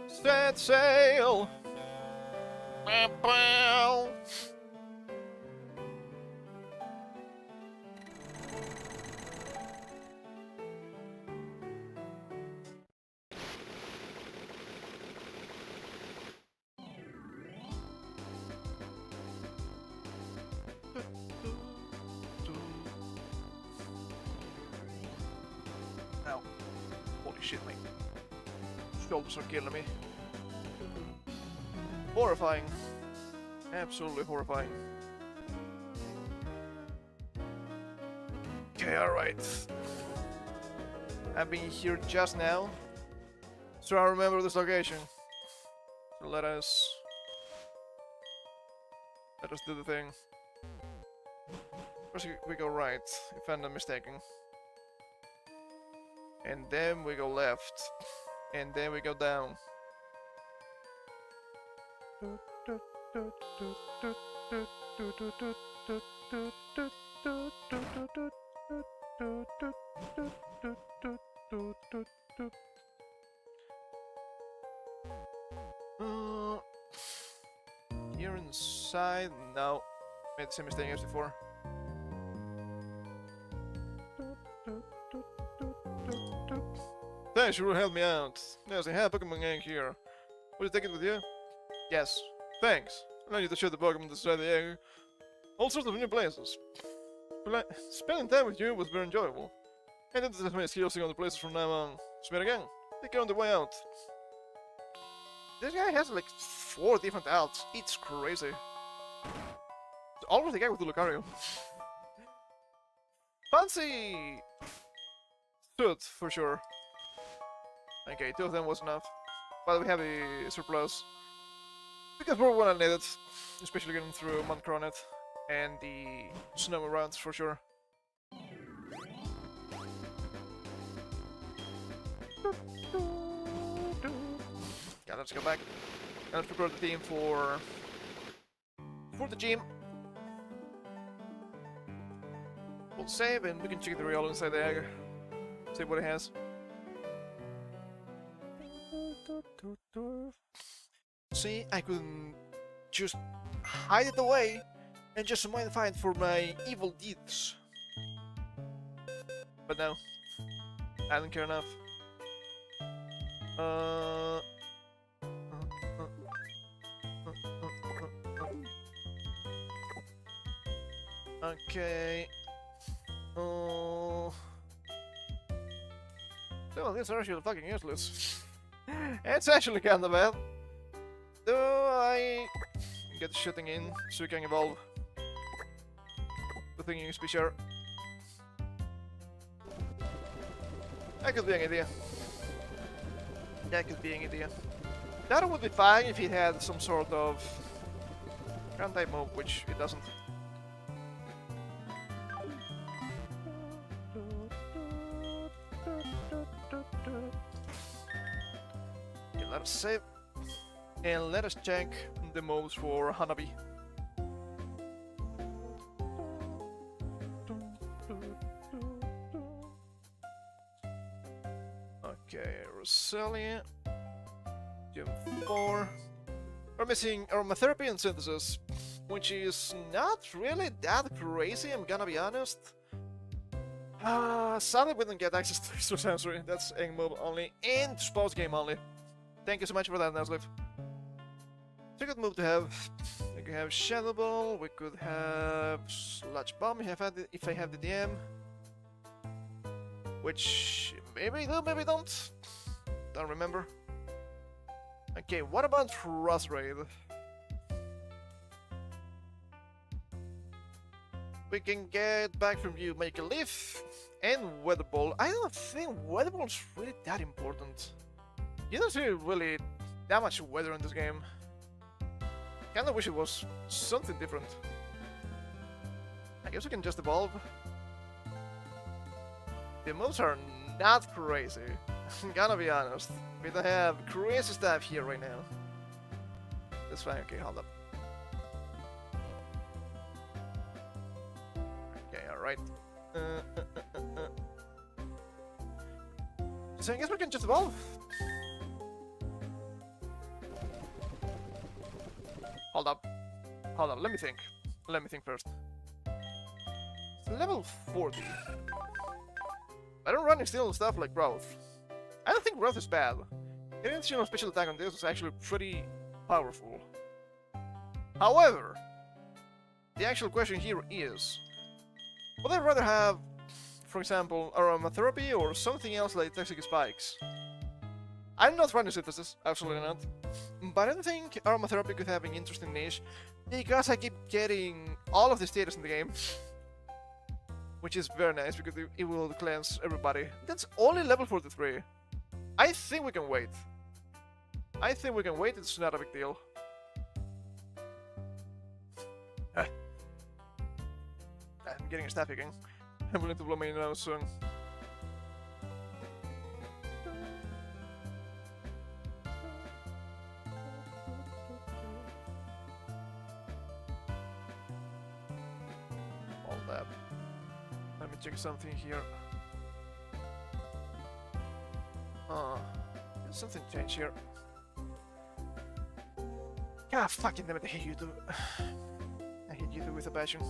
Set sail! Ow. Holy shit, mate. Shoulders are killing me. Horrifying. Absolutely horrifying. Okay, alright. I've been here just now, so I remember this location. So let us do the thing. First we go right, if I'm not mistaken. And then we go left. And then we go down. Here inside? No. Made the same mistake as before. Thanks, you will help me out. Yes, I have a Pokemon egg here. Will you take it with you? Yes. Thanks. Allow you to show the Pokemon inside the egg. All sorts of new places. Spending time with you was very enjoyable. And that is my skills on the places from now on. Spend again. Take care on the way out. This guy has like 4 different outs. It's crazy. It's always the guy with the Lucario. Fancy suit for sure. Okay, 2 of them was enough. But we have a surplus. Because we're when I need it. Especially getting through Mount Coronet and the snowy rounds for sure. Yeah, let's go back. Let's prepare the team for the gym. We'll save and we can check the real inside the egg. See what it has. See, I couldn't choose hide it away and just might find for my evil deeds. But no, I don't care enough. Okay. Oh. Well, these are actually fucking useless. It's actually kinda bad. Do I get shooting in so you can evolve? The thing you be sure. That could be an idea. That could be an idea. That would be fine if it had some sort of ground type move, which it doesn't. Okay, let us save. And let us check the moves for Hanabi. Okay, Rosalia. Gym 4. We're missing aromatherapy and synthesis, which is not really that crazy, I'm gonna be honest. Sadly we don't get access to Extra Sensory, that's a move only, and sports game only. Thank you so much for that, Nasliv. It's a good move to have. We could have Shadow Ball, we could have Sludge Bomb if I have the DM. Which maybe do, maybe don't. Don't remember. Okay, what about Frost Raid? We can get back from you, make a leaf, and Weather Ball. I don't think Weather Ball is really that important. You don't see really that much weather in this game. Kinda wish it was something different. I guess we can just evolve. The moves are not crazy. I'm gonna be honest. We don't have crazy stuff here right now. That's fine, okay, hold up. Okay, alright. So I guess we can just evolve. Hold up. Hold up, let me think. Let me think first. It's level 40. I don't run still stuff like growth. I don't think growth is bad. The additional special attack on this is actually pretty powerful. However, the actual question here is, would I rather have, for example, aromatherapy or something else like toxic spikes? I'm not running synthesis, absolutely not. But I don't think aromatherapy could have an interesting niche because I keep getting all of the status in the game. Which is very nice because it will cleanse everybody. That's only level 43. I think we can wait. I think we can wait, it's not a big deal. I'm getting a staff again. I'm going to blow my nose soon. All that. Let me check something here. Something changed here. Ah, fucking damn it, I hate you too. I hate you too with a passion.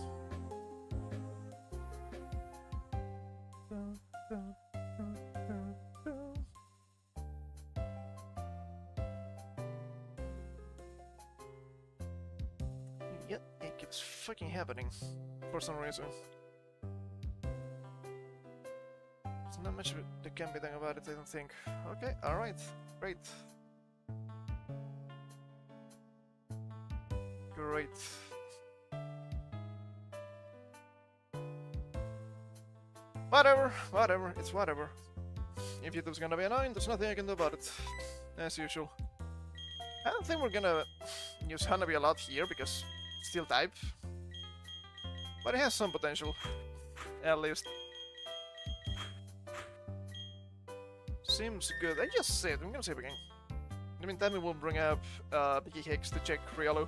Yeah, it keeps fucking happening for some reason. There's not much that can be done about it, I don't think. Okay, alright, great. Great. Whatever, it's whatever. If YouTube's gonna be annoying, there's nothing I can do about it. As usual. I don't think we're gonna use Hanabi a lot here, because it's steel type. But it has some potential. At least. Seems good. I just saved. I'm gonna save again. In the meantime, we will bring up Biggie Hicks to check Riolu.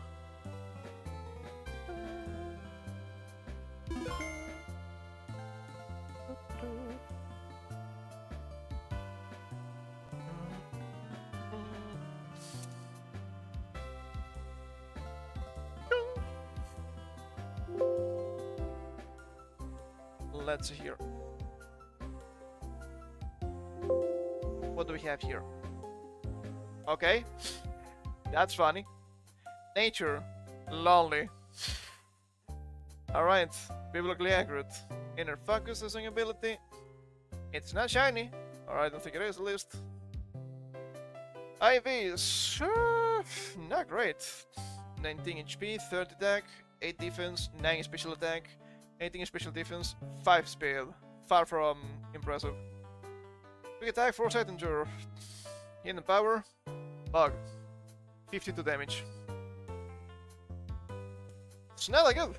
Let's see here. What do we have here? Okay, that's funny. Nature, lonely. Alright, biblically accurate. Inner focusing ability. It's not shiny, or I don't think it is at least. IVs, not great. 19 HP, 30 attack, 8 defense, 9 special attack, 18 special defense, 5 speed. Far from impressive. Big attack, foresight, endure. Hidden power, bug. 52 damage. It's not that good.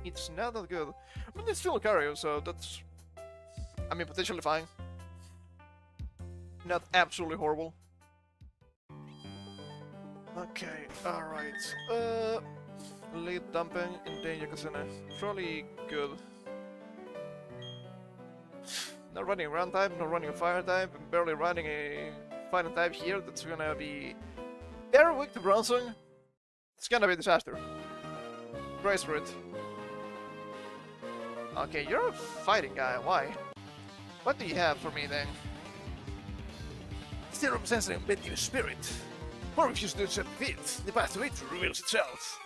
It's not that good. But it's still a carrier, so that's... I mean, potentially fine. Not absolutely horrible. Okay, alright. Lead dumping in danger casino. Probably good. Not running a ground type, not running a fire type, and barely running a fighting type here. That's gonna be very weak to bronzing. It's gonna be a disaster. Brace for it. Okay, you're a fighting guy. Why? What do you have for me then? Still represents an embedded spirit. Or if you do certain feats, the path to it reveals itself.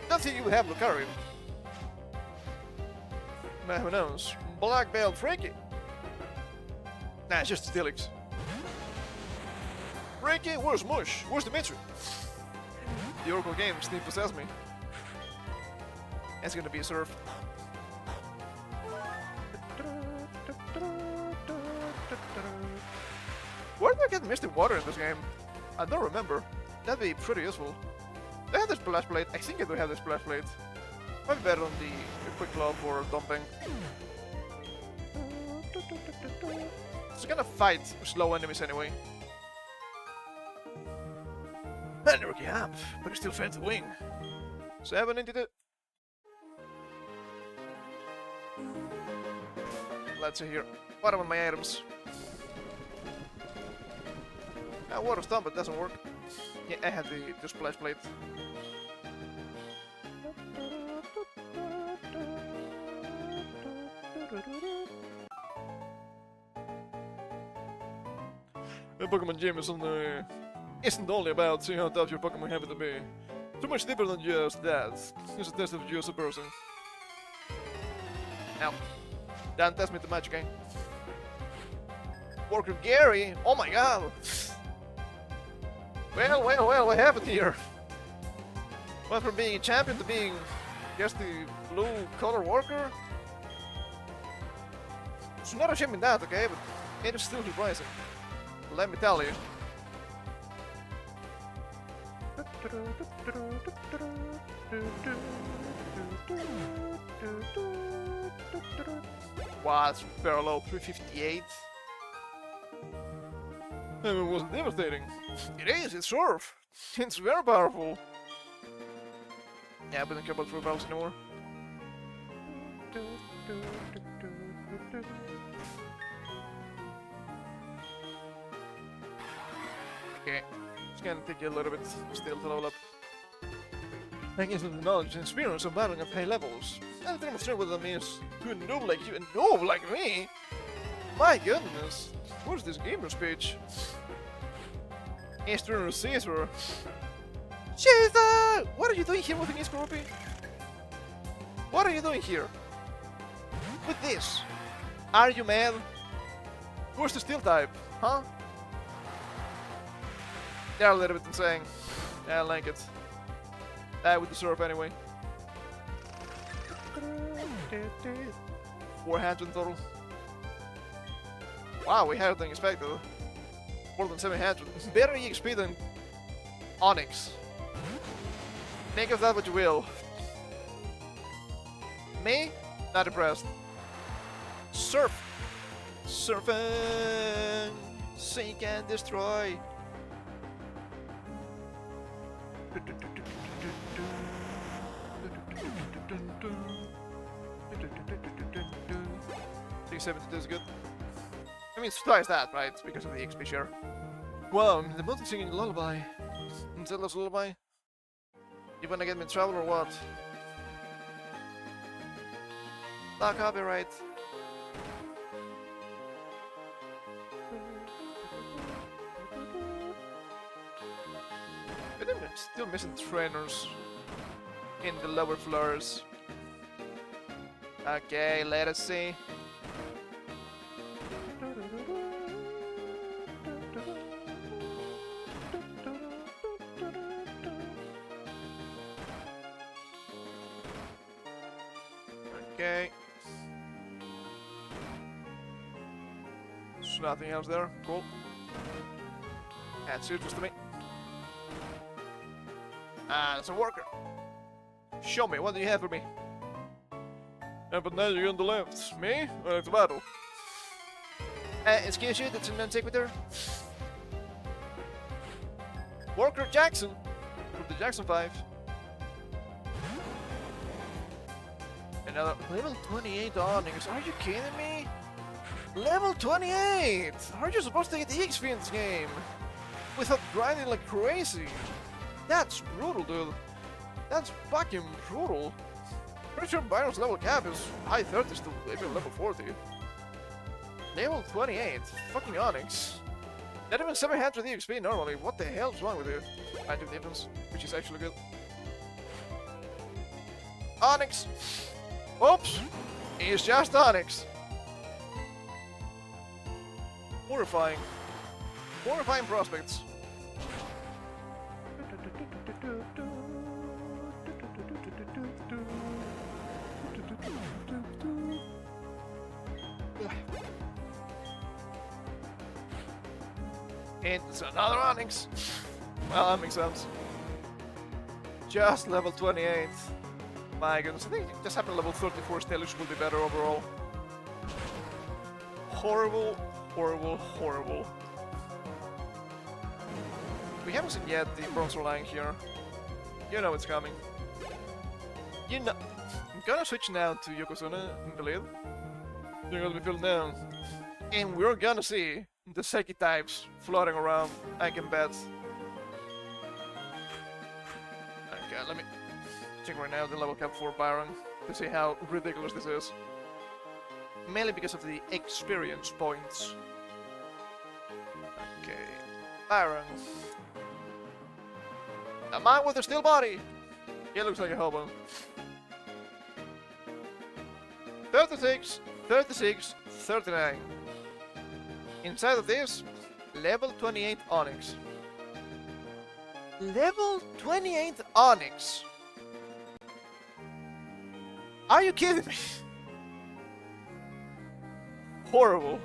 Don't think you have Lucario. Now who knows? Black Belt Frankie. Nah, it's just Stilix. Frankie, where's Mush? Where's Dimitri? The Oracle games need to possess me. It's gonna be a surf. Where do I get Mystic Water in this game? I don't remember. That'd be pretty useful. They have this Splash Blade. I think I do have this Splash Blade. Might be better than the Quick Claw for dumping. It's gonna fight slow enemies anyway. And rookie up, but it's still fair to win. 792. Let's see here. What are my items? Water Stomp, but doesn't work. Yeah, I had the Splash Blade. A Pokemon gym isn't only about seeing how tough your Pokemon happen to be. Too much deeper than just that. It's a test of you as a person. Now, don't test me too much, okay? Worker Gary! Oh my god! Well, what happened here? Went from being a champion to being just the blue color worker? It's not a shame in that, okay, but it is still surprising. Let me tell you. Wow, it's very low, 358. And it was devastating. It is, it's surf. It's very powerful. Yeah, but I don't care about free battles anymore. Okay, it's gonna take you a little bit still to level up. I guess with the knowledge and experience of battling at high levels, I can demonstrate what that means to a noob like you, a noob like me. My goodness, what's this gamer speech? Eastern Caesar. Caesar! What are you doing here with me, Scorpy? What are you doing here? With this? Are you mad? Where's the steel type? Huh? They're a little bit insane. I like it. With the surf anyway. 400 in total. Wow, we higher than expected. More than 700. Better EXP than Onyx. Make of that what you will. Me? Not impressed. Surf! Surfing! Seek and destroy! 372 is good. I mean, it's twice that, right? Because of the XP share. Wow, the mountain singing a lullaby. Zelda's lullaby? You wanna get me in trouble or what? No copyright. But I'm still missing trainers in the lower floors. Okay, let us see. Okay. There's nothing else there. Cool. That's useless to me. Ah, it's a worker. Show me, what do you have for me? Yeah, but now you're on the left. Me? I like to battle. Excuse you, that's an antiquator. Worker Jackson from the Jackson 5. Another level 28 Onyx. Are you kidding me? Level 28! How are you supposed to get the XP in this game? Without grinding like crazy. That's brutal, dude. That's fucking brutal. Pretty sure Byron's level cap is high 30s to maybe level 40. Level 28. Fucking Onyx. Not even 700 XP normally. What the hell's wrong with you? I do defense, which is actually good. Onyx! Oops! He's just Onyx. Horrifying. Horrifying prospects. It's another Onyx. Well, that makes sense. Just level 28. My goodness, I think just having level 34 Stallish will be better overall. Horrible, horrible, horrible. We haven't seen yet the bronzer line here. You know it's coming. You know. I'm gonna switch now to Yokozuna in the lead. You're gonna be filled down. And we're gonna see the Seki types floating around, I can bet. Okay, let me check right now the level cap for Byron to see how ridiculous this is. Mainly because of the experience points. Okay, Byron. A man with a steel body! He looks like a hobo. 36, 36, 39. Inside of this, level 28 Onyx. Level 28 Onyx! Are you kidding me? Horrible.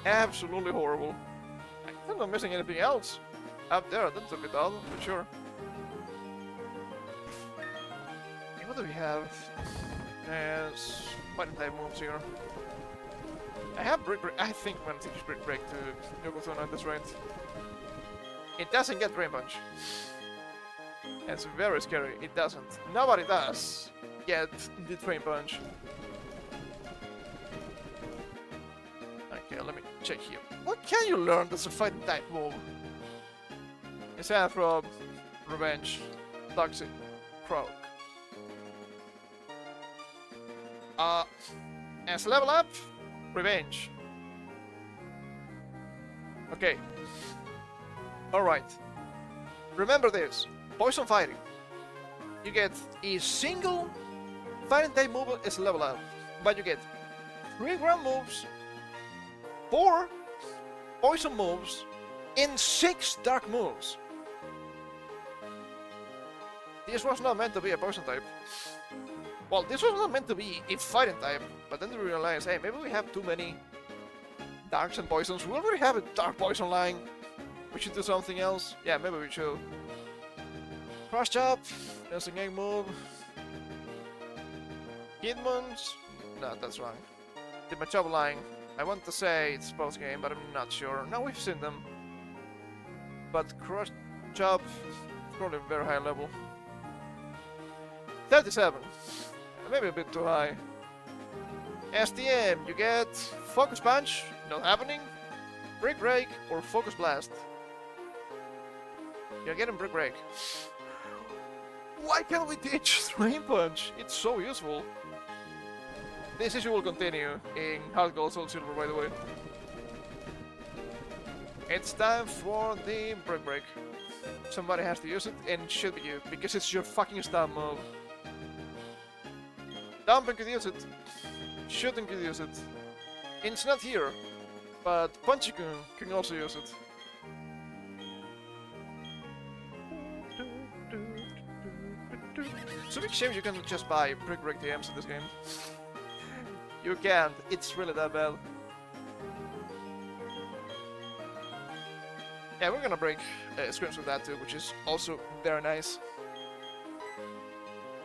Absolutely horrible. I think I'm missing anything else. Up there, that's a bit odd, but sure. Okay, what do we have? There's fighting type moves here. I have Brick Break. I think I'm gonna teach Brick Break to Yokozuna at this rate. It doesn't get Drain Punch. It's very scary. It doesn't. Nobody does get the Drain Punch. Okay, let me check here. What can you learn that's a fighting type move? Aside from Revenge, Toxic, Croak. As level up, Revenge. Okay. Alright. Remember this. Poison fighting. You get a single fighting type move as level up. But you get 3 ground moves, 4 poison moves, and 6 dark moves. This was not meant to be a poison type. Well, this was not meant to be a fighting type, but then we realized, hey, maybe we have too many darks and poisons. We already have a dark poison line. We should do something else. Yeah, maybe we should. Cross chop, there's a gang move. Hitmons? No, that's wrong. The Machop line. I want to say it's post game, but I'm not sure. No, we've seen them. But cross chop, probably very high level. 37. Maybe a bit too high. STM, you get Focus Punch, not happening. Brick Break or Focus Blast. You're getting Brick Break. Why can't we teach Drain Punch? It's so useful. This issue will continue in Hard Gold, Soul Silver, by the way. It's time for the break. Somebody has to use it, and it should be you, because it's your fucking stab move. Dumping could use it. Shooting could use it. It's not here, but Punchy-kun can also use it. It's a big shame you can just buy break TMs in this game. You can't, it's really that bad. Yeah, we're gonna break scrims with that too, which is also very nice.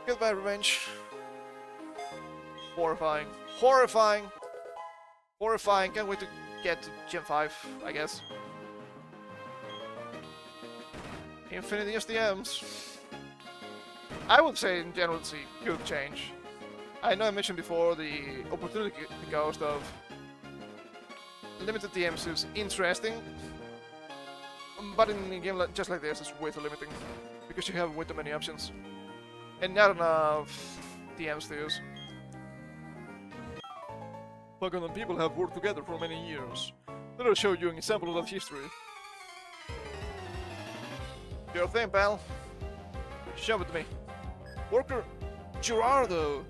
Goodbye, Revenge. Horrifying. Horrifying! Horrifying, can't wait to get to Gen 5, I guess. Infinity SDMs. I would say in general it's a good change. I know I mentioned before the opportunity cost of limited DMs is interesting, but in a game just like this it's way too limiting, because you have way too many options and not enough DMs to use. Pokémon people have worked together for many years. Let us show you an example of that history. Your thing, pal. Show it to me. Worker Gerardo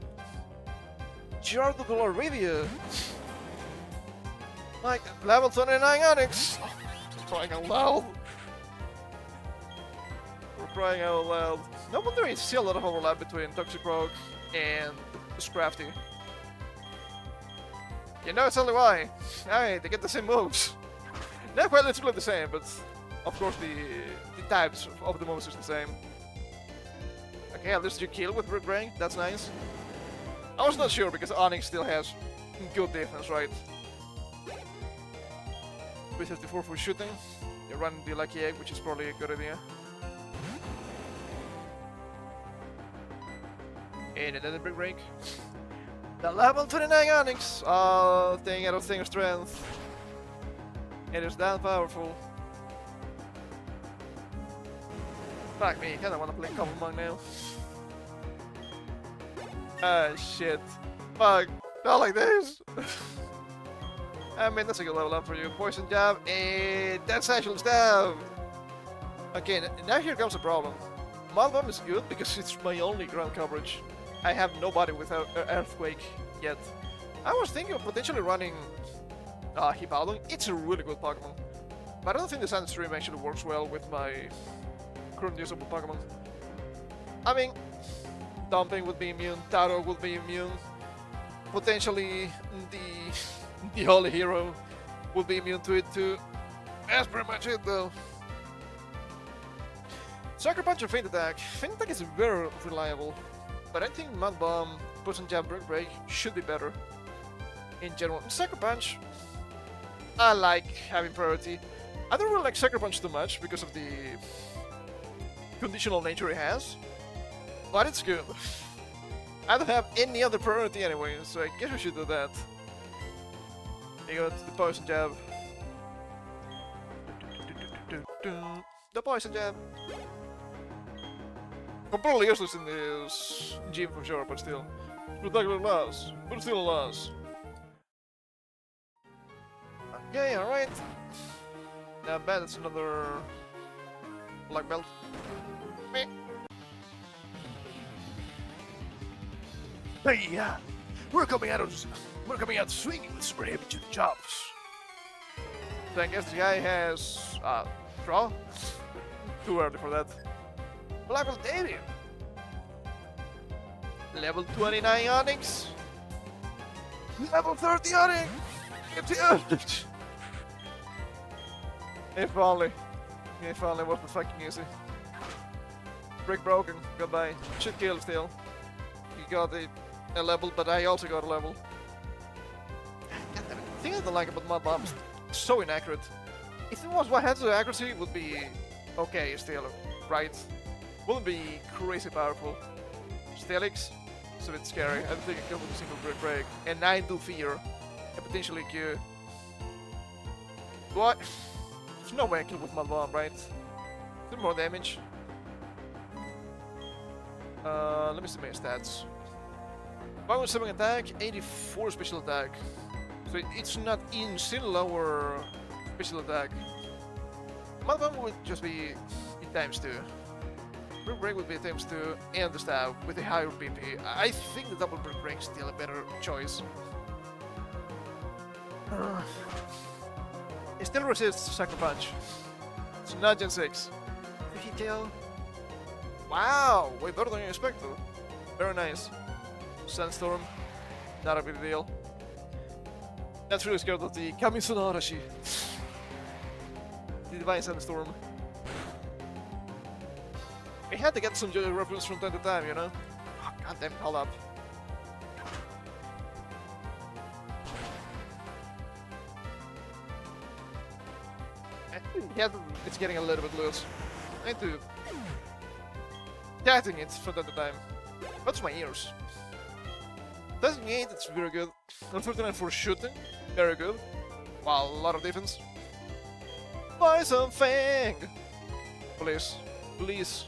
de la Rivia. Like level 29 Onyx. Oh, crying out loud. We're crying out loud. No wonder I see a lot of overlap between Toxic Rogue and Scrafty. You know, it's only why. Hey, they get the same moves. Not quite literally the same, but of course the types of the moves is the same. Okay, at least you kill with Brick Brain, that's nice. I was not sure because Onyx still has good defense, right? 354 for shooting. You run the Lucky Egg, which is probably a good idea. And another Brick Break. The level 29 Onyx! Oh, thing out of thing of strength. It is that powerful. Fuck me, I kinda wanna play Common Monk now. Ah, shit. Fuck, not like this! I mean, that's a good level up for you. Poison Jab, and that's actual stab! Okay, now here comes a problem. Mud Bomb is good because it's my only ground coverage. I have nobody without Earthquake yet. I was thinking of potentially running Hippowdon. It's a really good Pokemon. But I don't think the Sand Stream actually works well with my current usable Pokemon. I mean, Dumping would be immune, Taro would be immune, potentially the Holy Hero would be immune to it too. That's pretty much it though. Sucker Punch and Feint Attack. Feint Attack is very reliable, but I think Mud Bomb, Poison Jab, Brick Break should be better in general. Sucker Punch, I like having priority. I don't really like Sucker Punch too much because of the conditional nature it has, but it's good. I don't have any other priority anyway, so I guess we should do that. You got the Poison Jab. The Poison Jab. Completely useless in this gym for sure, but still. Spectacular loss, but still a loss. Okay, alright. Not bad, it's another black belt. Meh. Hey, we're coming out swinging with super heavy duty chops. So I guess the guy has draw. Too early for that. Black belt David. Level 29 Onyx. Level 30 Onyx. If only. If only was the fucking easy. Brick broken. Goodbye. Should kill still. You got a level, but I also got a level. The thing I don't like about Mud Bomb is so inaccurate. If it was what has the accuracy, it would be okay still, right? Wouldn't be crazy powerful. Steelix, it's a bit scary. I don't think I can kill with a single Brick Break. And 9 do fear. And potentially Q. What? There's no way I kill with Mud Bomb, right? Do more damage. Let me see my stats. 117 attack, 84 special attack. So it's not insane lower special attack. Malcolm would just be in times 2. Brick Break would be times 2, and the staff with a higher BP. I think the double Brick Break is still a better choice. It still resists Sucker Punch. It's not Gen 6. Tail. Wow, way better than you expected. Very nice. Sandstorm, not a big deal. That's really scared of the Kamisuna Arashi. The Divine Sandstorm. We had to get some JoJo reference from time to time, you know? Oh, goddamn, hold up. Yeah, it's getting a little bit loose. I need to... Tatting it from time to time. What's my ears? 38, it's very good. Unfortunate for shooting, very good. Wow, a lot of defense. Poison Fang! Please, please.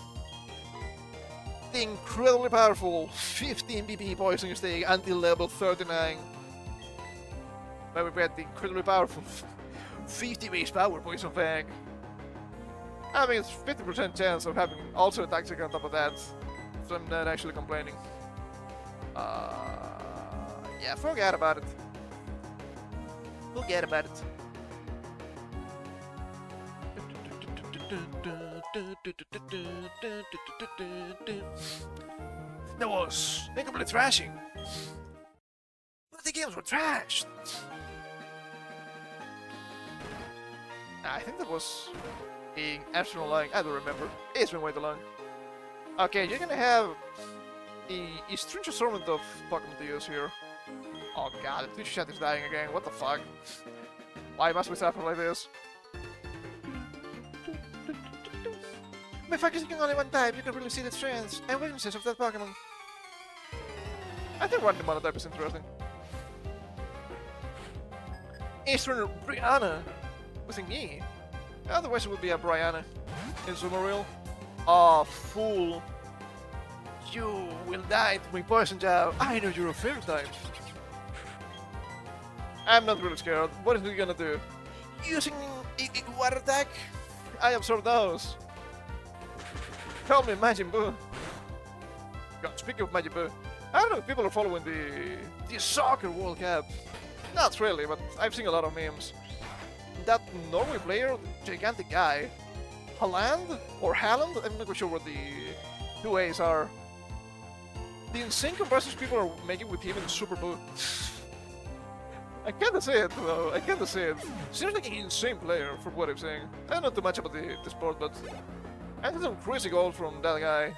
The incredibly powerful 15 BP Poison Stake until level 39. But we get the incredibly powerful 50 base power Poison Fang. I mean, it's 50% chance of having also a tactic on top of that, so I'm not actually complaining. Yeah, forget about it. Forget about it. That was incomplete thrashing. But the games were trashed. I think that was being absolutely long. I don't remember. It's been way too long. Okay, you're gonna have a strange assortment of Pokemon to use here. Oh god, the Twitch chat is dying again. What the fuck? Why must we suffer like this? By focusing on only one type, you can really see the strengths and weaknesses of that Pokemon. I think one monotype is interesting. Eastern Brianna with an E. Otherwise it would be a Brianna in Summarill. Oh, fool. You will die to my poison jab. I know you're a fair type. I'm not really scared. What is he gonna do? Using a water attack? I absorb those. Call me Majin Buu. God, speaking of Majin Buu, I don't know if people are following the soccer World Cup. Not really, but I've seen a lot of memes. That Norway player, gigantic guy, Haaland or Haaland, I'm not quite sure what the two A's are. The insane comparisons people are making with him in Super Buu. I can't say it though, I can't say it. Seems like an insane player from what I'm saying. I don't know too much about the sport, but I had some crazy goal from that guy.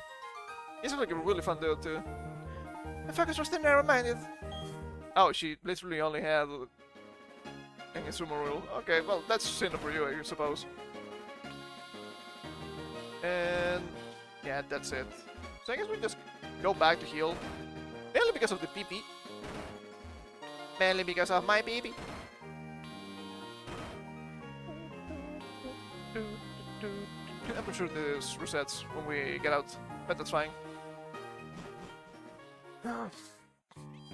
He seems like a really fun dude too. The focus was still narrow-minded. Oh, she literally only had a sumo rule. Okay, well, that's sin for you, I suppose. And yeah, that's it. So I guess we just go back to heal. Mainly because of the PP. Mainly because of my PP. I'm pretty sure this resets when we get out, but that's fine.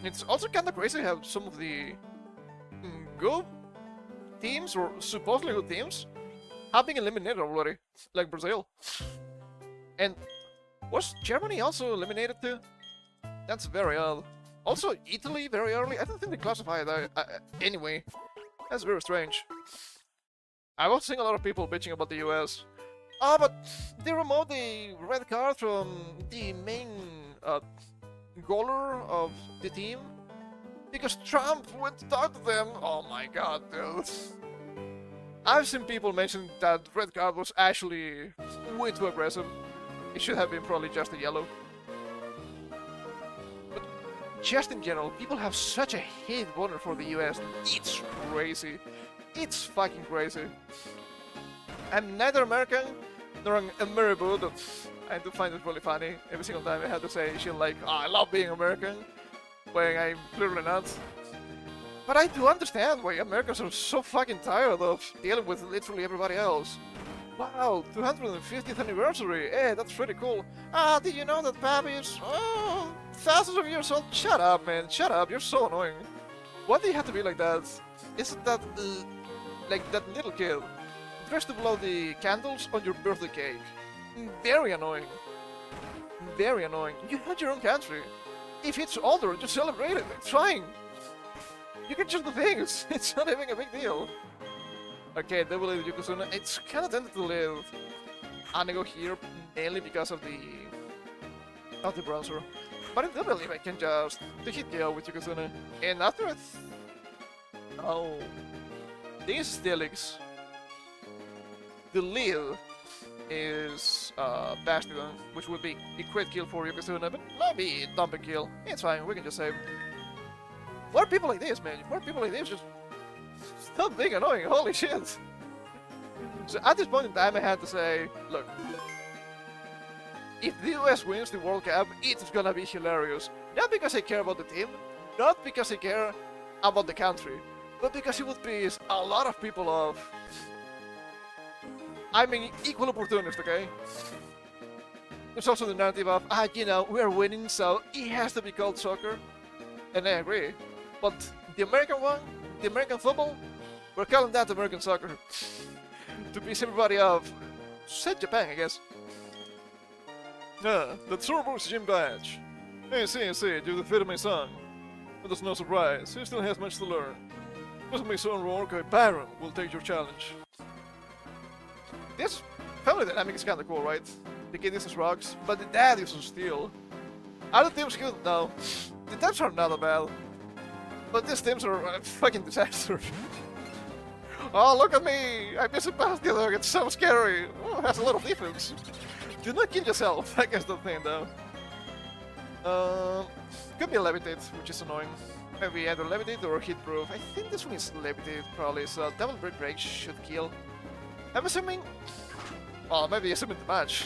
It's also kinda crazy how some of the good teams, or supposedly good teams, have been eliminated already, like Brazil. And was Germany also eliminated too? That's very odd. Also Italy very early? I don't think they classified anyway. That's very strange. I was seeing a lot of people bitching about the US. Ah, but they removed the red card from the main goaler of the team because Trump went to talk to them. Oh my god, dude. I've seen people mention that red card was actually way too aggressive. It should have been probably just a yellow. But just in general, people have such a hate boner for the US. It's crazy. It's fucking crazy. I'm neither American nor an American, but I do find it really funny. Every single time I have to say shit like, oh, I love being American, when I'm clearly not. But I do understand why Americans are so fucking tired of dealing with literally everybody else. Wow, 250th anniversary, hey, that's pretty cool. Ah, did you know that Pappy is thousands of years old? Shut up, man. Shut up. You're so annoying. Why do you have to be like that? Isn't that like that little kid dressed to blow the candles on your birthday cake? Very annoying. Very annoying. You had your own country. If it's older, just celebrate it. It's fine. You can just do things. It's not even a big deal. Okay, they will leave Yokozuna. It's kind of tempted to leave Anigo here, mainly because of the browser. But I do believe I can just hit KO with Yokozuna. And after it... Oh... These Stilix... The lead is Bastion, which would be a crit kill for Yokozuna, but not be a dumping kill. It's fine, we can just save. More people like this, man. More people like this just... Stop being annoying, holy shit! So at this point in time I had to say, look, if the US wins the World Cup, it's gonna be hilarious. Not because I care about the team, not because I care about the country, but because it would piss a lot of people off. I'm an equal opportunist, okay? There's also the narrative of, you know, we're winning, so it has to be called soccer. And I agree. But the American one, the American football, we're calling that American soccer. To piss everybody off. Said Japan, I guess. The Turbo's gym badge. Hey, see, you defeated my son. But there's no surprise, he still has much to learn. Because my son Rourke, Byron, will take your challenge. This family dynamic is kinda cool, right? The kid uses rocks, but the dad uses steel. Are the teams good? No. The teams are not that bad. But these teams are a fucking disaster. Oh, look at me! I miss a basket, it's so scary! Oh, it has a lot of defense. Do not kill yourself, I guess the thing though. Could be a levitate, which is annoying. Maybe either levitate or hit proof. I think this one is levitate probably, so double break should kill. I'm assuming... Well, maybe assuming the match.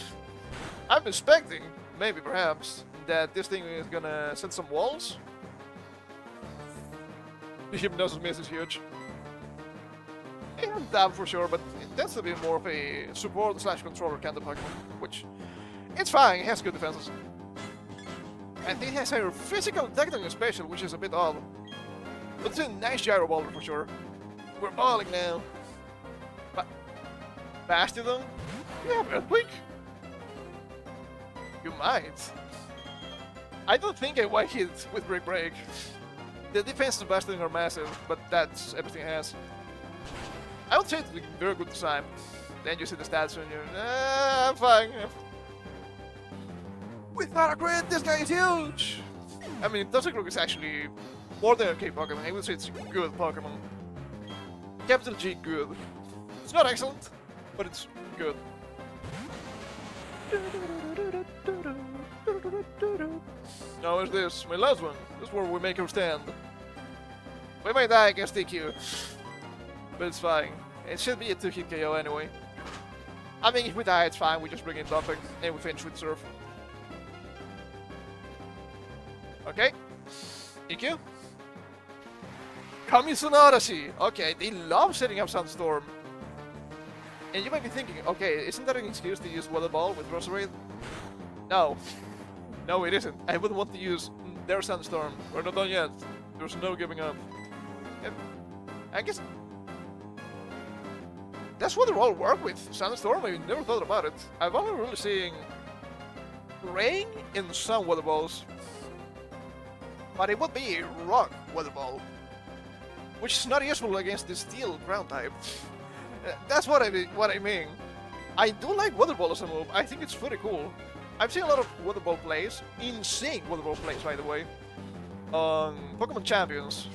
I'm expecting, maybe perhaps, that this thing is gonna send some walls. The hypnosis miss is huge. I'm down for sure, but it tends to be more of a support / controller kind of Pokemon, which it's fine, it has good defenses. And it has a physical technical special, which is a bit odd. But it's a nice gyro baller for sure. We're balling now. Bastion? You have Earthquake? You might. I don't think I white hit with Break. The defenses of Bastion are massive, but that's everything it has. I would say it's a very good design. Then you see the stats and you're, I'm fine. Without a crit, this guy is huge! I mean, Toxicroak is actually more than okay Pokemon. I would say it's a good Pokemon. Capital G, good. It's not excellent, but it's good. Now where's this? My last one. This is where we make our stand. We might die against DQ. But it's fine. It should be a 2-hit KO anyway. I mean, if we die, it's fine. We just bring in Dumping and we finish with Surf. Okay. EQ. Kamisun Odyssey. Okay, they love setting up Sandstorm. And you might be thinking, okay, isn't that an excuse to use Weather Ball with Roserade? No. No, it isn't. I wouldn't want to use their Sandstorm. We're not done yet. There's no giving up. And I guess that's what they all work with. Sandstorm, I never thought about it. I've only really seen rain in some Weather Balls. But it would be a rock Weather Ball, which is not useful against the steel ground type. That's what I mean. I do like Weather Ball as a move. I think it's pretty cool. I've seen a lot of Weather Ball plays, insane Weather Ball plays by the way, on Pokemon Champions.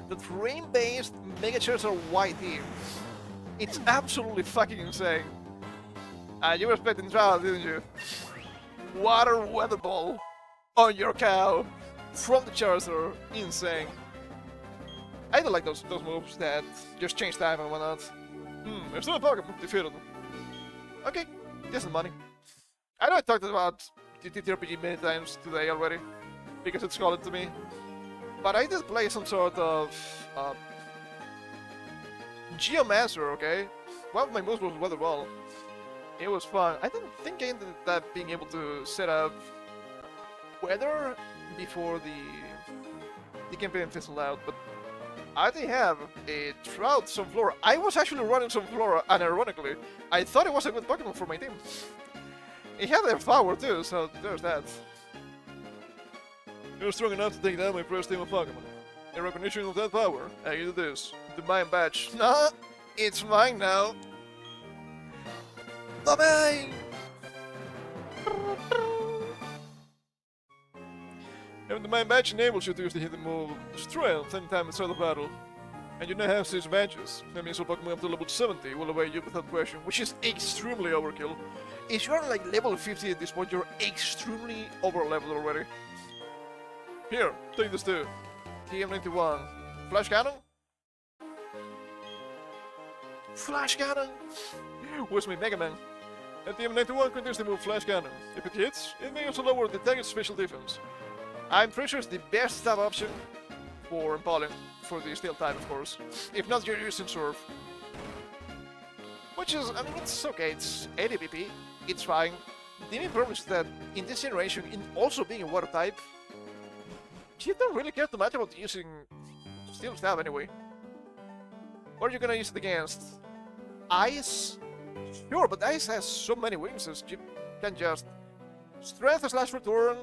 The rain-based Mega Charizard YT. It's absolutely fucking insane. You were expecting trial, didn't you? Water Weather Ball on your cow from the Charizard. Insane. I don't like those moves that just change time and whatnot. There's still a Pokemon defeated. Okay, decent money. I know I talked about TTRPG many times today already, because it's called to me. But I did play some sort of Geomancer, okay? One of my moves was Weather Ball. It was fun. I didn't think I ended up being able to set up weather before the campaign fizzled out, but I did have a Trout Sunflora. I was actually running Sunflora, and ironically, I thought it was a good Pokemon for my team. It had their power too, so there's that. You're strong enough to take down my first team of Pokemon. In recognition of that power, I give you this, the Mind Badge. Nah, it's mine now. Bye-bye! Having the Mind Badge enables you to use the hidden move Strength anytime inside the battle. And you now have 6 badges. That means all Pokemon up to level 70 will obey you without question, which is extremely overkill. If you are like level 50 at this point, you're extremely over-leveled already. Here, take this too. TM91. Flash Cannon? Flash Cannon! Where's my Mega Man? And TM91 contains the move Flash Cannon. If it hits, it may also lower the target's special defense. I'm pretty sure it's the best stab option for Impaling, for the Steel type, of course. If not, you're using Surf. Which is, I mean, it's okay, it's 80 BP, it's fine. The main problem is that in this generation, in also being a Water type, you don't really care too much about using Steel Stab anyway. What are you gonna use it against? Ice? Sure, but Ice has so many weaknesses, you can just Strength slash Return,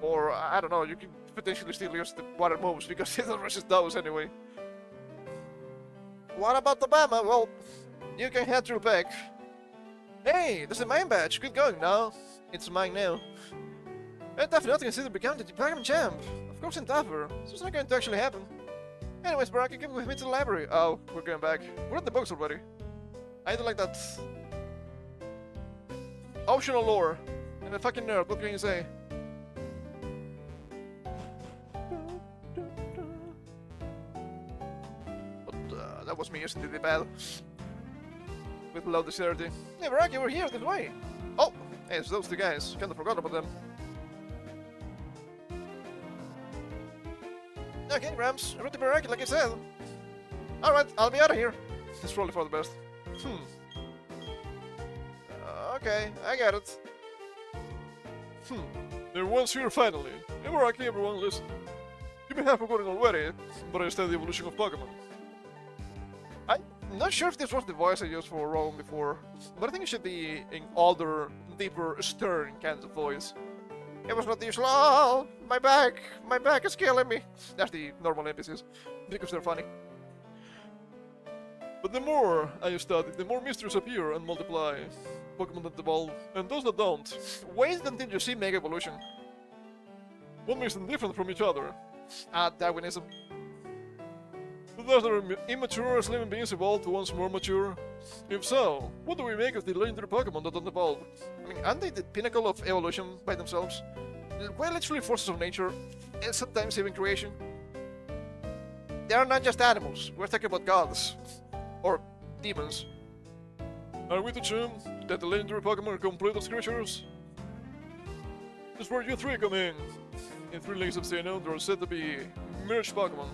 or I don't know, you can potentially still use the Water moves because it doesn't resist those anyway. What about Obama? Well, you can head through back. Hey, there's a Mind Badge, good going now. It's mine now. I'd definitely consider becoming the Pokemon champ. Of course, in tougher, so it's not going to actually happen. Anyways, Ibaraki, come with me to the library. Oh, we're going back. We're at the books already. I don't like that. Optional lore. And a fucking nerd, what can you say? But, that was me using the D-pad. With low dexterity. Hey, Ibaraki, we're here, this way! Oh! Hey, it's those two guys. Kinda forgot about them. Okay, Gramps, I read the Ibaraki like I said. Alright, I'll be out of here. It's probably for the best. Okay, I got it. Everyone's here finally. Ibaraki, everyone listen. You may have forgotten already, but I studied the evolution of Pokemon. I'm not sure if this was the voice I used for Rome before, but I think it should be an older, deeper, stern kind of voice. It was not the usual, oh, my back is killing me. That's the normal NPCs, because they're funny. But the more I study, the more mysteries appear and multiply. Pokemon that evolve, and those that don't. Wait until you see Mega Evolution. What makes them different from each other? Darwinism. Does their immature living beings evolve to ones more mature? If so, what do we make of the legendary Pokemon that don't evolve? I mean, aren't they the pinnacle of evolution by themselves? Quite literally forces of nature, and sometimes even creation. They are not just animals, we're talking about gods. Or demons. Are we to assume that the legendary Pokemon are complete as creatures? That's where you three come in. In 3 Leagues of Sinnoh, there are said to be merged Pokemon.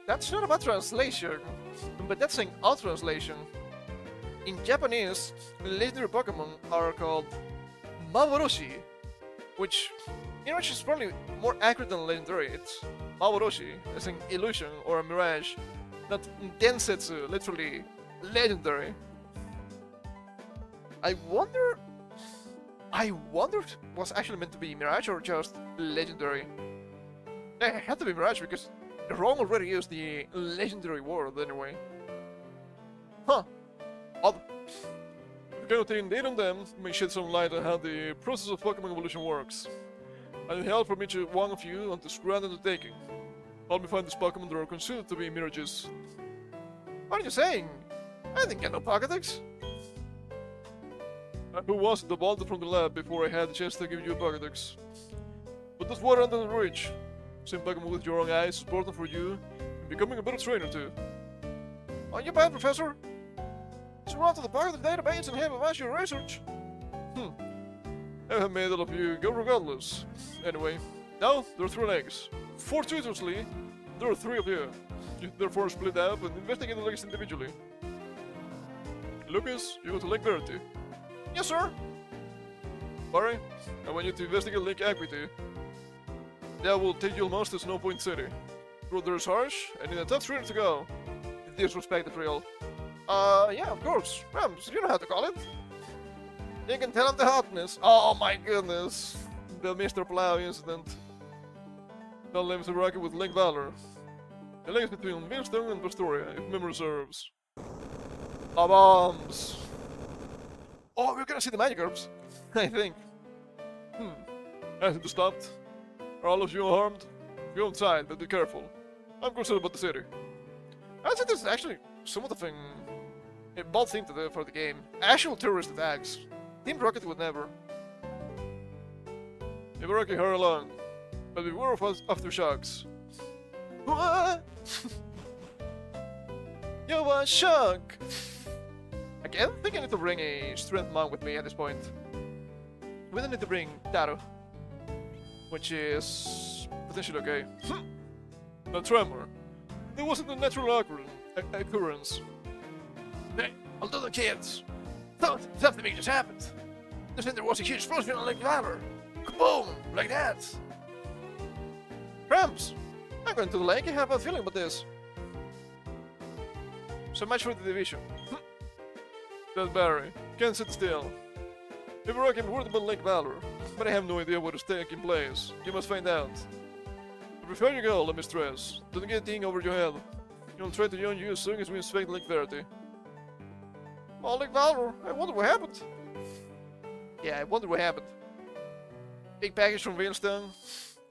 That's not about translation, but that's an odd translation. In Japanese, legendary Pokemon are called Maboroshi, which is probably more accurate than legendary. It's Maboroshi, as an illusion or a mirage, not Densetsu, literally legendary. I wonder if it was actually meant to be mirage or just legendary. It had to be mirage because Rome already used the legendary word anyway. Huh. Odd. If you can obtain data on them, may shed some light on how the process of Pokemon evolution works. I need help from each one of you on this grand undertaking. Help me find these Pokemon that are considered to be mirages. What are you saying? I didn't get no Pokédex. Who was it that vaulted from the lab before I had the chance to give you a Pokédex? But there's water under the bridge. Seeing Pokemon with your own eyes is important for you and becoming a better trainer too. On your bad, Professor? So run to the Pokédex database and have a master your research. I have made all of you go regardless. Anyway, now there are 3 legs. Fortuitously, there are 3 of you. You therefore split up and investigate the legs individually. Lucas, you go to Lake Verity. Yes, sir. Barry, I want you to investigate Lake Equity. That will take you almost to Snow Point City. Road there is harsh, and in a tough trainer to go. Disrespect the real. Yeah, of course. Rams, you know how to call it. You can tell him the hotness. Oh my goodness. The Mr. Plow incident. Don't leave Ibaraki with Link Valor. The links between Millstone and Pastoria, if memory serves. Oh, bombs. Oh, we're gonna see the magic herbs. I think. Hasn't to stopped. Are all of you unharmed? Go inside, but be careful. I'm concerned about the city. I'd say this is actually somewhat of a bold thing to do for the game. Actual terrorist attacks. Team Rocket would never. Ibaraki, hurry along. But beware of aftershocks. What? You want shock? I don't think I need to bring a strength monk with me at this point. We don't need to bring Taro, which is potentially okay. The tremor. It wasn't a natural occurrence. Hey, although the kids, something just happened. There was a huge explosion on Lake Valor. Kaboom! Like that. Cramps! I'm going to the lake. I have a feeling about this. So much for the division. That Barry can't sit still. Ibaraki, I'm worried about Lake Valor, but I have no idea what is taking place. You must find out. But before you go, let me stress, don't get a thing over your head. You'll try to join you as soon as we inspect Lake Verity. Oh, Lake Valor, I wonder what happened. Yeah, I wonder what happened. Big package from Veilstone,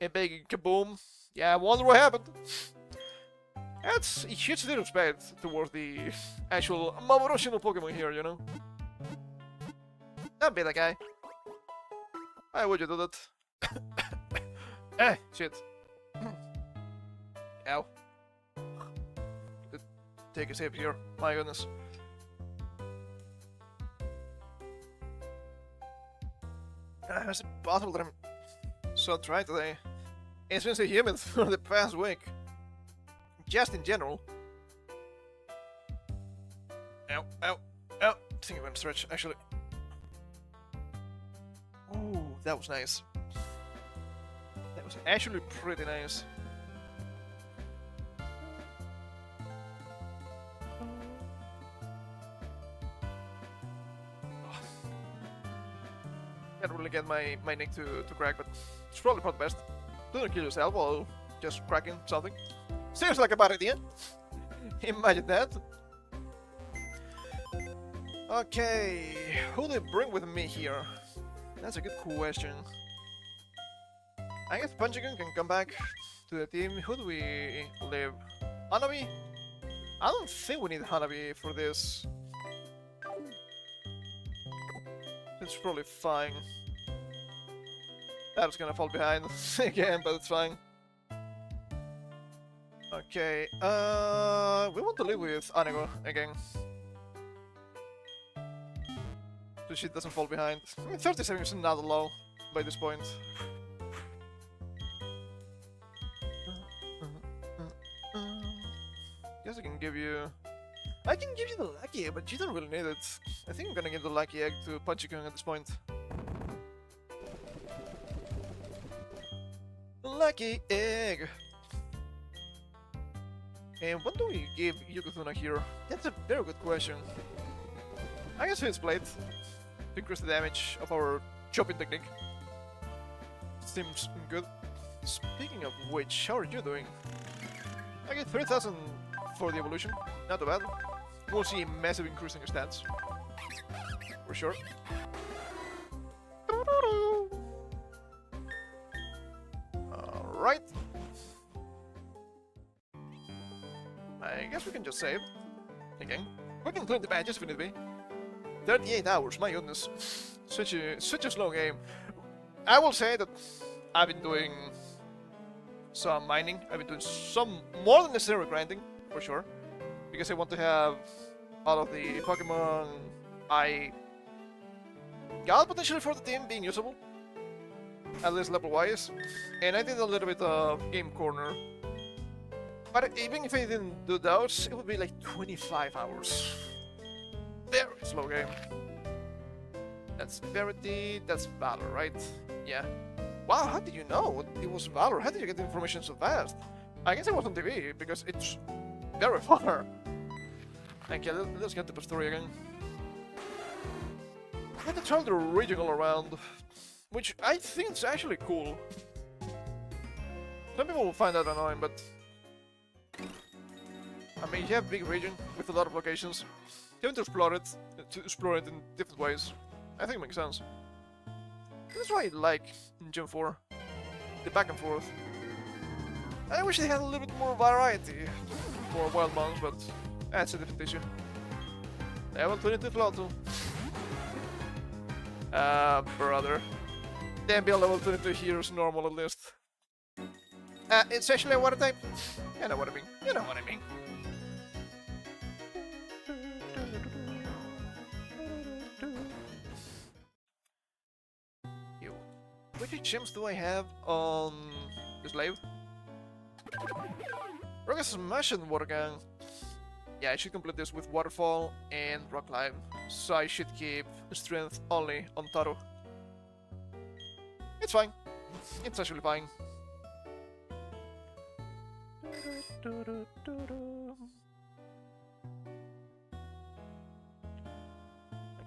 a big kaboom. Yeah, I wonder what happened. That's a huge disrespect towards the actual Mamorushino Pokemon here, you know? Don't be that guy. Why would you do that? Eh, shit. Ow. Take a sip here, my goodness. Is it possible that I'm so dry today? It's been so humid for the past week. Just in general. Ow, ow, ow. I think I'm gonna stretch, actually. Ooh, that was nice. That was actually pretty nice. Can't really get my neck to crack, but it's probably not the best. Don't kill yourself while just cracking something. Seems like a bad idea. Imagine that. Okay, who do I bring with me here? That's a good question. I guess Punchigan can come back to the team. Who do we leave? Hanabi? I don't think we need Hanabi for this. It's probably fine. That's gonna fall behind again, but it's fine. Okay, we want to live with Anigo again. So she doesn't fall behind. I mean, 37 is not low by this point. Guess I can give you... I can give you the Lucky Egg, but you don't really need it. I think I'm gonna give the Lucky Egg to Punchikung at this point. Lucky Egg! And what do we give Yukithuna here? That's a very good question. I guess Fate's Blade to increase the damage of our chopping technique. Seems good. Speaking of which, how are you doing? I get 30,000 for the evolution, not too bad. We'll see a massive increase in your stats. For sure. Alright. I guess we can just save. Again. We can clean the badges if we need to be. 38 hours, my goodness. Such a slow game. I will say that I've been doing some mining. I've been doing some more than necessary grinding, for sure. Because I want to have all of the Pokemon I got potentially for the team being usable. At least level-wise. And I did a little bit of Game Corner. But even if I didn't do those, it would be like 25 hours. Very slow game. That's Verity, that's Valor, right? Yeah. Wow, how did you know it was Valor? How did you get the information so fast? I guess it was on TV, because it's very far. Okay, let's get to the story again. I had to travel the region all around, which I think is actually cool. Some people will find that annoying, but... I mean, you have a big region with a lot of locations. You have to explore it in different ways. I think it makes sense. That's why I like in Gen 4. The back and forth. I wish they had a little bit more variety for wild monks, but that's a different issue. Level 22 Floatle. Brother. Then be a level 22 heroes normal at least. It's actually a water type. You know what I mean. You know what I mean. Which gems do I have on the slave? Rocket Smash and Water Gun. Yeah, I should complete this with Waterfall and Rock Climb, so I should keep Strength only on Taro. It's fine. It's actually fine.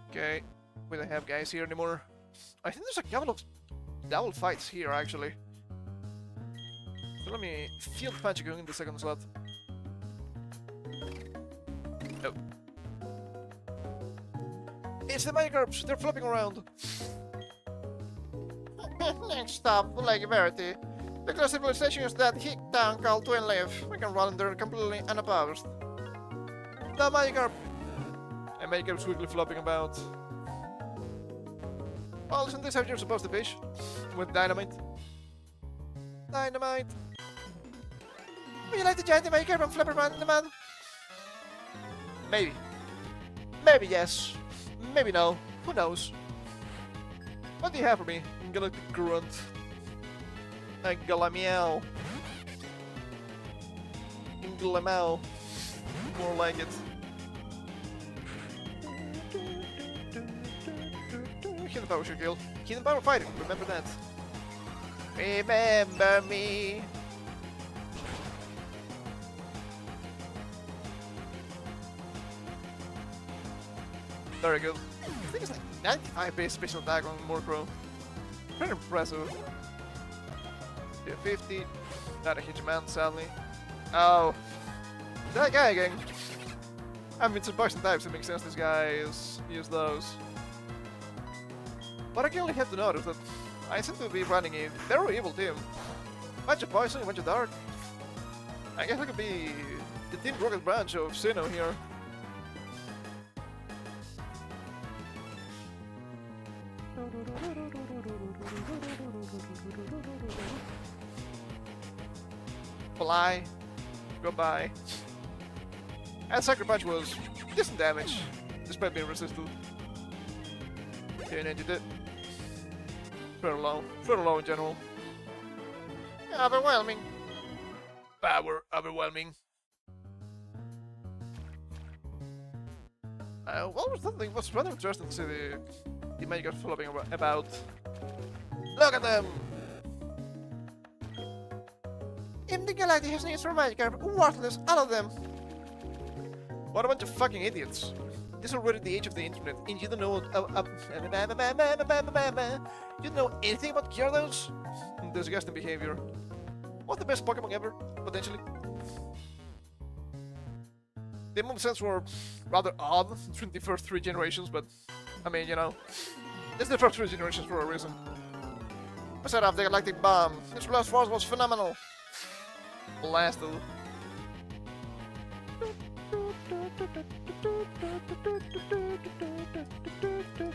Okay, we don't have guys here anymore. I think there's a couple of double fights here actually. So let me field magic in the second slot. Oh. It's the Magikarps! They're flopping around! Next stop, Lake Verity. The class civilization is that hick town called Twin Leaf. We can run there completely unopposed. The Magikarp! And Magikarp's quickly flopping about. Well, isn't this how you're supposed to fish? With dynamite? Dynamite! Would you like to join the Magikarp and flip around in the mud? Maybe. Maybe yes. Maybe no. Who knows? What do you have for me? Galactic Grunt. Galamiel. Galamel. More like it. Hidden Power should kill. Hidden Power fighting, remember that. Remember me. Very good. I think it's like 95 base special attack on Murkrow. Pretty impressive. 50. Not a huge amount, sadly. Oh. That guy again. I mean, it's a Poison types, it makes sense this guy use those. But I can only have to notice that I seem to be running a very evil team. Bunch of Poison, bunch of Dark. I guess I could be the Team Rocket branch of Sinnoh here. Fly. Goodbye. And Sucker Punch was decent damage, despite being resisted. Okay, and you did. Pretty low in general. Overwhelming. Power overwhelming. Well, something was rather interesting to see the Magikarp flopping about. Look at them! If the Galactic has needs for Magikarp, worthless, all of them! What a bunch of fucking idiots. This is already the age of the internet, and you don't know you don't know anything about Gyarados? Disgusting behavior. What's the best Pokemon ever, potentially? The movesets were rather odd between the first 3 generations, but I mean, you know, this is the first 3 generations for a reason. I set off the Galactic Bomb. Its blast force was phenomenal. Blasted.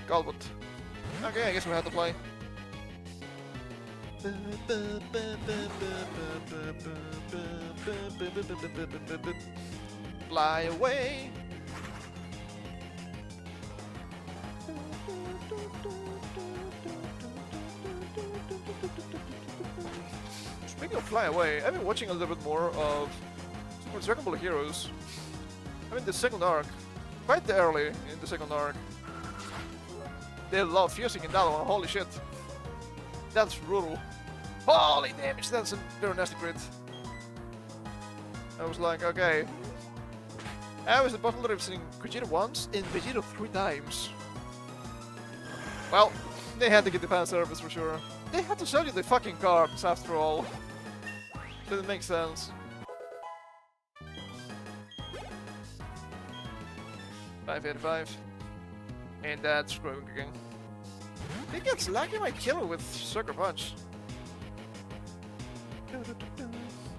Golbot. Okay, I guess we have to play. Fly away. Speaking of fly away, I've been watching a little bit more of Super Dragon Ball Heroes. I mean the second arc, quite early in the second arc. They love fusing in that one, holy shit. That's brutal. Holy damage, that's a very nasty crit. I was like, okay. I was the bottom that I've seen Vegeta once and Vegeta 3 times. Well, they had to get the fan service for sure. They had to sell you the fucking carbs after all. So it makes sense. 585. And that's broken again. I think it's lucky my killer with Sucker Punch.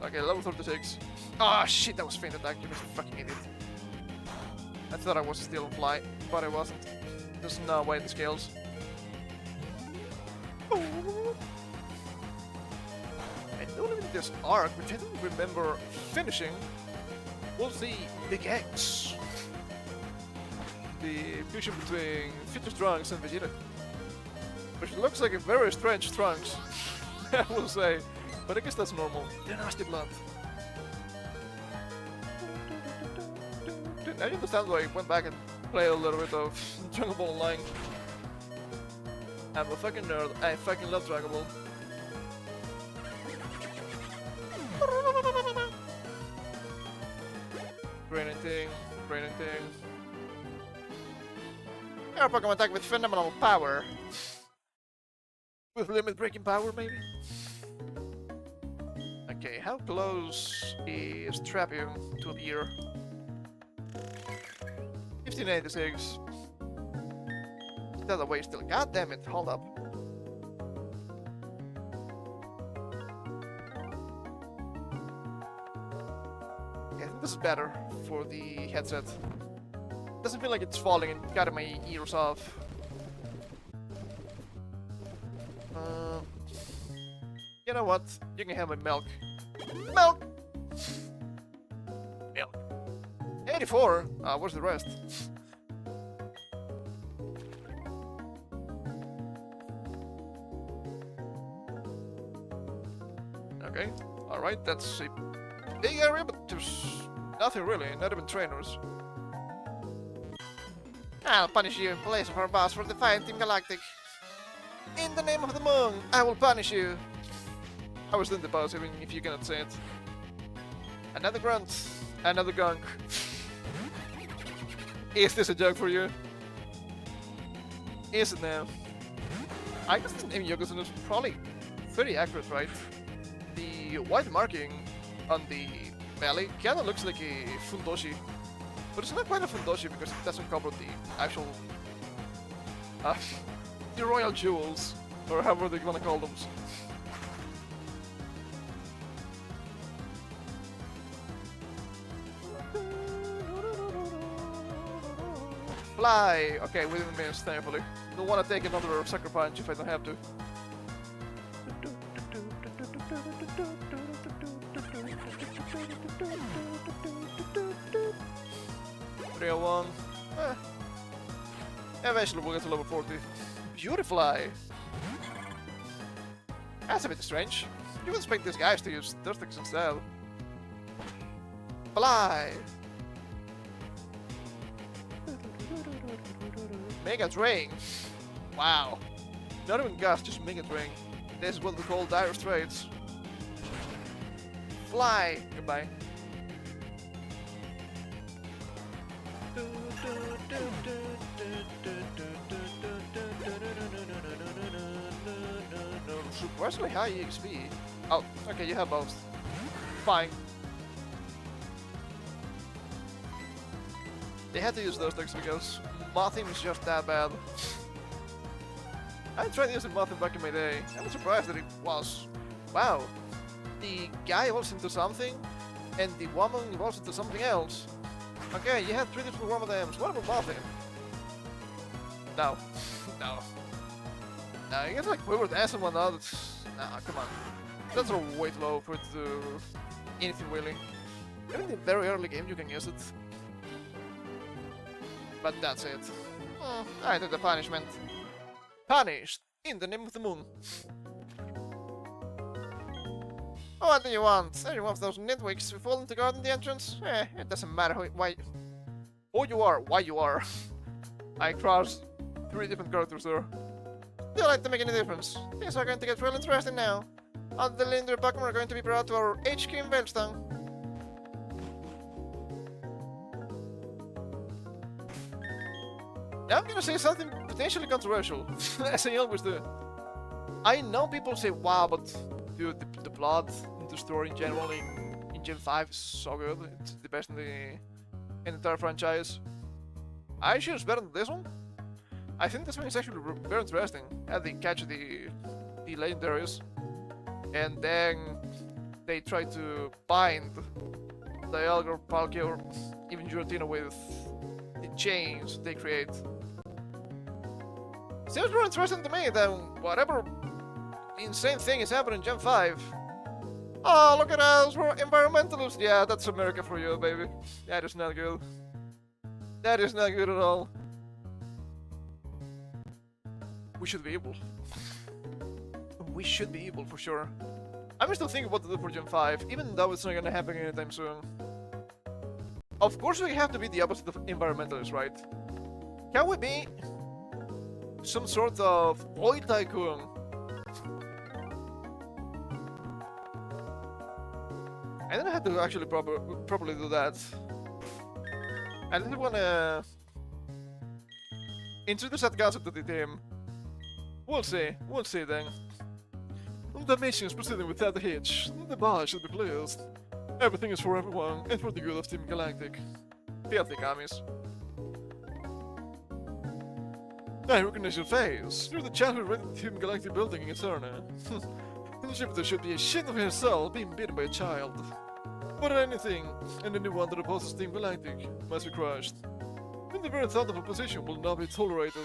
Okay, level 36. Ah, shit, that was faint attack, you fucking idiot. I thought I was still on fly, but I wasn't. There's no way in the scales. And only in this arc, which I don't remember finishing, was the Big X. The fusion between Future Trunks and Vegeta. Which looks like a very strange Trunks, I will say. But I guess that's normal. The nasty blood. I understand why I went back and played a little bit of Dragon Ball Online. I'm a fucking nerd. I fucking love Dragon Ball. Draining thing. Our Pokemon attack with phenomenal power. With limit breaking power, maybe? Okay, how close is Trapium to appear? 1586. Is that away still? God damn it, hold up. Okay, I think this is better for the headset. Doesn't feel like it's falling and cutting my ears off. You know what? You can have my milk. Milk! Milk. 84? Where's the rest? Okay, alright, that's a big area, but there's nothing really, not even trainers. I'll punish you in place of our boss for defying Team Galactic. In the name of the moon, I will punish you. I was doing the boss, even if you cannot say it. Another grunt, another gunk. Is this a joke for you? Is it now? I guess the name Yokozuna is probably pretty accurate, right? The white marking on the belly kinda looks like a fundoshi. But it's not quite a fundoshi because it doesn't cover the actual... the royal jewels, or however they wanna call them. Fly! Okay, within a minute, thankfully. Don't wanna take another sucker punch if I don't have to. 301. Eventually we'll get to level 40. Beautifly! That's a bit strange. You would expect these guys to use Thirstix instead. Fly! Mega Drain! Wow. Not even gas, just Mega Drain. This is what we call dire straits. Fly! Goodbye. Surprisingly high EXP. Oh, okay, you have both. Fine. They had to use those things because Mothim is just that bad. I tried using Mothim back in my day. I'm surprised that it was. Wow. The guy evolves into something, and the woman evolves into something else. Okay, you had 3 different Wormadams. What about Mothim? No. No. No, I guess like we were dancing one out. Nah, come on. That's a way too low for it to do anything really. Even in the very early game you can use it. But that's it. I did the punishment. Punished in the name of the moon. What do you want? Any one of those nitwicks who fall into guard in the entrance? It doesn't matter who you are, why you are. I crossed 3 different characters there. Still like to make any difference. Things are going to get real interesting now. All the legendary Pokémon are going to be brought to our HQ in Veilstone. Now I'm gonna say something potentially controversial, as I always do. I know people say, wow, but dude, the plot in the story in general in Gen 5 is so good. It's the best in the entire franchise. I sure it's better than this one. I think this one is actually very interesting. How they catch the legendaries, and then they try to bind Dialga, Palkia, or even Giratina with the chains they create. Seems more interesting to me than whatever insane thing is happening in Gen 5. Oh, look at us, we're environmentalists. Yeah, that's America for you, baby. That is not good. That is not good at all. We should be able. We should be able, for sure. I'm still thinking what to do for Gen 5, even though it's not gonna happen anytime soon. Of course we have to be the opposite of environmentalists, right? Can we be some sort of oil tycoon? I don't have to actually properly do that. I didn't wanna introduce that concept to the team. We'll see then. The mission is proceeding without a hitch. The bar should be pleased. Everything is for everyone, and for the good of Team Galactic. Filthy commies. I recognize your face. You're the child who rented the Team Galactic building in Eterna. The shifter should be ashamed of herself being beaten by a child. But anything, and anyone that opposes Team Galactic must be crushed. And the very thought of opposition will not be tolerated.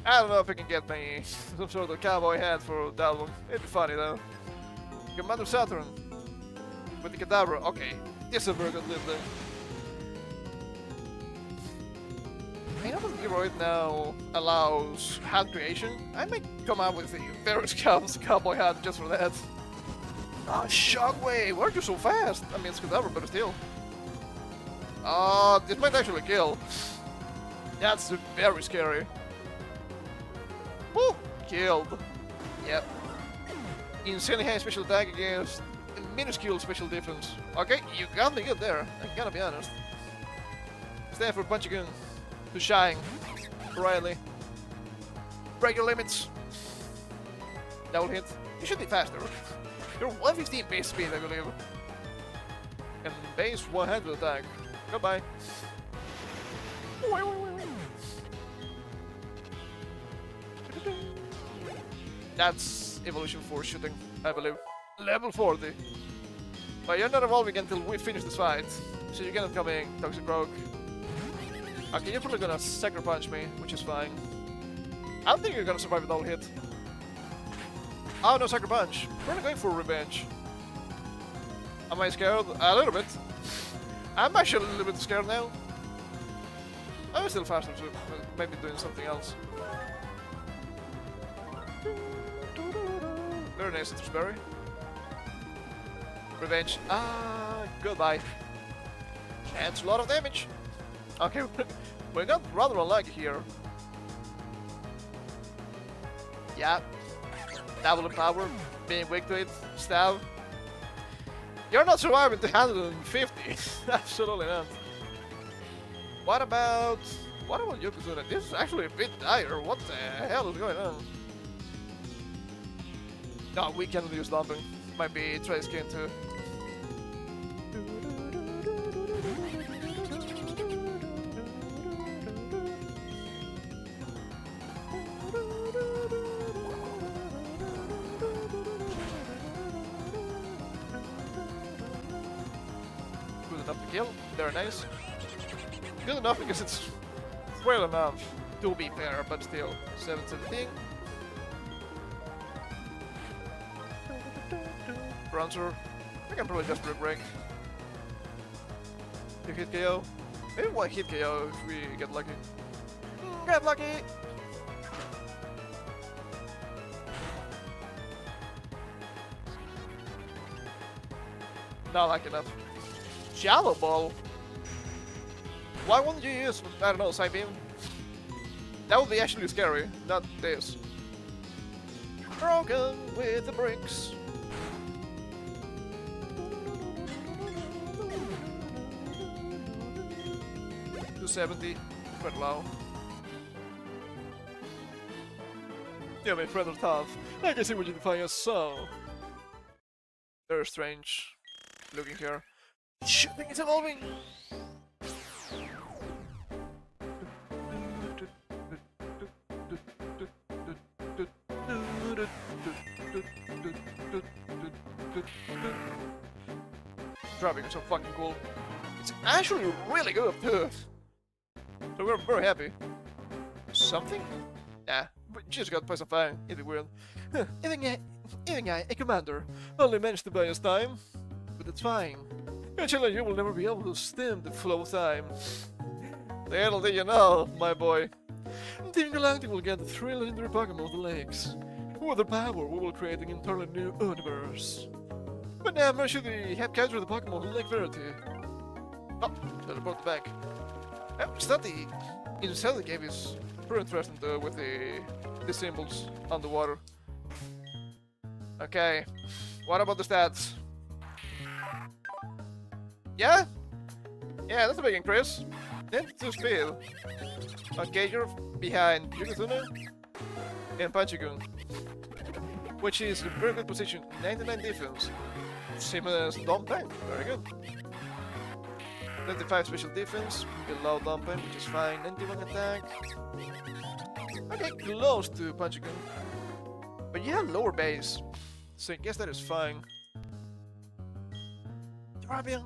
I don't know if I can get me some sort of cowboy hat for that one. It'd be funny though. Commander Saturn with the Kadabra. Okay, this is a very good lift there. I know that Giroid now allows hat creation. I might come out with a very cowboy hat just for that. Ah, Shockwave! Why are you so fast? I mean, it's Kadabra, but still. This might actually kill. That's very scary. Woo! Killed. Yep. Insanely high special attack against a minuscule special defense. Okay, you got me good there. I'm gonna be honest. Stand for punch again. To shine. Riley. Break your limits. Double hit. You should be faster. You're 115 base speed, I believe. And base one-handed attack. Goodbye. That's evolution 4 shooting, I believe. Level 40. But you're not evolving until we finish this fight. So you're gonna come in, Toxic Rogue. Okay, you're probably gonna Sucker Punch me, which is fine. I don't think you're gonna survive a double hit. Oh, no Sucker Punch. We're not going for revenge. Am I scared? A little bit. I'm actually a little bit scared now. I'm still faster, so maybe doing something else. Very nice, Citrus Berry. Revenge. Goodbye. And a lot of damage. Okay, we got rather unlucky here. Yeah. Double power, being weak to it, stab. You're not surviving to 150. Absolutely not. What about Yokozuna? This is actually a bit dire. What the hell is going on? No, we cannot use dumping. Might be try skin too. Good enough to kill. Very nice. Good enough because it's well enough to be fair, but still 717. Bronzer. I can probably just break. You hit KO. Maybe one hit KO if we get lucky. Get lucky! Not lucky enough. Shallow Ball? Why wouldn't you use, I don't know, Side Beam? That would be actually scary, not this. Broken with the bricks. 270, quite low. Yeah, my friends are tough. I can see what you define as so. Very strange looking here. Shooting is evolving! Driving is so fucking cool. It's actually really good too. So we're very happy. Something? Nah, we just got by some fine. It'd be weird. Even I, a commander, only managed to buy us time. But it's fine. Actually, you will never be able to stem the flow of time. Little did you know, my boy. Team Galactic will get the thrill in their Pokémon of the lakes. With their power, we will create an entirely new universe. But now, I'm sure they have captured the Pokémon of Lake Verity. Oh, teleport back. Study inside the game is pretty interesting though, with the symbols on the water. Okay, what about the stats? Yeah? Yeah, that's a big increase. 92 speed. Okay, you're behind Yugatuna and Panchigun, which is a very good position. 99 defense. Same as Dompen, very good. 25 special defense, below Dompen, which is fine. 91 attack. Okay, close to Panchigun. But yeah, lower base. So I guess that is fine. Arabian.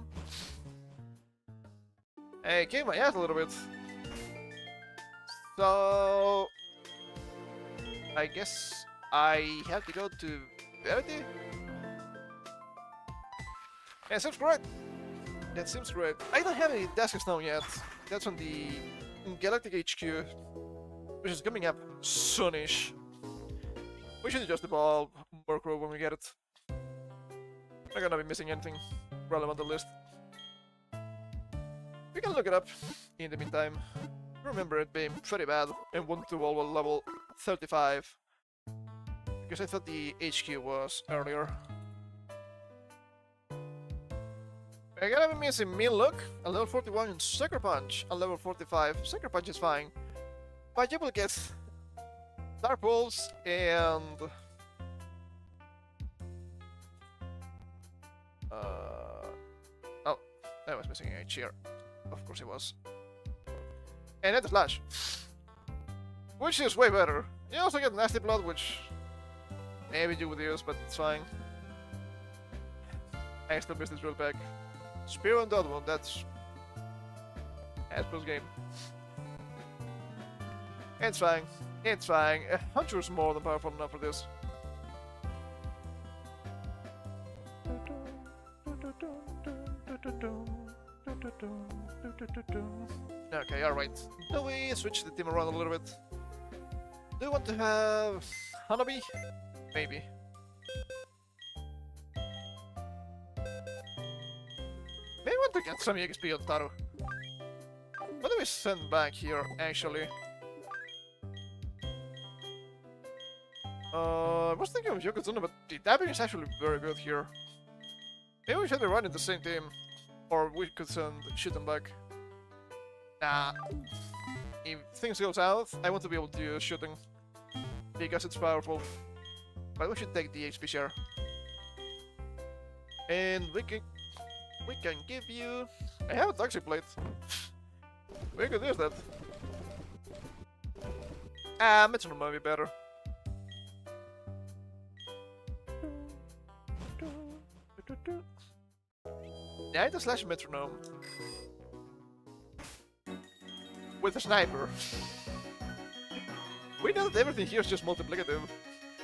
Hey, kick my ass a little bit. So I guess I have to go to Verity? Yeah, seems great. That seems great. I don't have any Daskus now yet. That's on the Galactic HQ, which is coming up soonish. We should just evolve Murkrow when we get it. Not gonna be missing anything relevant on the list. We can look it up in the meantime. Remember it being pretty bad and want to evolve at level 35. Because I thought the HQ was earlier. I gotta be missing Mean Look, a level 41 and Sucker Punch, a level 45. Sucker Punch is fine. But you will get Dark Pulse and oh, I was missing a cheer. Of course it was. And then the Flash, which is way better. You also get Nasty Blood, which maybe you would use, but it's fine. I still miss this drill pack. Spear and Dot Wound, that's Asper's game. It's fine. It's fine. Hunter's more than powerful enough for this. Okay, alright. Do we switch the team around a little bit? Do you want to have Hanabi? Maybe. Maybe I want to get some XP on Taro. What do we send back here, actually? I was thinking of Yokozuna, but the dabbing is actually very good here. Maybe we should be running the same team. Or we could send Shooten back. Nah. If things go south, I want to be able to use Shooting. Because it's powerful. But we should take the HP share. And we can give you... I have a Toxic Plate. We could use that. Metronome might be better. Yeah, I slash Metronome. With a Sniper. We know that everything here is just multiplicative.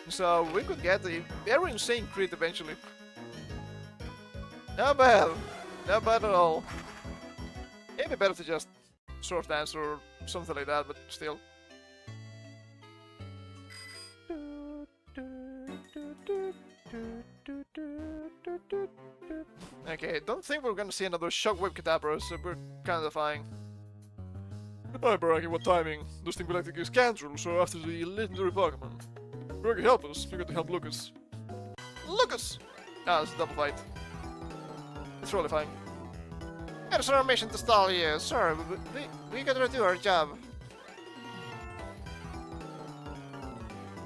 So we could get a very insane crit eventually. Not bad. Not bad at all. It'd be better to just Sword Dance or something like that, but still. Okay, don't think we're gonna see another Shockwave Kadabra, so we're kinda fine. Oh, Ibaraki, what timing? Those things will like to use cancel, so after the legendary Pokemon. Ibaraki, help us. You got to help Lucas. Lucas! Ah, it's a double fight. It's really fine. It's our mission to stall you. Sir, we gotta do our job.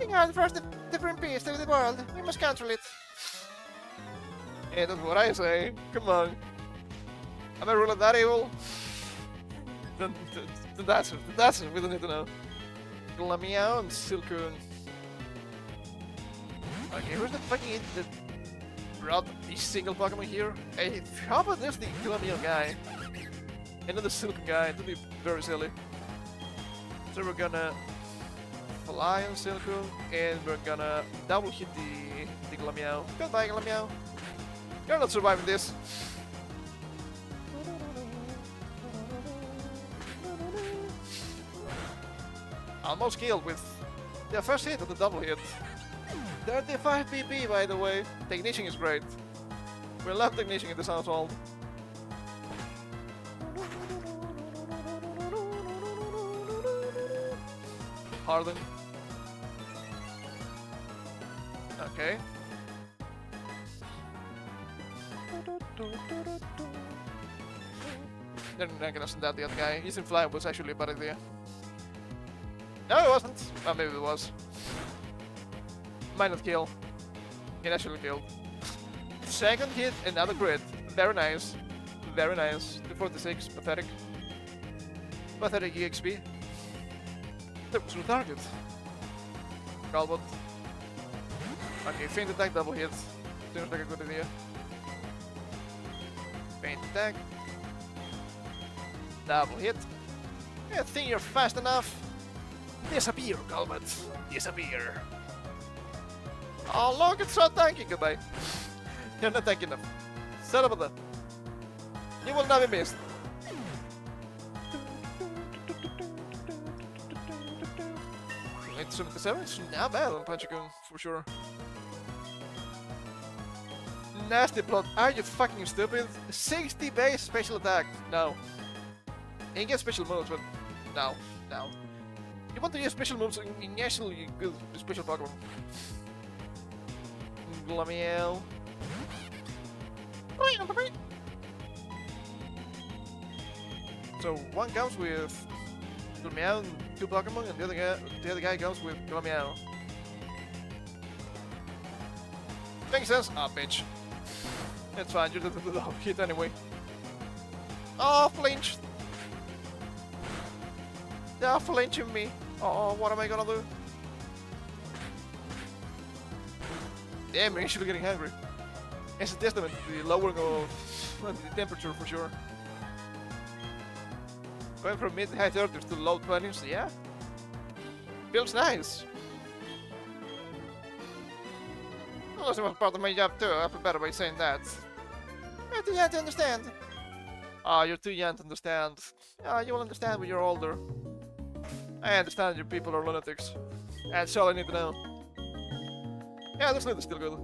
We are the first different beast of the world. We must cancel it. Hey, that's what I say. Come on. Am I really that evil? Then that's it. We don't need to know. Glameow and Silcoon. Okay, who's the fucking that brought each single Pokemon here? Hey, how about this the Glameow guy? And then the Silcoon guy, that'd be very silly. So we're gonna fly on Silcoon, and we're gonna double hit the Glameow. Goodbye, Glameow. You're not surviving this. Almost killed with the first hit of the double hit. 35 PP, by the way. Technician is great. We love technician in this household. Harden. Okay. They're not gonna send out the other guy. He's in flying was actually a bad idea. No, it wasn't. Oh, maybe it was. Might not kill. It actually killed. Second hit, another crit. Very nice. Very nice. 246, pathetic. Pathetic EXP. That was no target. Calbot. Okay, feint attack, double hit. Seems like a good idea. Feint attack. Double hit. I think you're fast enough. Disappear, Calbot. Disappear. Oh look, it's so tanky. Goodbye. You're not tanky enough. Son of a... You will not be missed. It's 77. It's not bad on Punchikun, for sure. Nasty plot. Are you fucking stupid? 60 base special attack. No. You can get special moves, but no. No. You want to use special moves in actually good special Pokemon. Glameow. So one comes with Glameow and 2 Pokemon, and the other guy comes with Glameow. Makes sense? Ah, bitch. That's fine, you did the hit anyway. Oh, flinched! They're flinching me. Oh, what am I gonna do? Damn, I'm actually getting hungry. It's a testament to the lowering of the temperature for sure. Going from mid-high 30s to low 20s, yeah? Feels nice. Well, that was part of my job too, I feel better by saying that. You're too young to understand. Ah, you're too young to understand. Ah, you will understand when you're older. I understand you people are lunatics. That's all I need to know. Yeah, this loot is still good.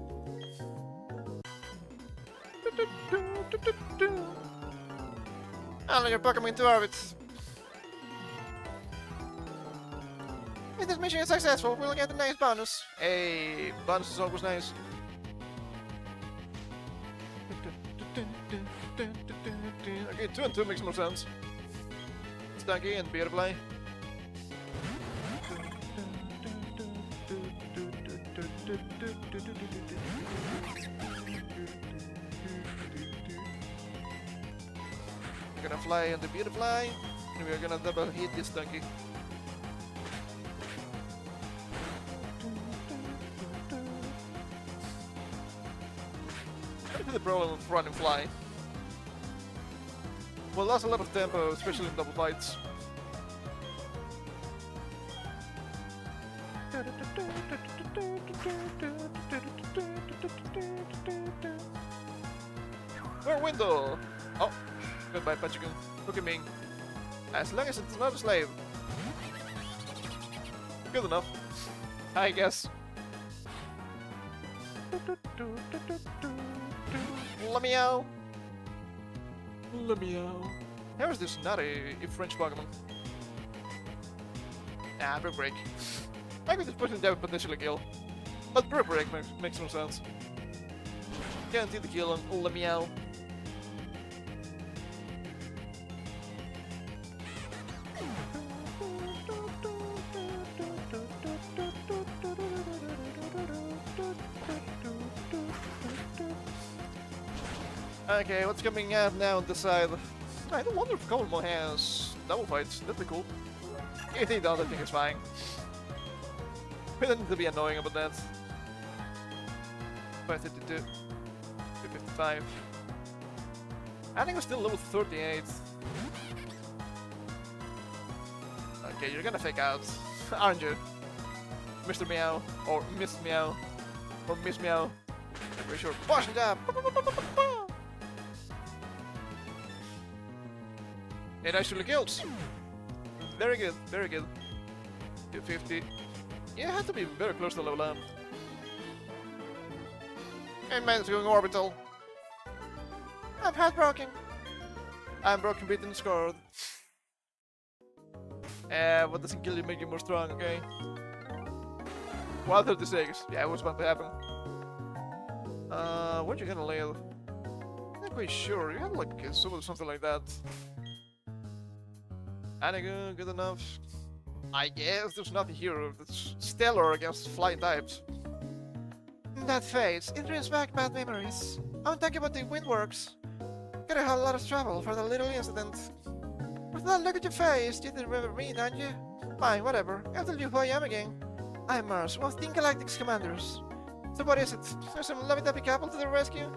I'll your Pokemon to orbit. If this mission is successful, we'll get a nice bonus. Hey, bonus is always nice. Okay, 2 and 2 makes more sense. Stunky and Butterfly. We're gonna fly on the Butterfly, and we're gonna double hit this Stunky. What is the problem with run and fly? Well, that's a lot of tempo, especially in double fights. We're window! Oh, goodbye, Pachikun. Look at me. As long as it's not a slave. Good enough, I guess. Lemiao. How is this not a French Pokemon? Ah, Brick Break. Maybe this person would potentially kill. But Brick Break makes no sense. Guarantee the kill on Lemiao. Okay, what's coming out now on the side? I don't wonder if Coleman has double fights. That'd be cool. If he does, I think it's fine. We don't need to be annoying about that. 552. 255. I think we're still level 38. Okay, you're gonna fake out, aren't you? Mr. Meow, or Miss Meow, or Miss Meow. I'm pretty sure. Push it up! 8 actually kills. Very good, very good. 250. Yeah, had to be very close to level up. And man's going orbital. I'm heartbroken. I'm broken, beaten, scored. What doesn't kill you make you more strong, okay? 136. Yeah, it was about to happen. What you gonna live? I'm not quite sure. You had like something like that. Anagon, good enough. I guess there's nothing here that's stellar against flying types. That face, it brings back bad memories. I'm talking about the windworks. Gotta have a lot of trouble for the little incident. With that look at your face, you didn't remember me, don't you? Fine, whatever. I'll tell you who I am again. I'm Mars, one of the Galactic's commanders. So what is it? There's some lovey-dovey couple to the rescue?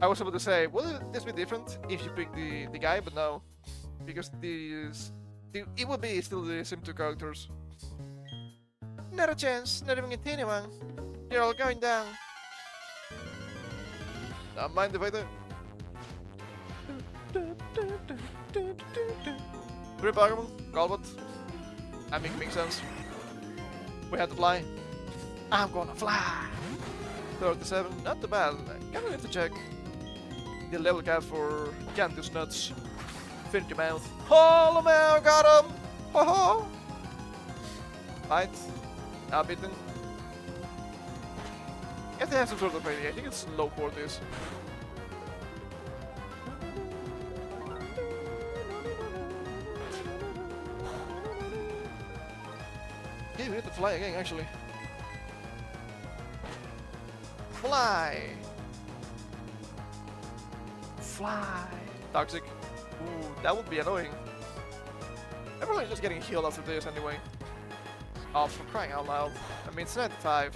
I was about to say, will this be different if you pick the guy, but no. Because it will be still the same two characters. Not a chance, not even a tiny one. You're all going down. Don't mind if I do. 3 Pokémon, Golbat. I think it makes sense. We have to fly. I'm gonna fly! 37, not too bad. Kinda need to check the level cap for Cantus Nuts. Finish your mouth. Oh, man, got him! Ho ho! Fight. Beaten. If they have some sort of idea, I think it's low 40s. Okay, we need to fly again, actually. Fly! Fly! Toxic. Ooh, that would be annoying. Everyone's just getting healed after this anyway. Oh, for crying out loud. I mean, it's 95.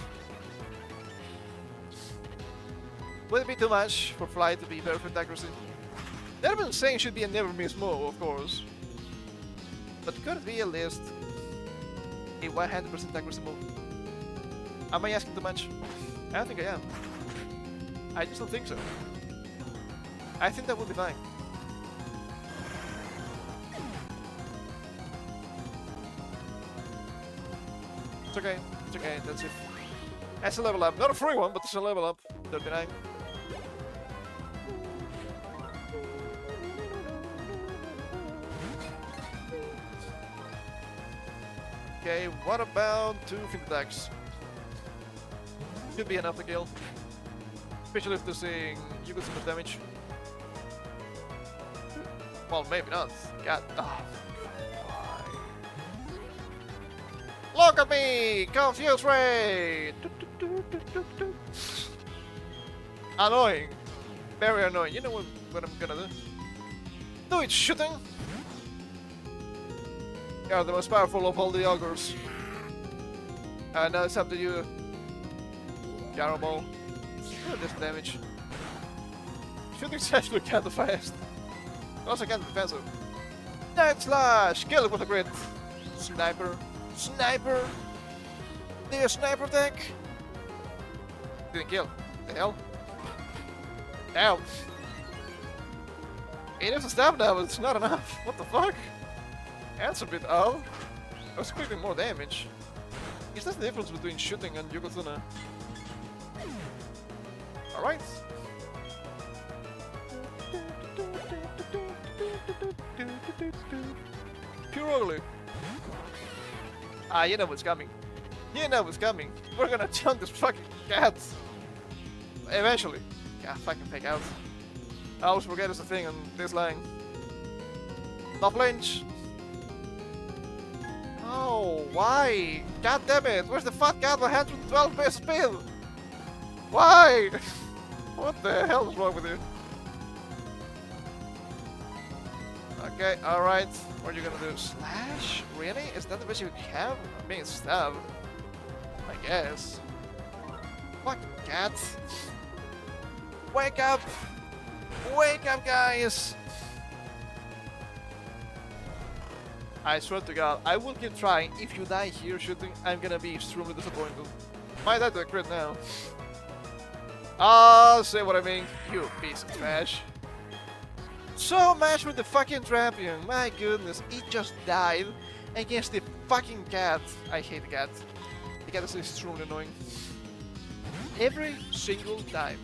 Would it be too much for Fly to be perfect accuracy? That I've been saying should be a never miss move, of course. But could it be at least a 100% accuracy move? Am I asking too much? I don't think I am. I just don't think so. I think that would be fine. It's okay, that's it. That's a level up. Not a free one, but it's a level up. 39. Okay, what about 2 fin attacks? Could be enough to kill. Especially if they're saying you got so much damage. Well, maybe not. God. Oh. Look at me! Confused Ray! Annoying. Very annoying. You know what I'm gonna do? Do it, shooting! You're the most powerful of all the ogres. And now it's up to you. Gyro Ball. Look at this damage. Shooting's actually kinda fast. Also kinda defensive. Night Slash! Kill it with a crit! Sniper. Sniper! There's sniper attack! Didn't kill. The hell? Ow! It is a stab now, but it's not enough. What the fuck? That's a bit odd. I was expecting more damage. Is that the difference between shooting and Yokozuna? Alright. Pure ugly. Ah, you know what's coming. You know what's coming. We're gonna chunk this fucking cat. Eventually. Yeah, fucking fake out. I always forget it's a thing on this line. Not flinch. Oh, why? God damn it! Where's the fat cat with 112 base speed? Why? What the hell is wrong with you? Okay, alright. What are you gonna do? Slash? Really? Is that the best you have? I'm being stabbed. I guess. Fucking cat. Wake up! Wake up, guys! I swear to God, I will keep trying. If you die here shooting, I'm gonna be extremely disappointed. Might die to a crit now. I'll say what I mean, you piece of trash. So much with the fucking champion. My goodness, he just died against the fucking cat. I hate the cat. The cat is extremely annoying. Every single time.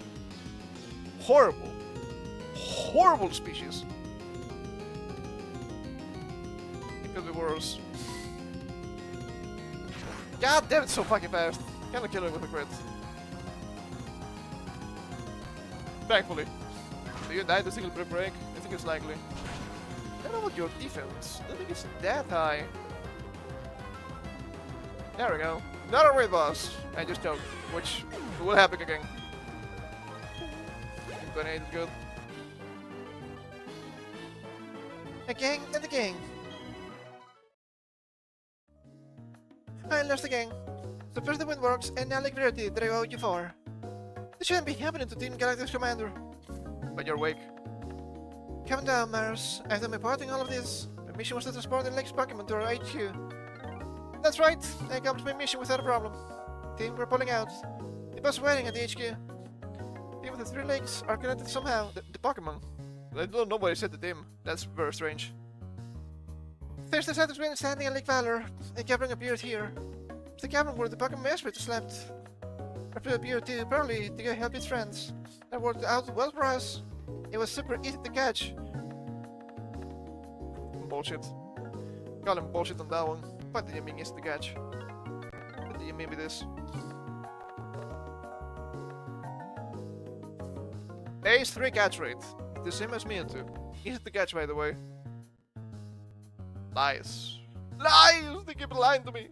Horrible. Horrible species. It could be worse. God damn it, so fucking fast. Kinda kill him with a crit. Thankfully. Do you die to single break? I think it's likely. I don't know what your defense. I don't think it's that high. There we go. Another raid boss. I just choked, which will happen again. 28 is good. Again and again. I lost again. So first the wind works, and now like rarity that I owe you for. This shouldn't be happening to Team Galactic's commander. But you're awake. Calm down, Mars. I've done my part in all of this. My mission was to transport the Lake's Pokémon to our HQ. That's right. I accomplished my mission without a problem. Team, we're pulling out. The bus waiting at the HQ. Even the 3 lakes are connected somehow. The Pokémon. I don't know why I said the team. That's very strange. Thursday has been standing in Lake Valor. A cavern appeared here. It's the cavern where the Pokémon Master slept. After appeared too, probably to go help his friends. That worked out well for us. It was super easy to catch. Bullshit. Call him bullshit on that one. What do you mean easy to catch? What do you mean with this? Ace 3 catch rate. The same as me too. Easy to catch, by the way. Lies. Lies! They keep lying to me.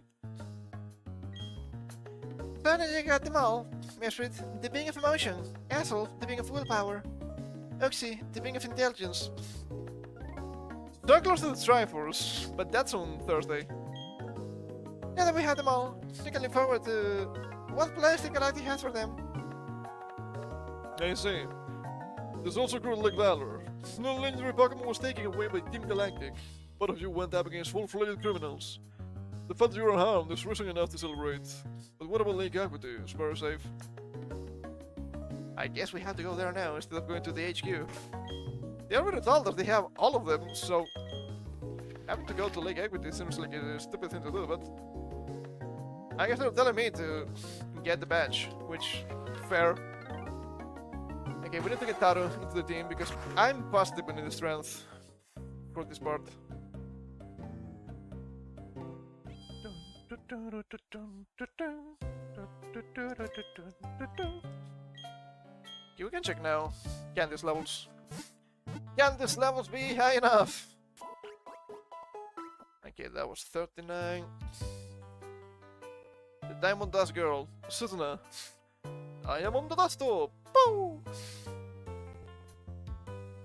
Finally, you got them all. Measured, the being of emotion. Asshole, the being of willpower. Oxy, the being of intelligence. So close to the Triforce, but that's on Thursday. Now that we have them all, we can look forward to what plans the Galactic has for them. I see. There's also Cruel Lake Valor. No legendary Pokémon was taken away by Team Galactic. Both of you went up against full-fledged criminals. The fact that you were unharmed is reason enough to celebrate. But what about Lake Equity? Is very safe. I guess we have to go there now instead of going to the HQ. They already told us they have all of them, so having to go to Lake Equity seems like a stupid thing to do, but I guess they're telling me to get the badge, which, fair. Okay, we need to get Taro into the team because I'm positive we need the strength for this part. Okay, we can check now. Can these levels? Can these levels be high enough? Okay, that was 39. The Diamond Dust Girl, Sutuna. I am on the dust top. Boo!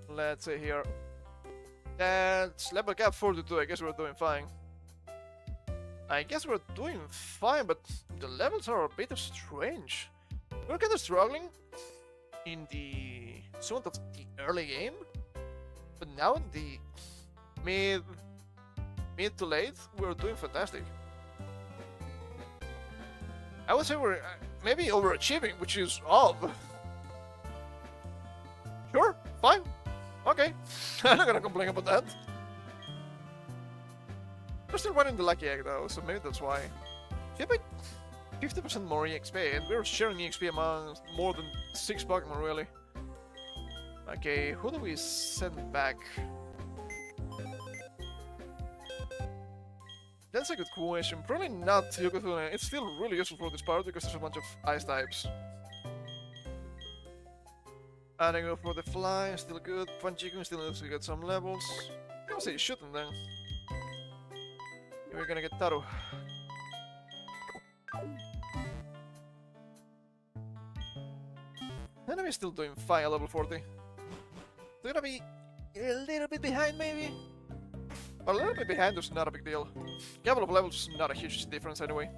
Let's see here. That's level cap 42. I guess we're doing fine. I guess we're doing fine, but the levels are a bit strange. We're kind of struggling in the sort of the early game, but now in the mid to late, we're doing fantastic. I would say we're maybe overachieving, which is odd. Sure, fine, okay. I'm not gonna complain about that. We're still running the lucky egg though, so maybe that's why. We have like 50% more EXP, and we're sharing EXP among more than 6 Pokemon, really. Okay, who do we send back? Let's That's a good question. Probably not Yokozuna. It's still really useful for this part because there's a bunch of ice types. And I go for the fly, still good. Punchiku still needs to get some levels. I would say shooting then. We're gonna get Taro. Enemy still doing fine at level 40. They're gonna be a little bit behind maybe? But a little bit behind is not a big deal. A couple of levels is not a huge difference anyway.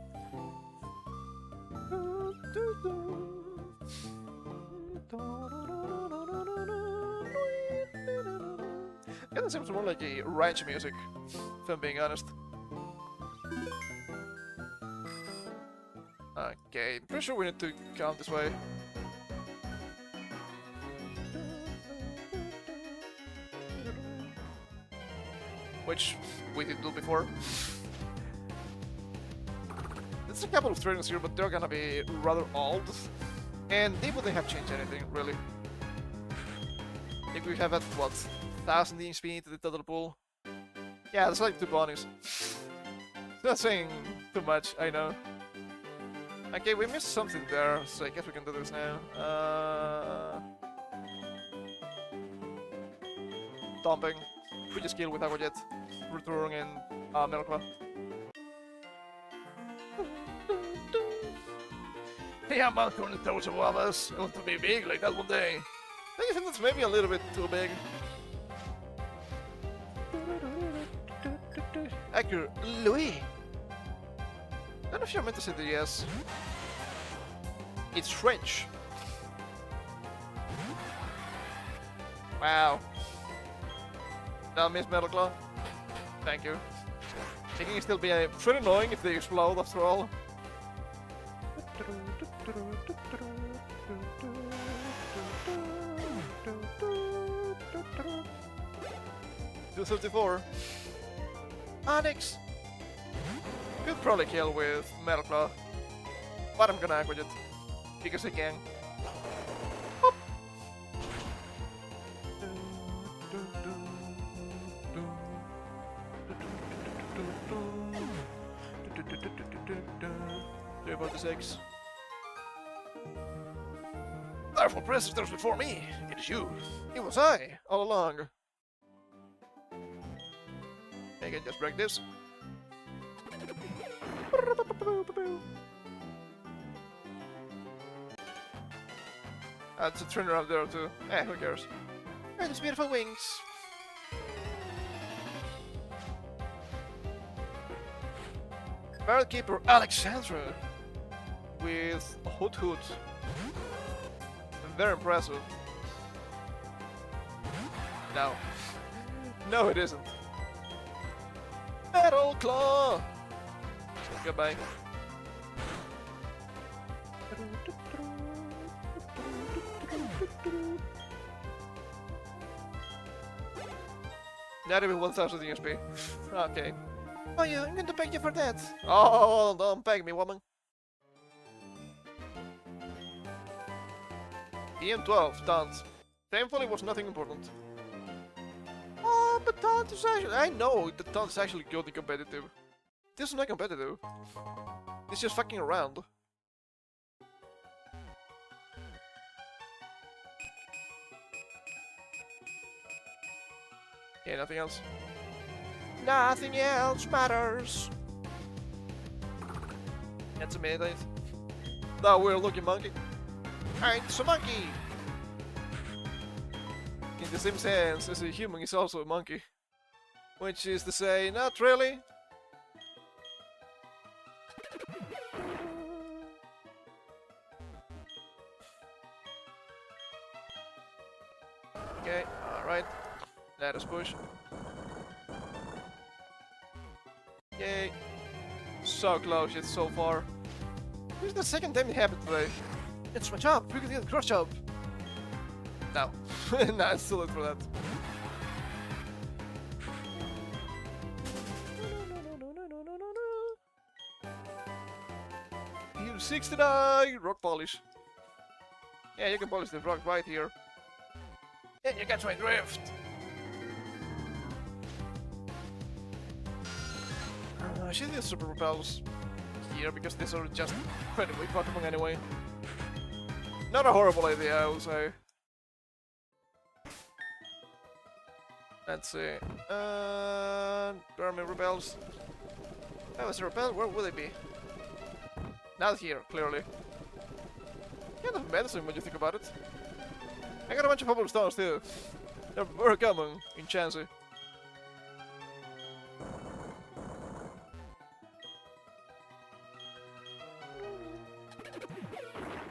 Yeah, that seems more like a ranch music, if I'm being honest. Okay, pretty sure we need to count this way. Which we did do before. There's a couple of trainers here, but they're gonna be rather old. And they wouldn't have changed anything, really. If we have at, what, 1000 EXP to the total pool? Yeah, that's like 2 bunnies. It's not saying too much, I know. Okay, we missed something there, so I guess we can do this now. Dumping. We just kill with our jet. Return and Melkla. Hey, I'm not going to touch of us. I want to be big like that one day. I think that's maybe a little bit too big. Accurate. Louis! I don't know if you're meant to say the yes. It's French. Wow. Now, Miss Metalclaw. Thank you. It can still be pretty annoying if they explode after all. 234. Onyx! Could probably kill with Metal Claw. But I'm gonna aqua jet. Because I can. Boop. About the 6. Powerful predators before me. It is you. It was I all along. I can just break this. That's a trainer up there too. Eh, who cares? And his beautiful wings. Barkeeper Alexandra with Hoot Hoot. Very impressive. No. No, it isn't. Metal Claw! Goodbye. Not even 1000 EXP. Okay. Oh yeah, I'm going to pay you for that. Oh, don't pay me, woman. EM12, taunt. Thankfully was nothing important. Oh, but taunt is actually... I know, the taunt is actually good and competitive. This is not competitive. It's just fucking around. Yeah, nothing else. Nothing else matters. That's a mandate. No, we're looking monkey. Alright, it's a monkey! In the same sense as a human is also a monkey. Which is to say, not really. Okay, alright. Let us push. Yay. So close yet so far. This is the second time it happened today. It's my job, we can get a cross job. No. Nah, it's too late for that. You 69 rock polish. Yeah, you can polish the rock right here. And you catch my drift. I should use super repels here because these are just pretty weak Pokemon anyway. Not a horrible idea, I would say. Let's see. Where are my repels? Oh, is a repel? Where would they be? Not here, clearly. Kind of medicine when you think about it. I got a bunch of bubble stones too. They're very common in Chansey.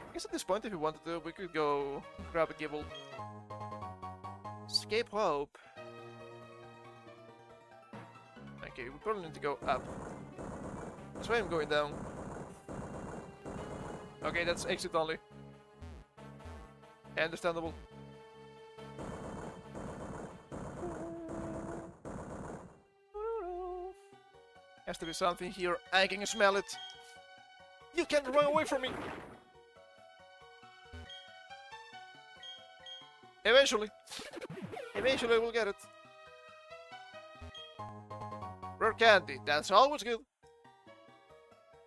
I guess at this point, if we wanted to, we could go grab a Gibble. Escape Hope. Okay, we probably need to go up. That's why I'm going down. Okay, that's exit only. Understandable. Has to be something here. I can smell it. You can't run away from me. Eventually. Eventually we'll get it. Rare candy. That's always good.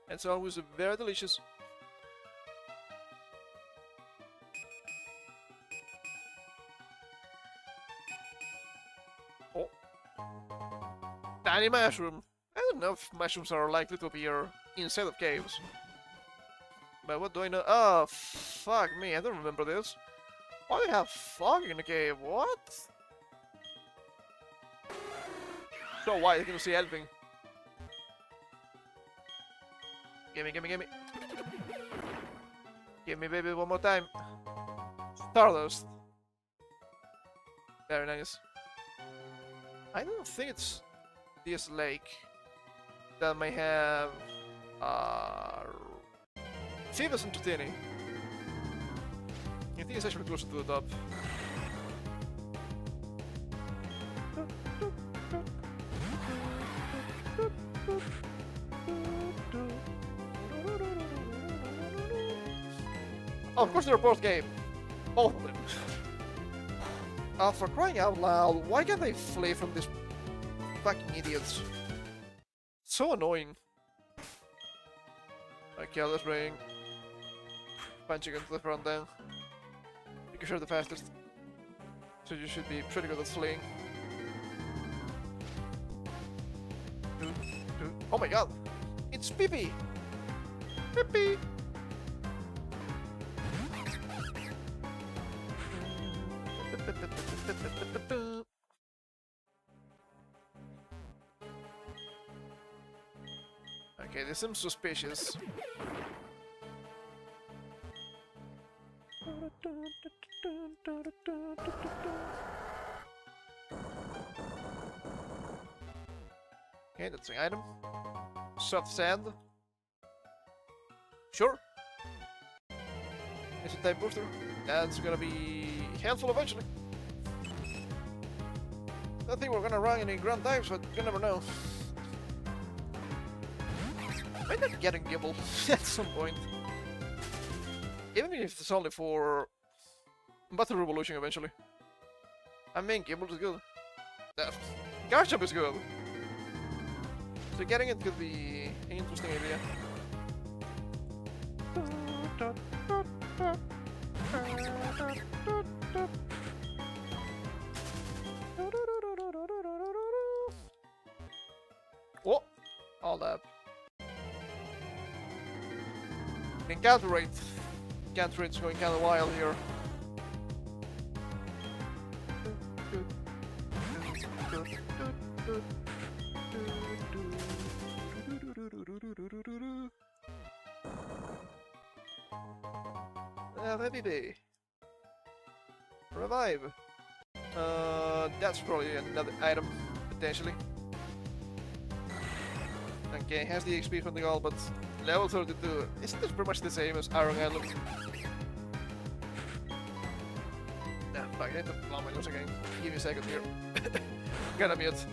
It's always very delicious. Oh. Tiny mushroom. I don't know if mushrooms are likely to appear inside of caves. But what do I know? Oh, fuck me, I don't remember this. Why do you have fog in the cave? What? So why? You can see anything. Gimme, gimme, gimme. Give me, baby, one more time. Stardust. Very nice. I don't think it's this lake that may have Phoebus and Tutini. I think it's actually closer to the top. Oh, of course they're both game. Both of them. For crying out loud, why can't they flee from these fucking idiots? So annoying. Okay, let's bring punching into the front then. Because you're the fastest. So you should be pretty good at fleeing. Oh my god! It's Pippi! Pippi! Okay, this seems suspicious. Okay, that's an item. Soft sand. Sure. It's a type booster. That's gonna be helpful eventually. Don't think we're gonna run any ground types, but you never know. Might not getting Gibble at some point. Even if it's only for Battle Revolution eventually. I mean, Gibble is good. Garchomp is good. So getting it could be an interesting idea. Oh! All that. Encounter rate. Encounter rate's going kinda wild here. Baby. Revive. That's probably another item, potentially. Okay, has the XP from the goal, but level 32. Isn't this pretty much the same as Iron Island? Nah, fuck, I need to blow my nose again. Give me a second here. Gotta be it.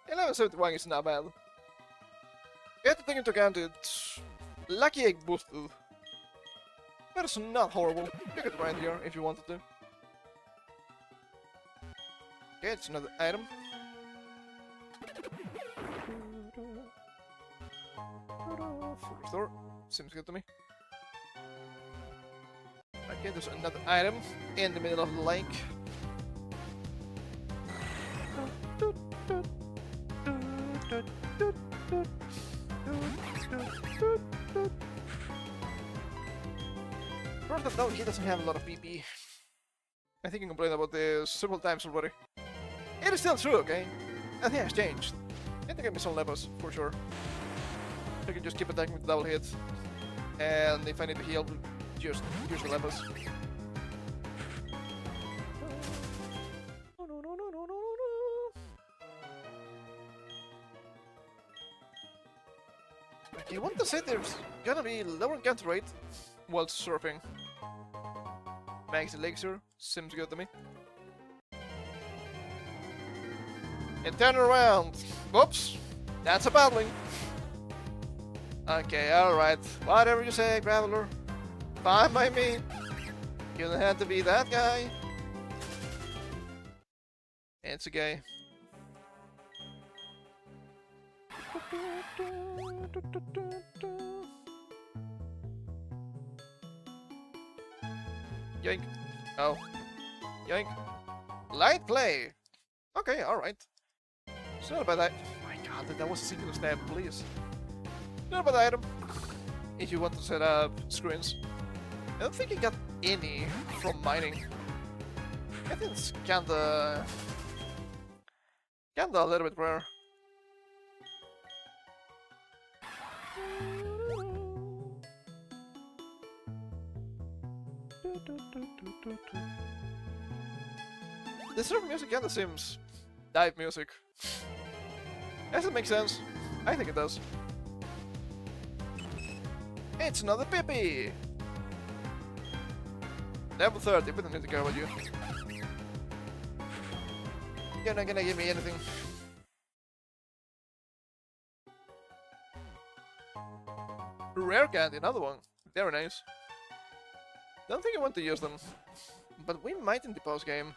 1171 is not bad. You have to take into account it's lucky egg boosted. But it's not horrible. You could grind here if you wanted to. Okay, it's another item. Full restore. Seems good to me. Okay, there's another item in the middle of the lake. First of all, he doesn't have a lot of PP. I think I complained about this several times already. It is still true, okay? Nothing has changed. And there can be some levels, for sure. I can just keep attacking with double hit. And if I need to heal, just use the levels. Okay, I want to say there's gonna be lower encounter rate while surfing. Max elixir, seems good to me. And turn around. Whoops, that's a battling. Okay, alright. Whatever you say, Graveler. Fine by me. You don't have to be that guy. It's a guy. Yoink. Oh. Yoink. Light clay. Okay, alright. It's not a bad item. Oh my god, that was a single stab, please. Not a bad item. If you want to set up screens. I don't think you got any from mining. I think it's kinda a little bit rare. This sort of music kinda seems dive music. Does it make sense? I think it does. It's another Pippi! Level 30, we don't need to care about you. You're not gonna give me anything. Rare candy, another one. Very nice. Don't think I want to use them, but we might in the post game.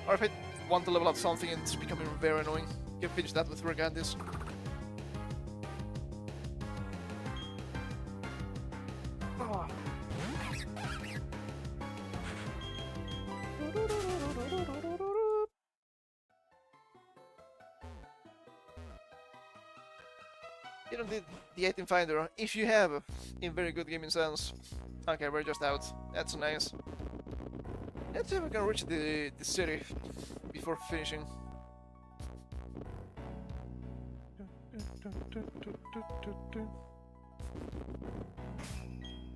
Or if I want to level up something and it's becoming very annoying, you can finish that with rare candies. Oh. You don't need the item finder if you have in very good gaming sense. Okay, we're just out. That's nice. Let's see if we can reach the city before finishing.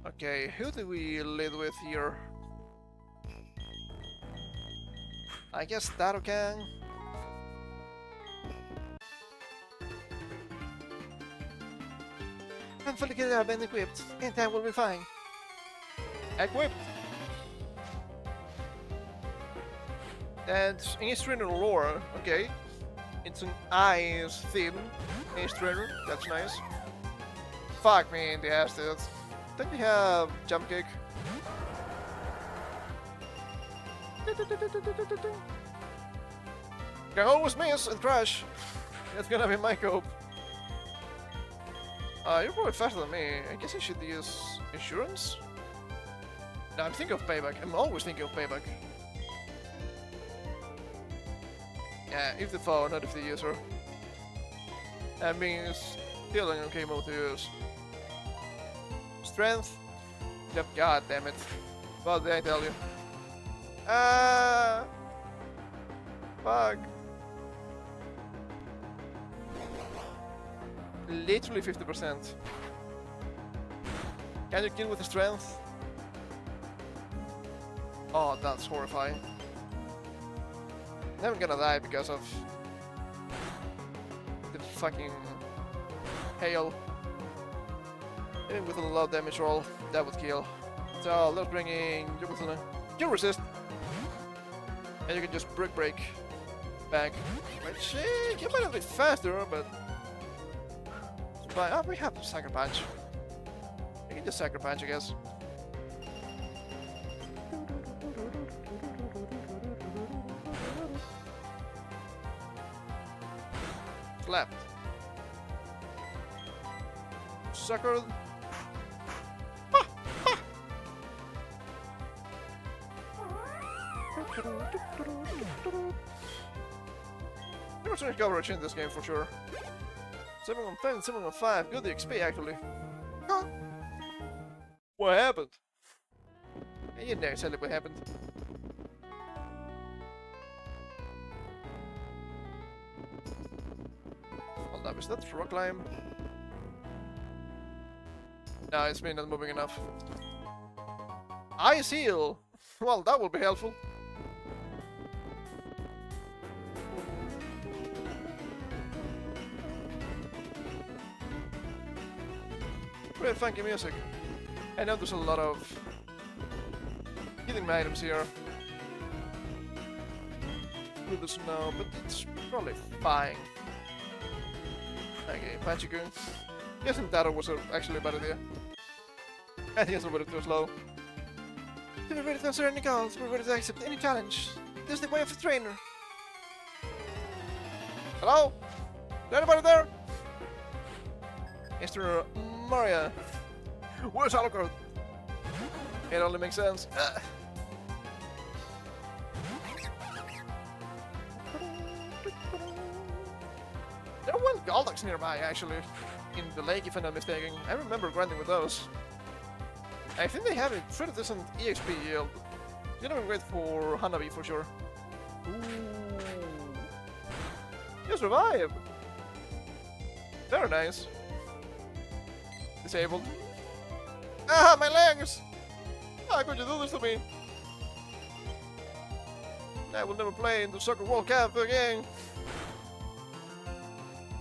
Okay, who do we lead with here? I guess Tarokan. I'm fully geared up and equipped, and that will be fine. Equipped! And Ace Trainer lore, okay. It's an ice theme. Ace Trainer, that's nice. Fuck me in the ass, dude. Don't we have jump kick? Can always miss and crash. That's gonna be my cope. You're probably faster than me. I guess I should use insurance? No, I'm thinking of payback. I'm always thinking of payback. Yeah, if the foe, not if the user. That means still an okay mode to use. Strength? Yep, god damn it. What did I tell you? Fuck. Literally 50%. Can you kill with the strength? Oh, that's horrifying. I'm gonna die because of the fucking hail. Even with a low damage roll, that would kill. So let's bring in you resist. And you can just break. back. Which, you might have been faster, but... But we have to Sucker Punch. We can just Sucker Punch, I guess. Left. Sucker. There was coverage in this game for sure. 715 and 715. Good XP actually. Huh? What happened? You didn't dare tell me what happened. Hold up, is that rock climb? No, it's me not moving enough. Ice heal! Well, that will be helpful. Pretty funky music. I know there's a lot of healing items here with the snow, but it's probably fine. Okay, Panchiku. Guessing that was actually a bad idea. I think it's a bit too slow. We're ready to answer any calls, we're ready to accept any challenge. This is the way of the trainer. Hello? Is anybody there? Mr. Maria. Where's Alucard? It only makes sense. There are wild Golducks nearby, actually. In the lake, if I'm not mistaken. I remember grinding with those. I think they have a pretty decent EXP yield. You're gonna be great for Hanabi for sure. Ooh. You survived! Very nice. Disabled. Ah, my legs! How could you do this to me? I will never play in the Soccer World Cup again.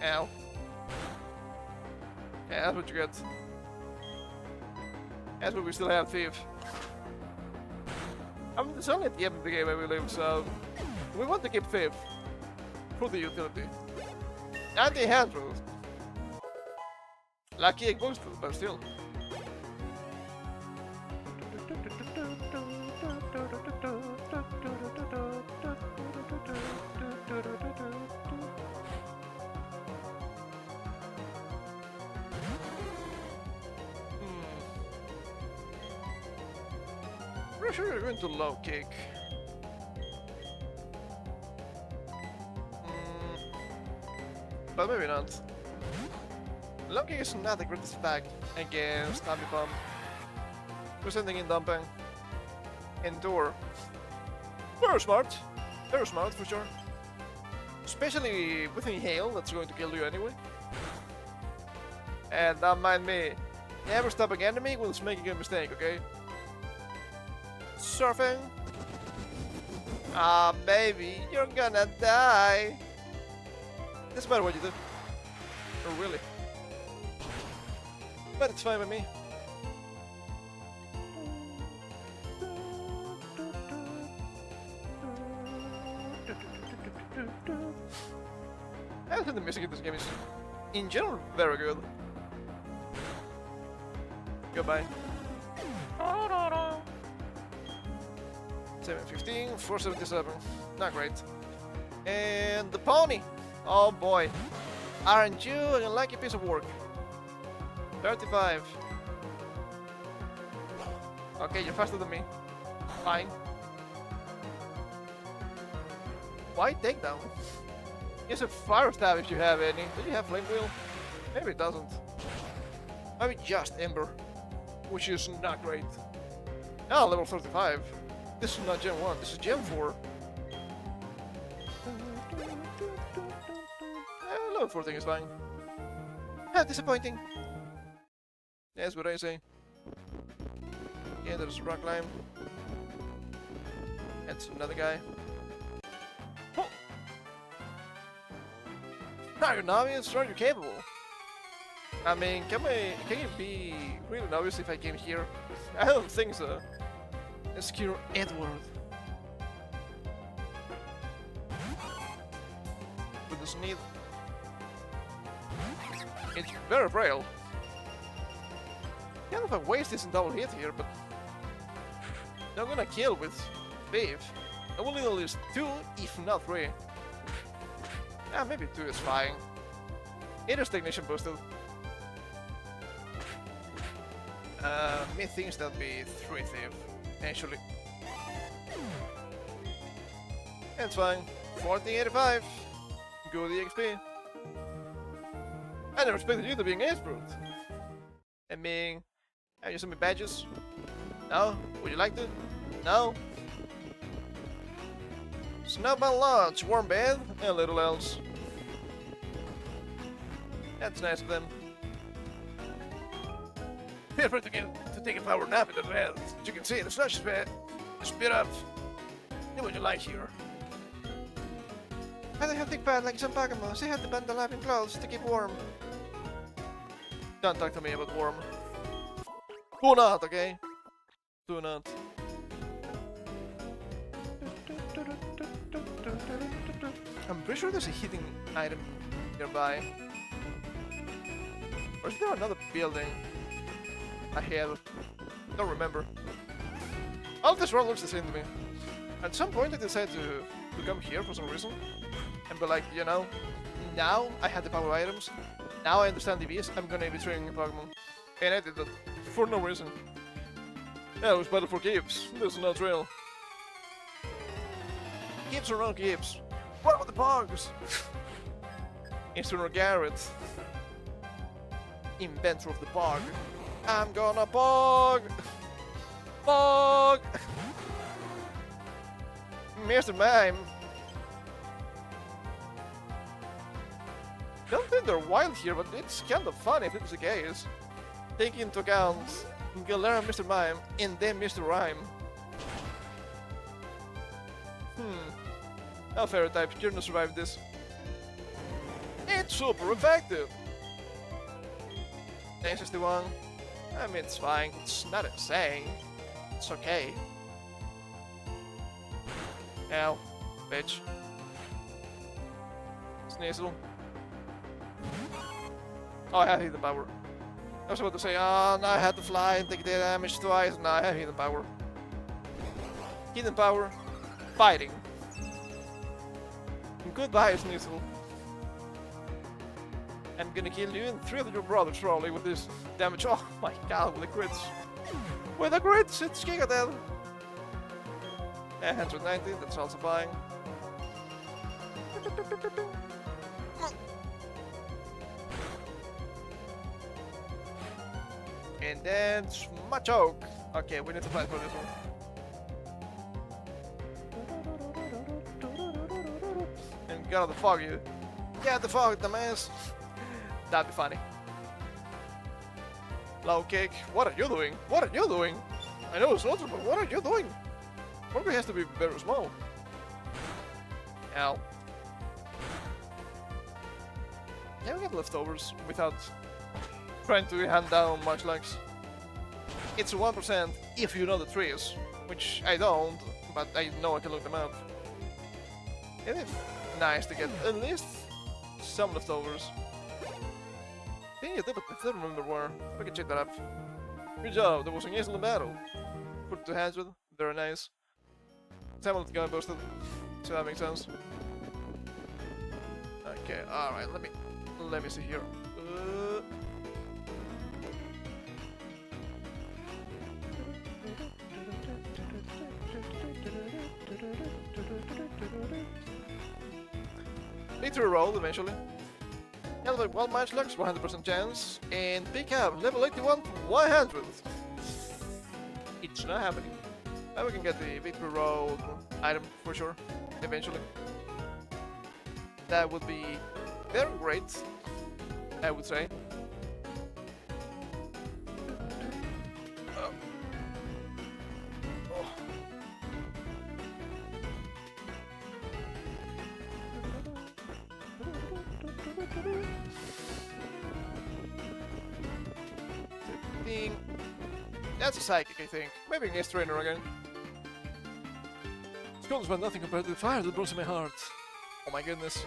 Ow. Yeah, that's what you get. That's what we still have, Thief. I mean, it's only at the end of the game, I believe, so... We want to keep Thief. For the utility. And the hand rules. Lucky egg boosted, but still. Pretty sure you're going to low kick. But maybe not. Low kick is not the greatest back against Nabi Bomb. Presenting in dumping. Endure. Very smart for sure. Especially with Inhale, that's going to kill you anyway. And don't mind me, never stop an enemy whilst making a mistake, okay? Surfing. Ah, baby, you're gonna die. Doesn't matter what you do. Or really. But it's fine with me. I think the music in this game is, in general, very good. Goodbye. 715, 477. Not great. And the pony. Oh boy. Aren't you a lucky piece of work? 35. Okay, you're faster than me. Fine. Why takedown? Use a fire stab if you have any. Do you have flame wheel? Maybe it doesn't. Maybe just ember, which is not great. Ah, level 35. This is not Gen 1, this is Gen 4. Level 4 thing is fine. Ah, disappointing. That's what I say. Yeah, there's a rock climb. That's another guy. Oh. Are you novice? Are you capable? I mean, can you be really novice if I came here? I don't think so. Let's cure Edward. doesn't need. It's very frail. Kind of a waste this double hit here, but they're gonna kill with Thief. I will need at least 2, if not 3. Yeah, maybe 2 is fine. It is Technician boosted. Me thinks that'd be 3 Thief, actually. It's fine. 1485. Good EXP. I never expected you to be an expert. And being... Have you seen me badges? No? Would you like to? No? Snowball Lodge, warm bed, and little else. That's nice of them. Feel free to take a power nap in the bed. As you can see, the slush is bad. Just bit up. Do what you like here. I don't have thick pad like some Pokémon. They have to bundle up in clothes to keep warm. Don't talk to me about warm. Do not, okay? Do not. I'm pretty sure there's a hidden item nearby. Or is there another building ahead? Don't remember. All this world looks the same to me. At some point I decided to come here for some reason. And be like, you know, now I have the power items. Now I understand DVs, I'm gonna be training Pokemon. And I did that for no reason. Yeah, it was battle for keeps. This is not real. Keeps or no keeps? What about the Pogs? Instructor Garrett. Inventor of the Pog. I'm gonna Pog! Pog! Mr. Mime. I don't think they're wild here, but it's kind of funny if it's the case. Taking into account Galera, Mr. Mime, and then Mr. Rhyme. How fairy type, you're gonna survive this. It's super effective! 1061. I mean, it's fine. It's not insane. It's okay. Ow. Bitch. Sneasel. Oh, I have hidden power. I was about to say, oh, no, I had to fly and take the damage twice. No, I have hidden power. Hidden power. Fighting. Goodbye, Sneasel. I'm gonna kill you and 3 of your brothers probably with this damage. Oh my god, with the crits. With the crits, it's Gigadead. Yeah, 190, that's also fine. And then Smachoke. Okay, we need to fight for this one. And get out the fog, you. Get the fog, dumbass. That'd be funny. Low kick. What are you doing? What are you doing? I know it's awesome, but what are you doing? Probably has to be very small. Ow. Yeah, we get leftovers without trying to hand down much likes. It's 1% if you know the trees, which I don't, but I know I can look them up. It is nice to get at least some leftovers. I think you did, but I don't remember where. We can check that up. Good job, there was an excellent battle. Put 2 hands with, very nice. Talent gun boosted, so that makes sense. Okay, alright, let me see here. Victory roll eventually. Elevate 1 match locks, 100% chance, and pick up level 81 from 100. It's not happening. Now we can get the victory roll item for sure, eventually. That would be very great, I would say. That's a psychic, I think. Maybe an ace trainer again. Skulls were nothing compared to the fire that burns in my heart. Oh my goodness.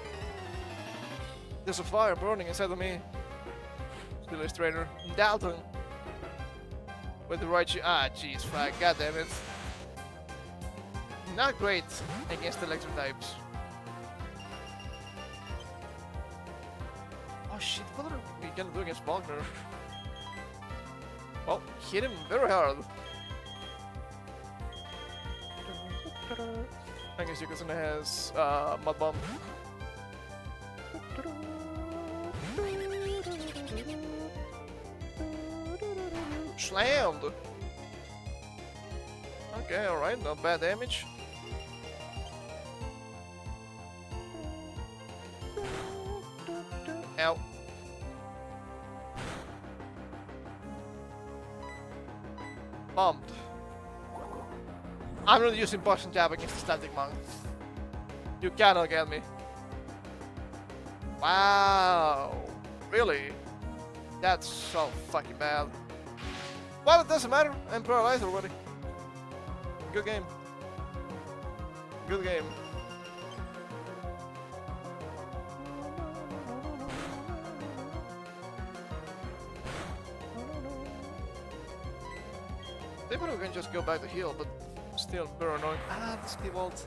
There's a fire burning inside of me. Still illustrator. Dalton. With the right ah, jeez, fuck, god damn it. Not great against electric types. Oh shit, what are we gonna do against Wagner? Well, hit him very hard. I guess Yokozuna has Mud Bomb. Slammed! Okay, alright, not bad damage. Ow. Bombed. I'm not using poison jab against the static monk. You cannot get me. Wow. Really? That's so fucking bad. Well, it doesn't matter. I'm paralyzed already. Good game. Good game. They would have just go back to heal, but still very annoying. Ah, the speed vault.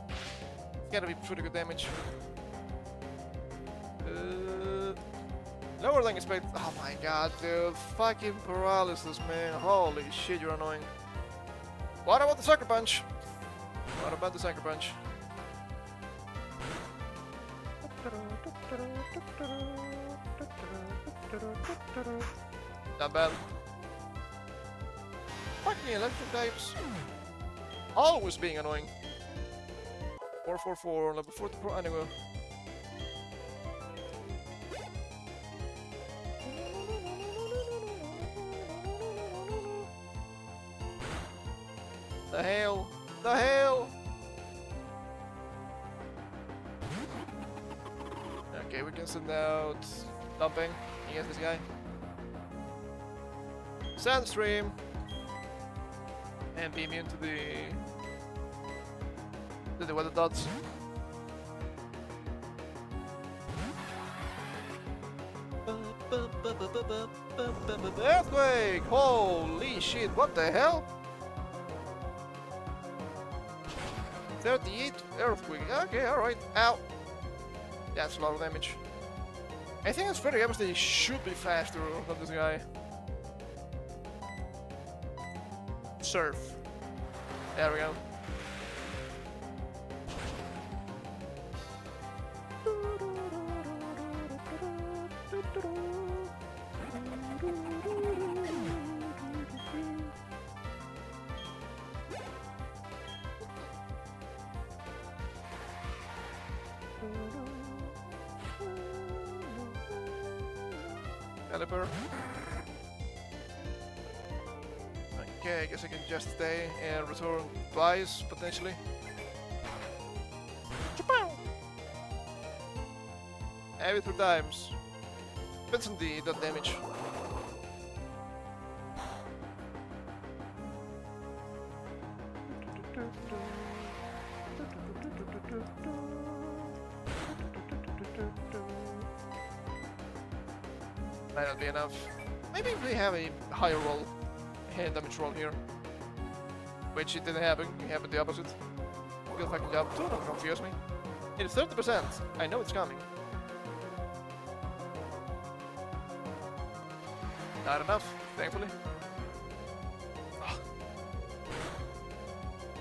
It's gotta be pretty good damage. Lower than expected. Oh my god, dude. Fucking paralysis, man. Holy shit, you're annoying. What about the sucker punch? What about the sucker punch? Not bad. Fucking electric types. Always being annoying. 444, level 44, anyway. The hell? The hell? Okay, we can send out dumping against this guy. Sandstream. And be immune to the weather dots. Earthquake! Holy shit, what the hell? 38 earthquake. Okay, alright. Ow. That's a lot of damage. I think it's pretty obvious that he should be faster than this guy. Surf. There we go. Caliper. Okay, I guess I can just stay and return twice, potentially. Every 3 times. Depends on the dot damage. Might not be enough. Maybe we have a higher roll. Hand damage roll here. Which it didn't happen, it happened the opposite. Good fucking job. Don't confuse me. It's 30%. I know it's coming. Not enough, thankfully.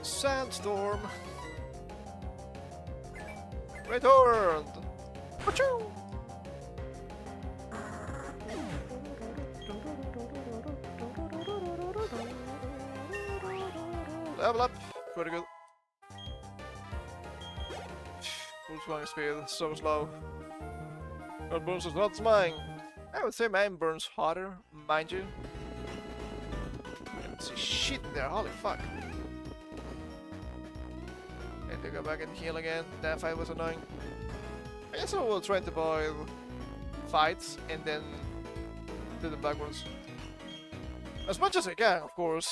Sandstorm. Returned. Achoo! Level up. Pretty good. Full swing speed, so slow. What burns is not mine. I would say mine burns hotter, mind you. I don't see shit in there, holy fuck. And to go back and heal again. That fight was annoying. I guess I will try to avoid fights and then do them backwards. As much as I can, of course.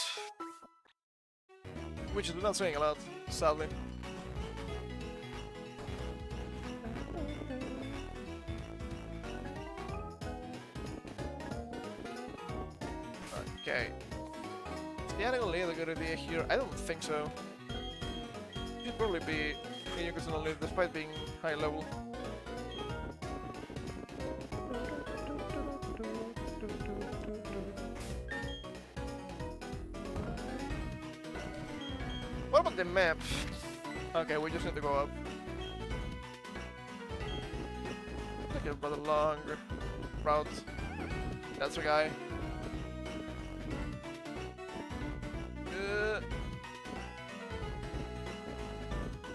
Which is not saying a lot, sadly. Okay. Is the animal lead a good idea here? I don't think so. Should probably be mediocre on lead despite being high level. What about the map? Okay, we just need to go up. Okay, about a long route. That's the guy.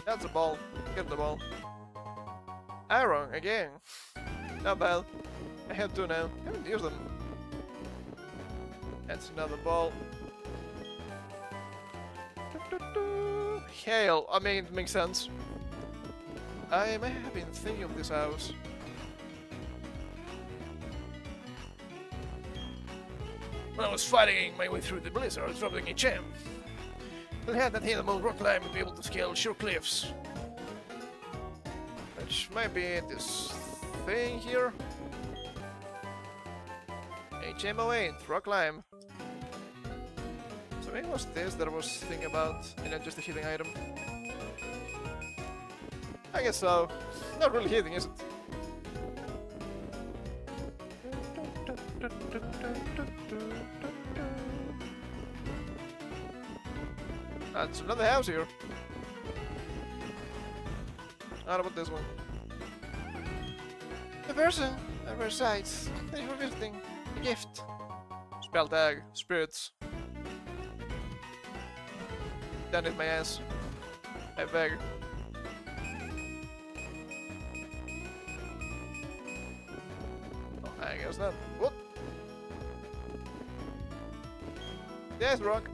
That's a ball. Get the ball. Iron again. Not bad. I have two now. I haven't used them. That's another ball. Hail. I mean, it makes sense. I may have been thinking of this house. When I was fighting my way through the blizzard, I was dropping a gem. I had that hidden rock climb to be able to scale sheer cliffs. Which might be this thing here. HM08, rock climb. So maybe it was this that I was thinking about, and not just a hitting item. I guess so. Not really hitting, is it? That's another house here. How about this one? The person at our sites. Thank you for visiting. A gift. Spell tag. Spirits. Done it, my ass. I beg. Oh, I guess not. What? There's rock.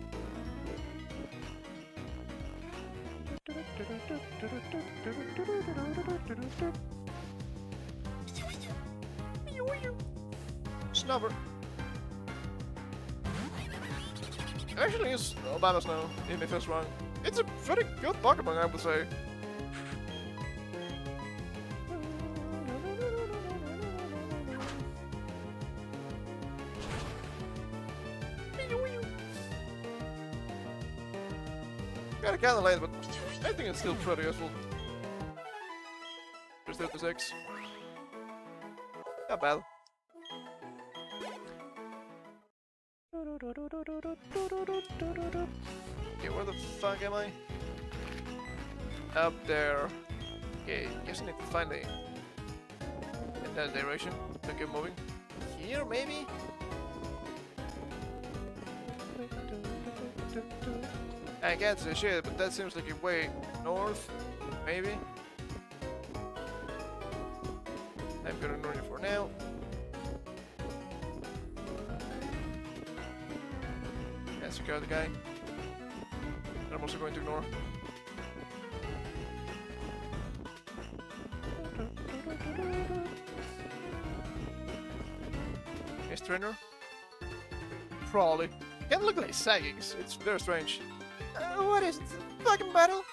Snubber. I actually use Obama Snow in the first run. It's a pretty good Pokemon, I would say. Got it kinda late, but I think it's still pretty useful. There's 36. Not bad. Okay, where the fuck am I? Up there. Okay, guess I need to find the in that direction to keep moving. Here, maybe? I can't say shit, but that seems like a way north, maybe? I'm gonna ignore you for now. Yeah, secure the guy. I'm also going to ignore. Is trainer? Probably. Can't look like saggings. It's very strange. What is it? Fucking battle?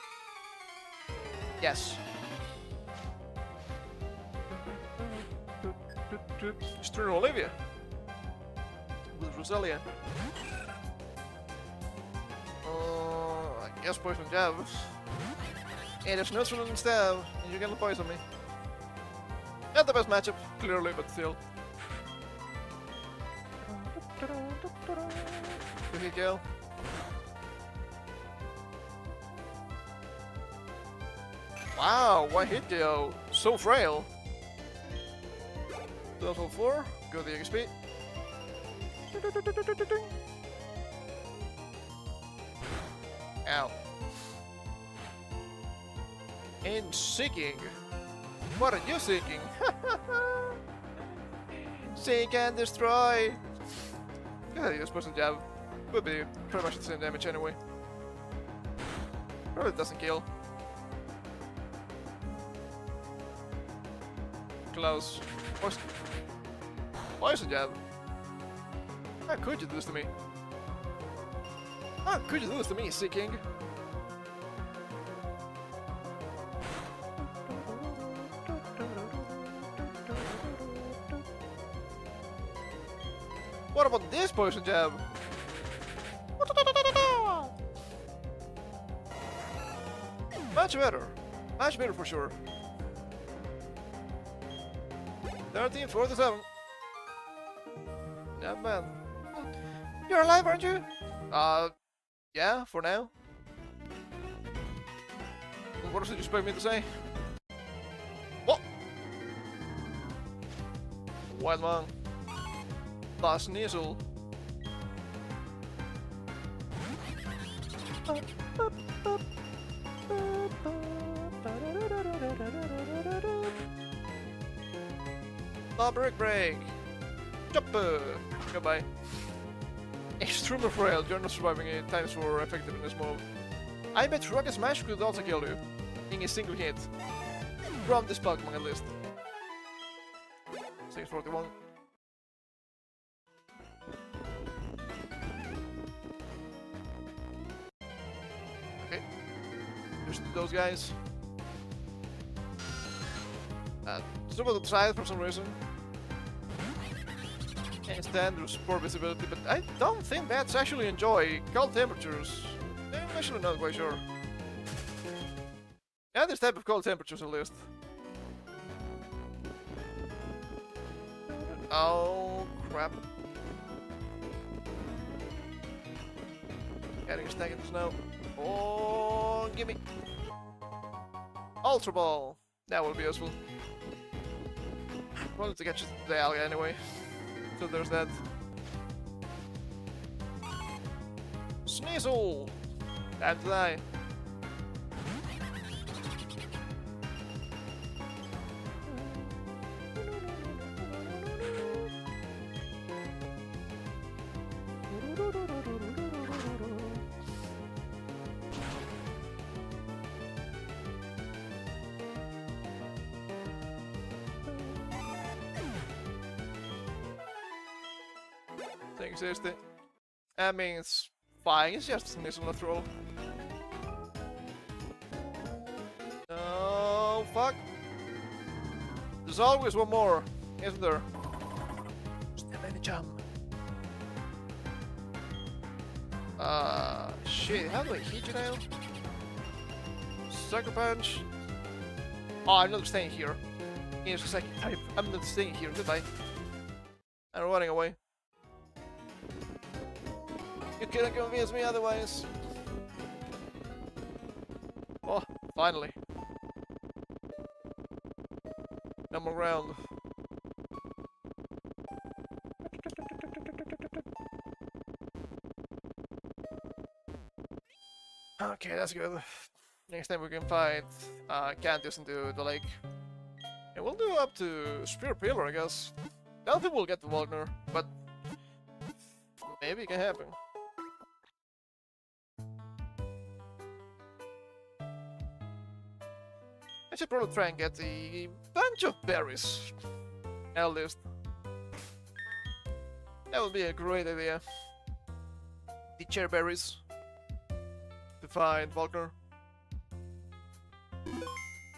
Yes. It's trainer Olivia. With Rosalia. I guess poison jab. And it's neutral and stab, and you're gonna poison me. Not the best matchup, clearly, but still. Good hit, Gale. Wow, one hit, Gale. So frail. Level 4, go the XP. Ow. And seeking. What are you seeking? Seek and destroy. Yeah, use poison jab. Would be pretty much the same damage anyway. Probably doesn't kill. Close. Poison jab. How could you do this to me? How could you do this to me, Sea King? What about this poison jab? Much better. Much better for sure. 1347. Not bad. You're alive, aren't you? Yeah, for now. What else did you expect me to say? What? Wild man. Das Niesel. Brick break. Chopper. Goodbye. Extremely frail. You're not surviving it. Times for effectiveness move. I bet Rocket Smash could also kill you in a single hit. From this Pokemon at least. 641. Okay. Just those guys. Super to try it for some reason. And standards poor visibility, but I don't think bats actually enjoy cold temperatures. I'm actually not quite sure. Yeah, this type of cold temperatures at least. Oh crap. Getting stuck in the snow. Oh, gimme. Ultra Ball. That will be useful. Wanted to get you the alley anyway. So there's that. Sneasel! Time to die. Think seriously. I mean, it's fine. It's just a Sneasel after all. Oh fuck! There's always one more, isn't there? Still any jump. Shit. How do I hit you now? Sucker punch. Oh, I'm not staying here. It's a second type. I'm not staying here. Goodbye. I'm running away. You couldn't convince me otherwise. Oh, finally. No more ground. Okay, that's good. Next time we can fight Candice into the lake. And we'll do up to Spear Pillar, I guess. I don't think we'll get to Wagner, but maybe it can happen. I should probably try and get a bunch of berries. At least. That would be a great idea. The cherry berries. To find Volkner.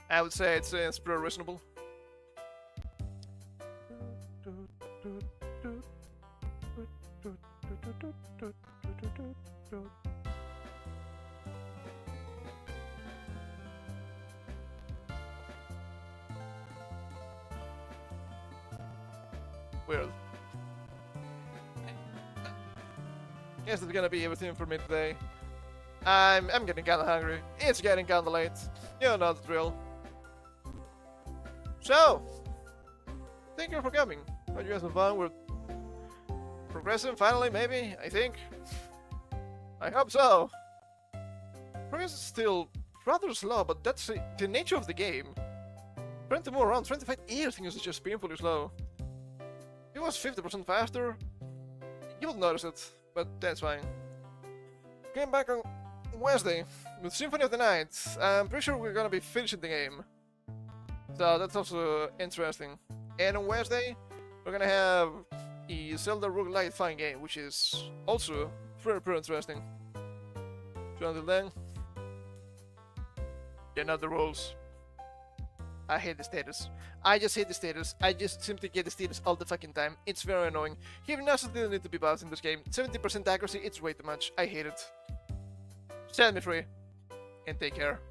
I would say it's pretty reasonable. Weird. Guess that's gonna be everything for me today. I'm getting kinda hungry. It's getting kinda late. You know the drill. So, thank you for coming. Hope you had some fun. We're progressing finally, maybe, I think. I hope so. Progress is still rather slow, but that's the nature of the game. Trying to move around, trying to fight everything is just painfully slow. If it was 50% faster, you would notice it, but that's fine. Came back on Wednesday with Symphony of the Night. I'm pretty sure we're gonna be finishing the game. So that's also interesting. And on Wednesday, we're gonna have a Zelda roguelite fighting game, which is also pretty interesting. So until then, you know the rules. I hate the status. I just hate the status. I just simply get the status all the fucking time. It's very annoying. Hypnosis didn't need to be buffed in this game. 70% accuracy, it's way too much. I hate it. Set me free. And take care.